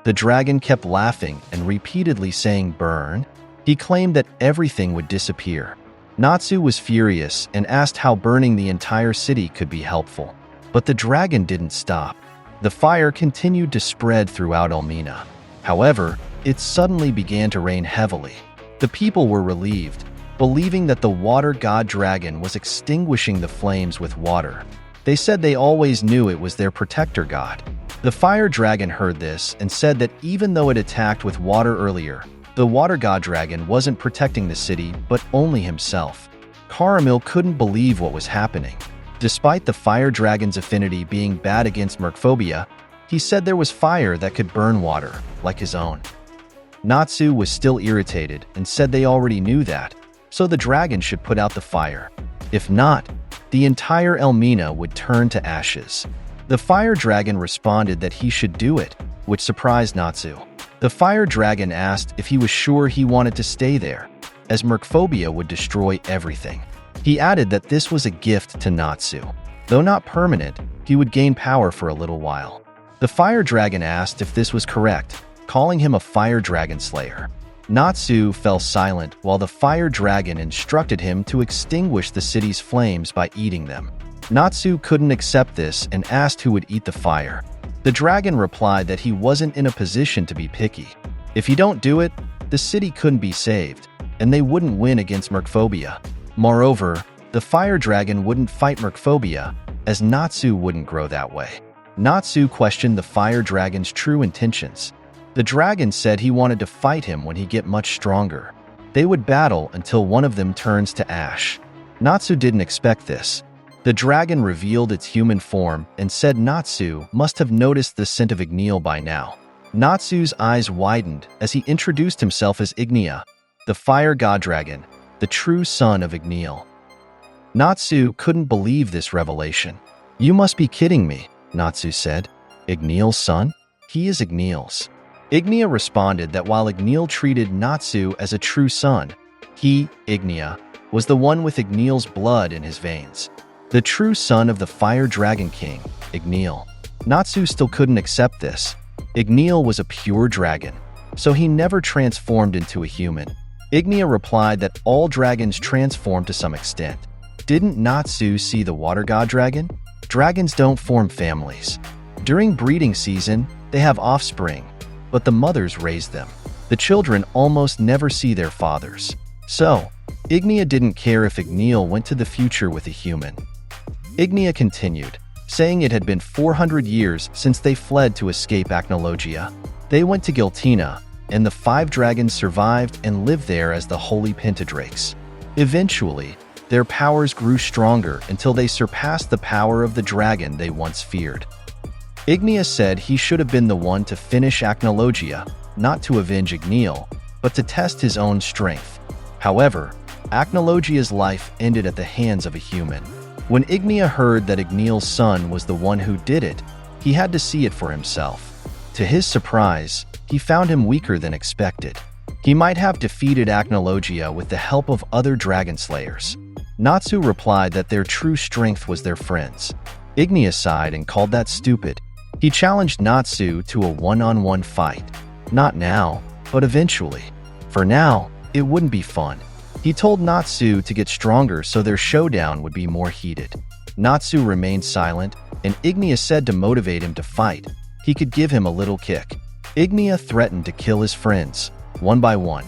The dragon kept laughing and repeatedly saying burn. He claimed that everything would disappear. Natsu was furious and asked how burning the entire city could be helpful. But the dragon didn't stop. The fire continued to spread throughout Elmina. However, it suddenly began to rain heavily. The people were relieved, believing that the water god dragon was extinguishing the flames with water. They said they always knew it was their protector god. The fire dragon heard this and said that even though it attacked with water earlier, the water god dragon wasn't protecting the city, but only himself. Caramel couldn't believe what was happening. Despite the fire dragon's affinity being bad against mercphobia, he said there was fire that could burn water, like his own. Natsu was still irritated and said they already knew that, so the dragon should put out the fire. If not, the entire Elmina would turn to ashes. The fire dragon responded that he should do it, which surprised Natsu. The fire dragon asked if he was sure he wanted to stay there, as mercphobia would destroy everything. He added that this was a gift to Natsu. Though not permanent, he would gain power for a little while. The fire dragon asked if this was correct, calling him a fire dragon slayer. Natsu fell silent while the fire dragon instructed him to extinguish the city's flames by eating them. Natsu couldn't accept this and asked who would eat the fire. The dragon replied that he wasn't in a position to be picky. If you don't do it, the city couldn't be saved, and they wouldn't win against mercphobia. Moreover, the fire dragon wouldn't fight mercphobia, as Natsu wouldn't grow that way. Natsu questioned the fire dragon's true intentions. The dragon said he wanted to fight him when he get much stronger. They would battle until one of them turns to ash. Natsu didn't expect this. The dragon revealed its human form and said Natsu must have noticed the scent of Igneal by now. Natsu's eyes widened as he introduced himself as Ignia, the fire god dragon, the true son of Igneal. Natsu couldn't believe this revelation. "You must be kidding me," Natsu said. "Igneal's son? He is Igneal's." Ignia responded that while Igneal treated Natsu as a true son, he, Ignia, was the one with Igneal's blood in his veins. The true son of the Fire Dragon King, Igneal. Natsu still couldn't accept this. Igneal was a pure dragon, so he never transformed into a human. Ignia replied that all dragons transform to some extent. Didn't Natsu see the water god dragon? Dragons don't form families. During breeding season, they have offspring, but the mothers raise them. The children almost never see their fathers. So, Ignia didn't care if Igneal went to the future with a human. Ignia continued, saying it had been 400 years since they fled to escape Acnologia. They went to Giltina, and the 5 dragons survived and lived there as the Holy Pentadrakes. Eventually, their powers grew stronger until they surpassed the power of the dragon they once feared. Ignia said he should have been the one to finish Acnologia, not to avenge Igneal, but to test his own strength. However, Acnologia's life ended at the hands of a human. When Ignia heard that Igneal's son was the one who did it, he had to see it for himself. To his surprise, he found him weaker than expected. He might have defeated Acnologia with the help of other dragon slayers. Natsu replied that their true strength was their friends. Ignia sighed and called that stupid. He challenged Natsu to a one-on-one fight. Not now, but eventually. For now, it wouldn't be fun. He told Natsu to get stronger so their showdown would be more heated. Natsu remained silent, and Ignia said to motivate him to fight, he could give him a little kick. Ignia threatened to kill his friends, one by one.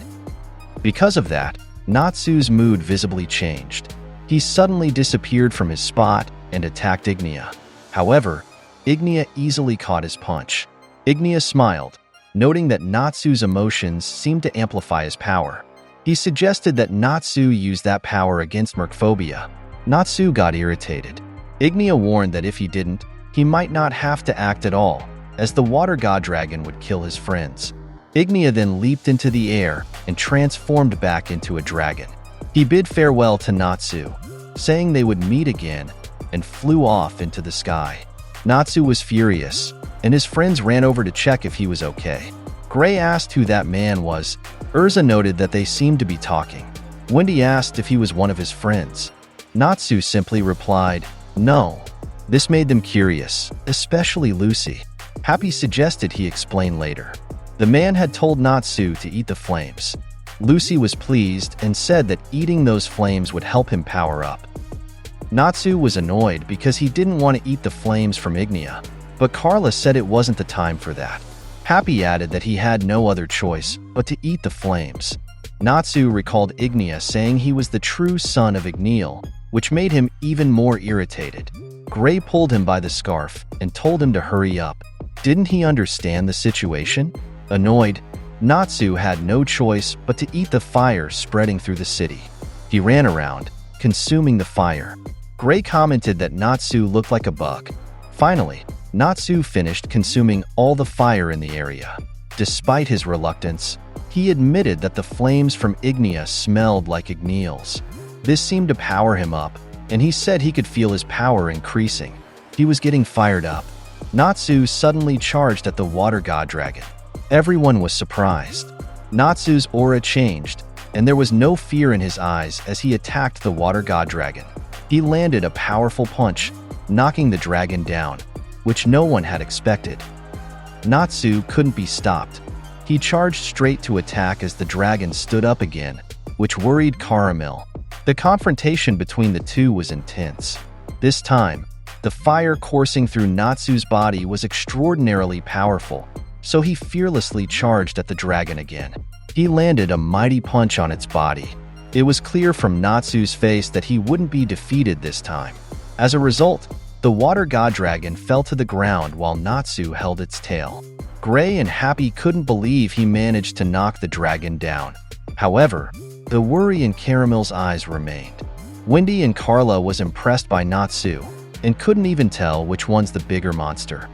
Because of that, Natsu's mood visibly changed. He suddenly disappeared from his spot and attacked Ignia. However, Ignia easily caught his punch. Ignia smiled, noting that Natsu's emotions seemed to amplify his power. He suggested that Natsu use that power against mercphobia. Natsu got irritated. Ignia warned that if he didn't, he might not have to act at all, as the water god dragon would kill his friends. Ignia then leaped into the air and transformed back into a dragon. He bid farewell to Natsu, saying they would meet again, and flew off into the sky. Natsu was furious, and his friends ran over to check if he was okay. Gray asked who that man was. Urza noted that they seemed to be talking. Wendy asked if he was one of his friends. Natsu simply replied, "No." This made them curious, especially Lucy. Happy suggested he explain later. The man had told Natsu to eat the flames. Lucy was pleased and said that eating those flames would help him power up. Natsu was annoyed because he didn't want to eat the flames from Ignia, but Carla said it wasn't the time for that. Happy added that he had no other choice but to eat the flames. Natsu recalled Ignia saying he was the true son of Igneal, which made him even more irritated. Gray pulled him by the scarf and told him to hurry up. Didn't he understand the situation? Annoyed, Natsu had no choice but to eat the fire spreading through the city. He ran around, consuming the fire. Gray commented that Natsu looked like a bug. Finally, Natsu finished consuming all the fire in the area. Despite his reluctance, he admitted that the flames from Ignia smelled like igneals. This seemed to power him up, and he said he could feel his power increasing. He was getting fired up. Natsu suddenly charged at the water god dragon. Everyone was surprised. Natsu's aura changed, and there was no fear in his eyes as he attacked the water god dragon. He landed a powerful punch, knocking the dragon down, which no one had expected. Natsu couldn't be stopped. He charged straight to attack as the dragon stood up again, which worried Caramel. The confrontation between the two was intense. This time, the fire coursing through Natsu's body was extraordinarily powerful, so he fearlessly charged at the dragon again. He landed a mighty punch on its body. It was clear from Natsu's face that he wouldn't be defeated this time. As a result, the water god dragon fell to the ground while Natsu held its tail. Gray and Happy couldn't believe he managed to knock the dragon down. However, the worry in Caramel's eyes remained. Wendy and Carla was impressed by Natsu and couldn't even tell which one's the bigger monster.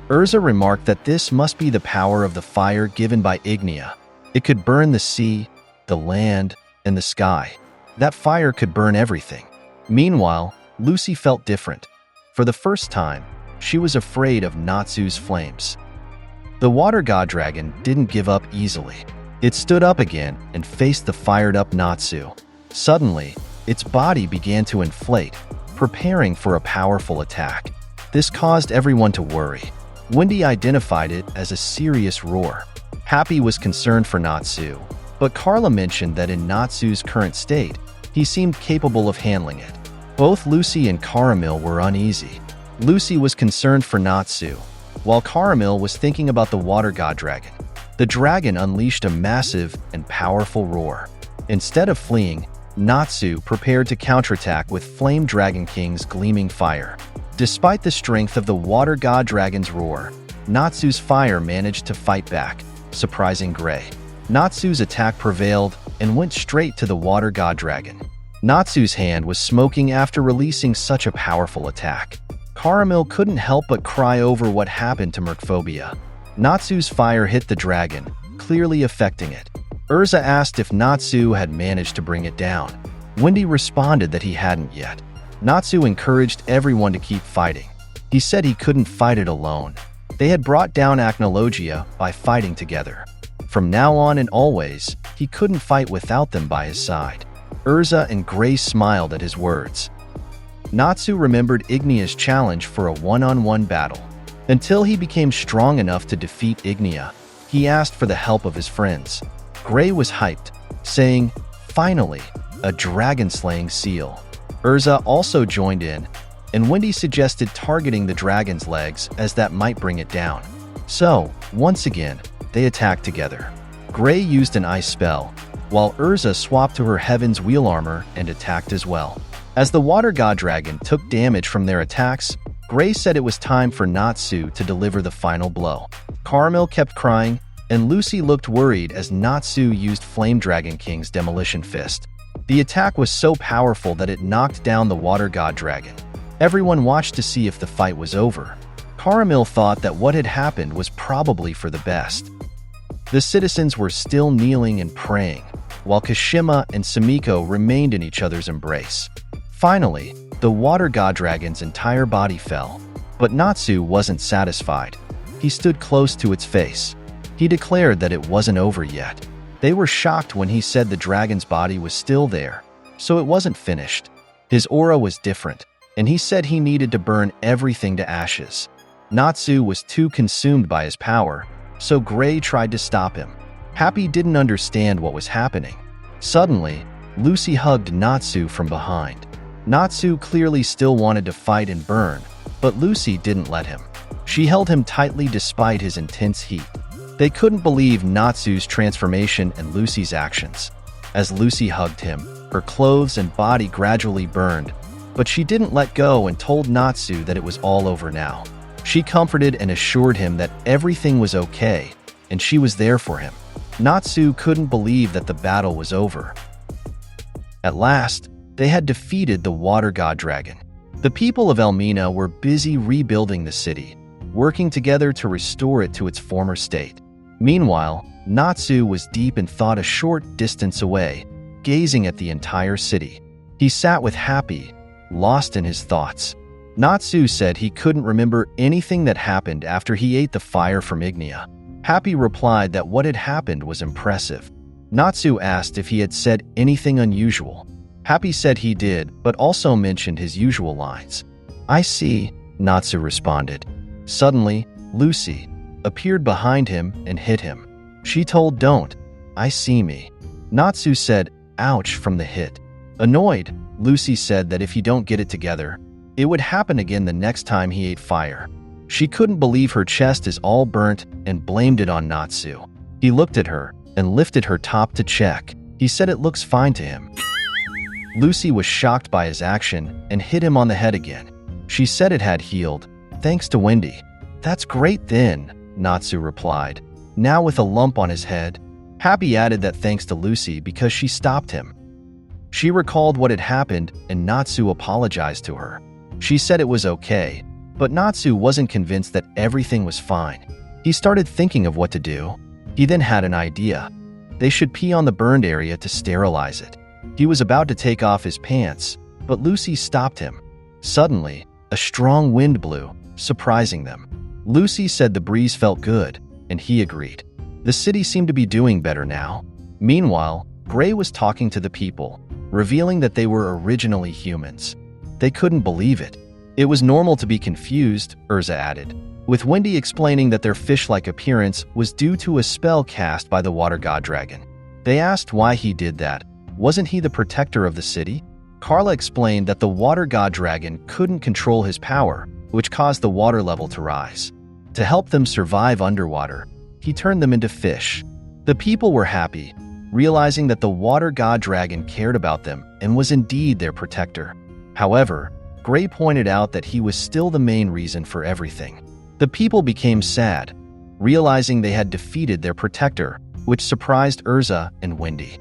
Urza remarked that this must be the power of the fire given by Ignia. It could burn the sea, the land, and the sky. That fire could burn everything. Meanwhile, Lucy felt different. For the first time, she was afraid of Natsu's flames. The water god dragon didn't give up easily. It stood up again and faced the fired-up Natsu. Suddenly, its body began to inflate, preparing for a powerful attack. This caused everyone to worry. Wendy identified it as a serious roar. Happy was concerned for Natsu, but Carla mentioned that in Natsu's current state, he seemed capable of handling it. Both Lucy and Caramel were uneasy. Lucy was concerned for Natsu, while Caramel was thinking about the water god dragon. The dragon unleashed a massive and powerful roar. Instead of fleeing, Natsu prepared to counterattack with Flame Dragon King's gleaming fire. Despite the strength of the water god dragon's roar, Natsu's fire managed to fight back, surprising Gray. Natsu's attack prevailed and went straight to the water god dragon. Natsu's hand was smoking after releasing such a powerful attack. Caramel couldn't help but cry over what happened to Merkphobia. Natsu's fire hit the dragon, clearly affecting it. Urza asked if Natsu had managed to bring it down. Wendy responded that he hadn't yet. Natsu encouraged everyone to keep fighting. He said he couldn't fight it alone. They had brought down Acnologia by fighting together. From now on and always, he couldn't fight without them by his side. Urza and Grace smiled at his words. Natsu remembered Ignia's challenge for a one-on-one battle. Until he became strong enough to defeat Ignia, he asked for the help of his friends. Gray was hyped, saying, "Finally, a dragon-slaying seal." Urza also joined in, and Wendy suggested targeting the dragon's legs as that might bring it down. So, once again, they attacked together. Gray used an ice spell, while Urza swapped to her Heaven's Wheel armor and attacked as well. As the water god dragon took damage from their attacks, Gray said it was time for Natsu to deliver the final blow. Caramel kept crying, and Lucy looked worried as Natsu used Flame Dragon King's Demolition Fist. The attack was so powerful that it knocked down the water god dragon. Everyone watched to see if the fight was over. Caramel thought that what had happened was probably for the best. The citizens were still kneeling and praying, while Kashima and Sumiko remained in each other's embrace. Finally, the water god dragon's entire body fell, but Natsu wasn't satisfied. He stood close to its face. He declared that it wasn't over yet. They were shocked when he said the dragon's body was still there, so it wasn't finished. His aura was different, and he said he needed to burn everything to ashes. Natsu was too consumed by his power, so Gray tried to stop him. Happy didn't understand what was happening. Suddenly, Lucy hugged Natsu from behind. Natsu clearly still wanted to fight and burn, but Lucy didn't let him. She held him tightly despite his intense heat. They couldn't believe Natsu's transformation and Lucy's actions. As Lucy hugged him, her clothes and body gradually burned, but she didn't let go and told Natsu that it was all over now. She comforted and assured him that everything was okay, and she was there for him. Natsu couldn't believe that the battle was over. At last, they had defeated the water god dragon. The people of Elmina were busy rebuilding the city, working together to restore it to its former state. Meanwhile, Natsu was deep in thought a short distance away, gazing at the entire city. He sat with Happy, lost in his thoughts. Natsu said he couldn't remember anything that happened after he ate the fire from Ignia. Happy replied that what had happened was impressive. Natsu asked if he had said anything unusual. Happy said he did, but also mentioned his usual lines. "I see," Natsu responded. Suddenly, Lucy appeared behind him and hit him. She told "Don't, I see me." Natsu said, "Ouch," from the hit. Annoyed, Lucy said that if he don't get it together, it would happen again the next time he ate fire. She couldn't believe her chest is all burnt and blamed it on Natsu. He looked at her and lifted her top to check. He said it looks fine to him. Lucy was shocked by his action and hit him on the head again. She said it had healed, thanks to Wendy. "That's great then," Natsu replied, now with a lump on his head. Happy added that thanks to Lucy because she stopped him. She recalled what had happened and Natsu apologized to her. She said it was okay, but Natsu wasn't convinced that everything was fine. He started thinking of what to do. He then had an idea. They should pee on the burned area to sterilize it. He was about to take off his pants, but Lucy stopped him. Suddenly, a strong wind blew, surprising them. Lucy said the breeze felt good, and he agreed. The city seemed to be doing better now. Meanwhile, Gray was talking to the people, revealing that they were originally humans. They couldn't believe it. It was normal to be confused, Urza added, with Wendy explaining that their fish-like appearance was due to a spell cast by the water god dragon. They asked why he did that. Wasn't he the protector of the city? Carla explained that the water god dragon couldn't control his power, which caused the water level to rise. To help them survive underwater, he turned them into fish. The people were happy, realizing that the water god dragon cared about them and was indeed their protector. However, Gray pointed out that he was still the main reason for everything. The people became sad, realizing they had defeated their protector, which surprised Urza and Wendy.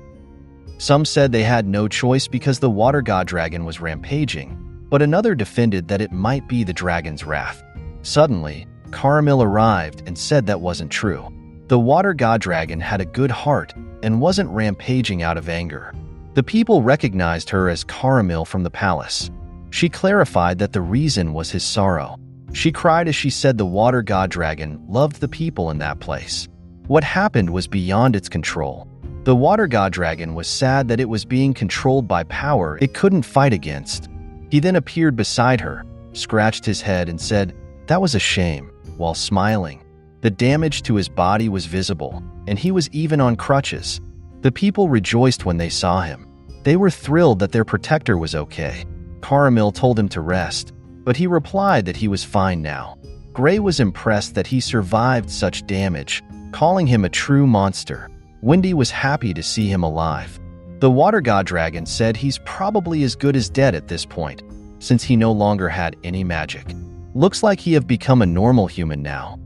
Some said they had no choice because the water god dragon was rampaging, but another defended that it might be the dragon's wrath. Suddenly, Caramel arrived and said that wasn't true. The water god dragon had a good heart and wasn't rampaging out of anger. The people recognized her as Caramel from the palace. She clarified that the reason was his sorrow. She cried as she said the water god dragon loved the people in that place. What happened was beyond its control. The water god dragon was sad that it was being controlled by power it couldn't fight against. He then appeared beside her, scratched his head and said, "That was a shame," while smiling. The damage to his body was visible, and he was even on crutches. The people rejoiced when they saw him. They were thrilled that their protector was okay. Caramel told him to rest, but he replied that he was fine now. Gray was impressed that he survived such damage, calling him a true monster. Wendy was happy to see him alive. The water god dragon said he's probably as good as dead at this point, since he no longer had any magic. Looks like he have become a normal human now.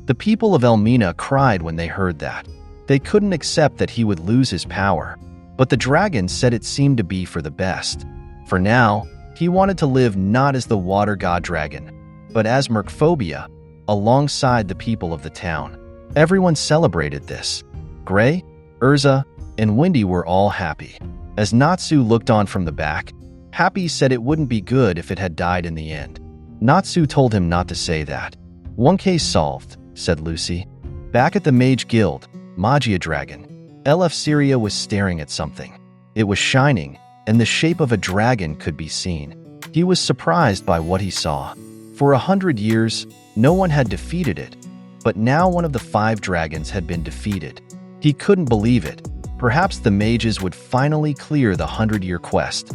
The people of Elmina cried when they heard that. They couldn't accept that he would lose his power, but the dragon said it seemed to be for the best. For now, he wanted to live not as the water god dragon, but as Merkphobia, alongside the people of the town. Everyone celebrated this. Gray, Urza, and Wendy were all happy. As Natsu looked on from the back, Happy said it wouldn't be good if it had died in the end. Natsu told him not to say that. "One case solved," said Lucy. Back at the Mage Guild, Magia Dragon, LF Syria was staring at something. It was shining, and the shape of a dragon could be seen. He was surprised by what he saw. For 100 years, no one had defeated it, but now one of the 5 dragons had been defeated. He couldn't believe it. Perhaps the mages would finally clear the 100-year quest.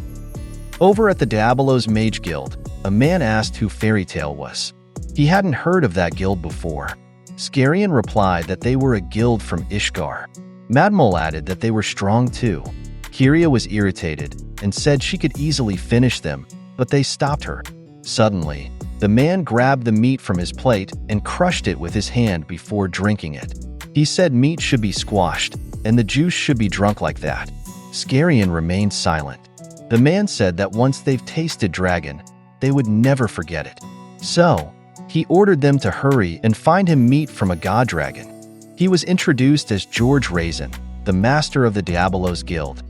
Over at the Diabolos Mage Guild, a man asked who Fairy Tale was. He hadn't heard of that guild before. Scarian replied that they were a guild from Ishgar. Madmol added that they were strong too. Kyria was irritated and said she could easily finish them, but they stopped her. Suddenly, The man grabbed the meat from his plate and crushed it with his hand before drinking it. He said meat should be squashed, and the juice should be drunk like that. Skarian remained silent. The man said that once they've tasted dragon, they would never forget it. So, he ordered them to hurry and find him meat from a god dragon. He was introduced as George Raisin, the master of the Diabolos Guild.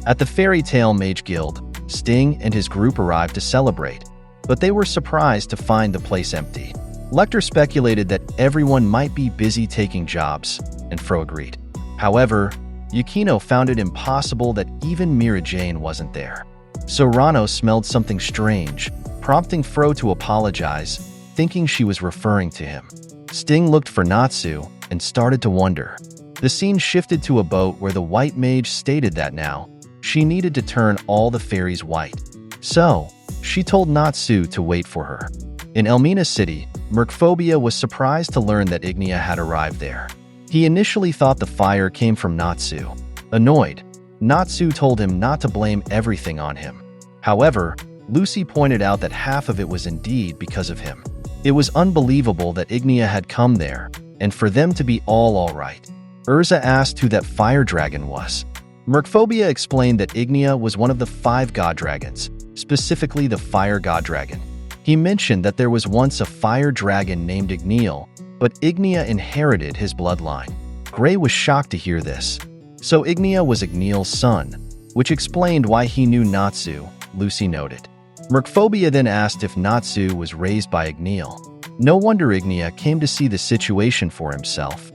At the Fairy Tale Mage Guild, Sting and his group arrived to celebrate, but they were surprised to find the place empty. Lecter speculated that everyone might be busy taking jobs, and Fro agreed. However, Yukino found it impossible that even Mira Jane wasn't there. So Rano smelled something strange, prompting Fro to apologize, thinking she was referring to him. Sting looked for Natsu and started to wonder. The scene shifted to a boat where the white mage stated that now, she needed to turn all the fairies white. So, she told Natsu to wait for her. In Elmina City, Merkphobia was surprised to learn that Ignia had arrived there. He initially thought the fire came from Natsu. Annoyed, Natsu told him not to blame everything on him. However, Lucy pointed out that half of it was indeed because of him. It was unbelievable that Ignia had come there, and for them to be all right. Urza asked who that fire dragon was. Merkphobia explained that Ignia was one of the 5 god dragons, specifically the fire god dragon. He mentioned that there was once a fire dragon named Igneal, but Ignia inherited his bloodline. Gray was shocked to hear this. So Ignia was Igneal's son, which explained why he knew Natsu, Lucy noted. Merkphobia then asked if Natsu was raised by Igneal. No wonder Ignia came to see the situation for himself.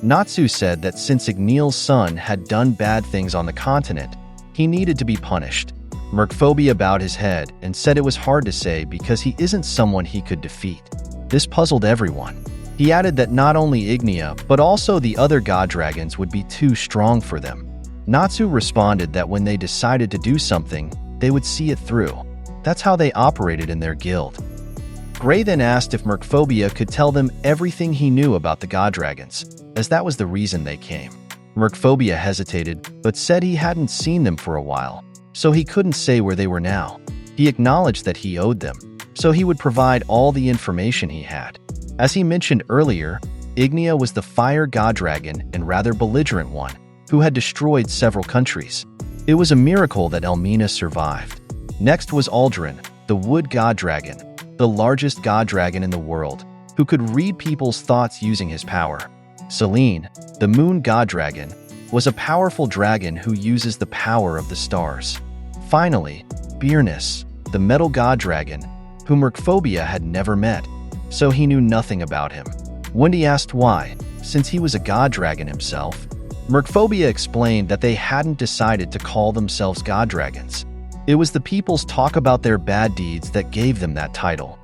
Natsu said that since Igneal's son had done bad things on the continent, he needed to be punished. Merkphobia bowed his head and said it was hard to say because he isn't someone he could defeat. This puzzled everyone. He added that not only Ignia, but also the other god dragons would be too strong for them. Natsu responded that when they decided to do something, they would see it through. That's how they operated in their guild. Gray then asked if Merkphobia could tell them everything he knew about the god dragons, as that was the reason they came. Merkphobia hesitated, but said he hadn't seen them for a while, so he couldn't say where they were now. He acknowledged that he owed them, so he would provide all the information he had. As he mentioned earlier, Ignia was the fire god dragon and rather belligerent one, who had destroyed several countries. It was a miracle that Elmina survived. Next was Aldrin, the wood god dragon, the largest god dragon in the world, who could read people's thoughts using his power. Selene, the moon god dragon, was a powerful dragon who uses the power of the stars. Finally, Beerness, the metal god dragon, whom Merkphobia had never met, so he knew nothing about him. Wendy asked why, since he was a god dragon himself. Merkphobia explained that they hadn't decided to call themselves god dragons. It was the people's talk about their bad deeds that gave them that title.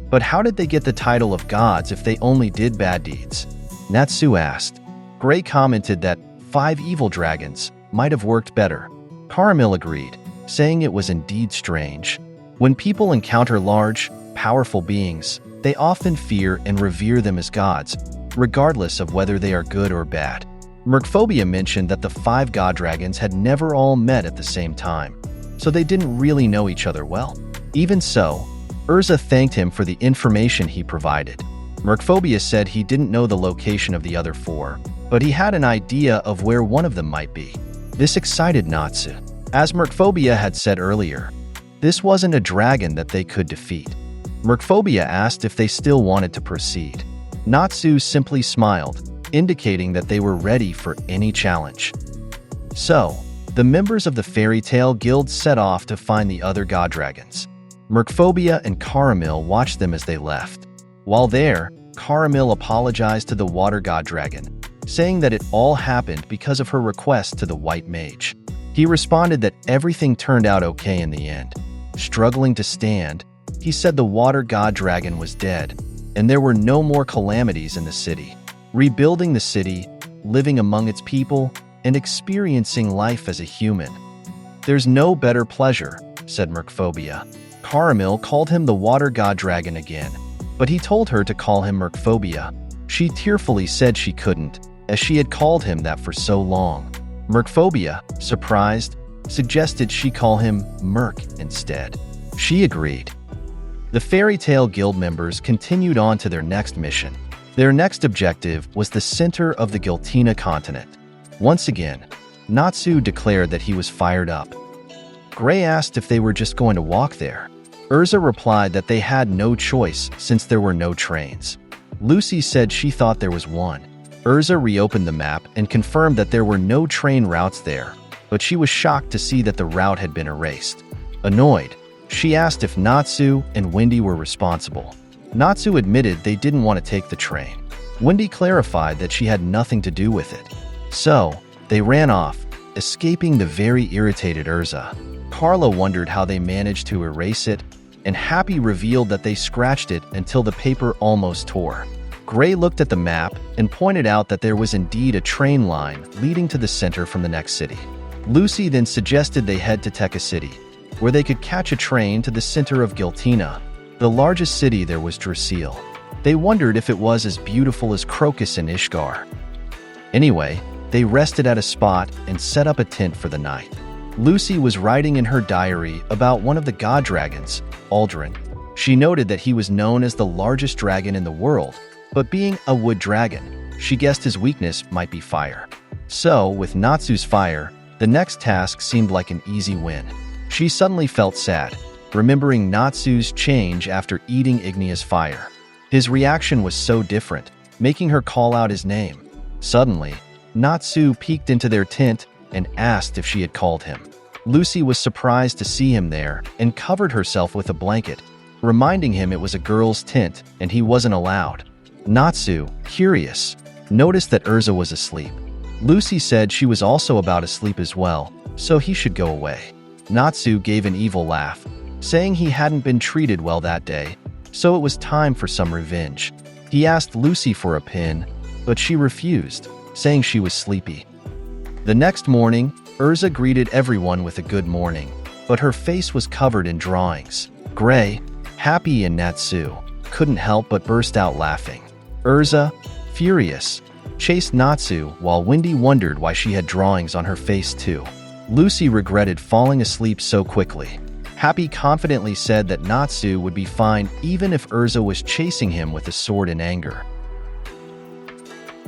But how did they get the title of gods if they only did bad deeds? Natsu asked. Gray commented that 5 evil dragons might have worked better. Caramel agreed, saying it was indeed strange. When people encounter large, powerful beings, they often fear and revere them as gods, regardless of whether they are good or bad. Merkphobia mentioned that the 5 god dragons had never all met at the same time, so they didn't really know each other well. Even so, Urza thanked him for the information he provided. Merkphobia said he didn't know the location of the other 4, but he had an idea of where one of them might be. This excited Natsu. As Merkphobia had said earlier, this wasn't a dragon that they could defeat. Merkphobia asked if they still wanted to proceed. Natsu simply smiled, indicating that they were ready for any challenge. So, the members of the Fairy Tale Guild set off to find the other god dragons. Merkphobia and Caramel watched them as they left. While there, Caramel apologized to the water god dragon, saying that it all happened because of her request to the white mage. He responded that everything turned out okay in the end. Struggling to stand, he said the water god dragon was dead, and there were no more calamities in the city. Rebuilding the city, living among its people, and experiencing life as a human. There's no better pleasure, said Merkphobia. Caramel called him the water god dragon again, but he told her to call him Merkphobia. She tearfully said she couldn't, as she had called him that for so long. Merkphobia, surprised, suggested she call him Merk instead. She agreed. The Fairy Tale Guild members continued on to their next mission. Their next objective was the center of the Giltina continent. Once again, Natsu declared that he was fired up. Gray asked if they were just going to walk there. Urza replied that they had no choice since there were no trains. Lucy said she thought there was one. Urza reopened the map and confirmed that there were no train routes there, but she was shocked to see that the route had been erased. Annoyed, she asked if Natsu and Wendy were responsible. Natsu admitted they didn't want to take the train. Wendy clarified that she had nothing to do with it. So, they ran off, escaping the very irritated Urza. Carla wondered how they managed to erase it, and Happy revealed that they scratched it until the paper almost tore. Gray looked at the map and pointed out that there was indeed a train line leading to the center from the next city. Lucy then suggested they head to Tekka City, where they could catch a train to the center of Giltina. The largest city there was Drasil. They wondered if it was as beautiful as Crocus and Ishgar. Anyway, they rested at a spot and set up a tent for the night. Lucy was writing in her diary about one of the god dragons, Aldrin. She noted that he was known as the largest dragon in the world, but being a wood dragon, she guessed his weakness might be fire. So, with Natsu's fire, the next task seemed like an easy win. She suddenly felt sad, remembering Natsu's change after eating Igneous fire. His reaction was so different, making her call out his name. Suddenly, Natsu peeked into their tent and asked if she had called him. Lucy was surprised to see him there and covered herself with a blanket, reminding him it was a girl's tent and he wasn't allowed. Natsu, curious, noticed that Urza was asleep. Lucy said she was also about asleep as well, so he should go away. Natsu gave an evil laugh, saying he hadn't been treated well that day, so it was time for some revenge. He asked Lucy for a pin, but she refused, saying she was sleepy. The next morning, Urza greeted everyone with a good morning, but her face was covered in drawings. Gray, Happy, and Natsu couldn't help but burst out laughing. Urza, furious, chased Natsu while Wendy wondered why she had drawings on her face too. Lucy regretted falling asleep so quickly. Happy confidently said that Natsu would be fine even if Urza was chasing him with a sword in anger.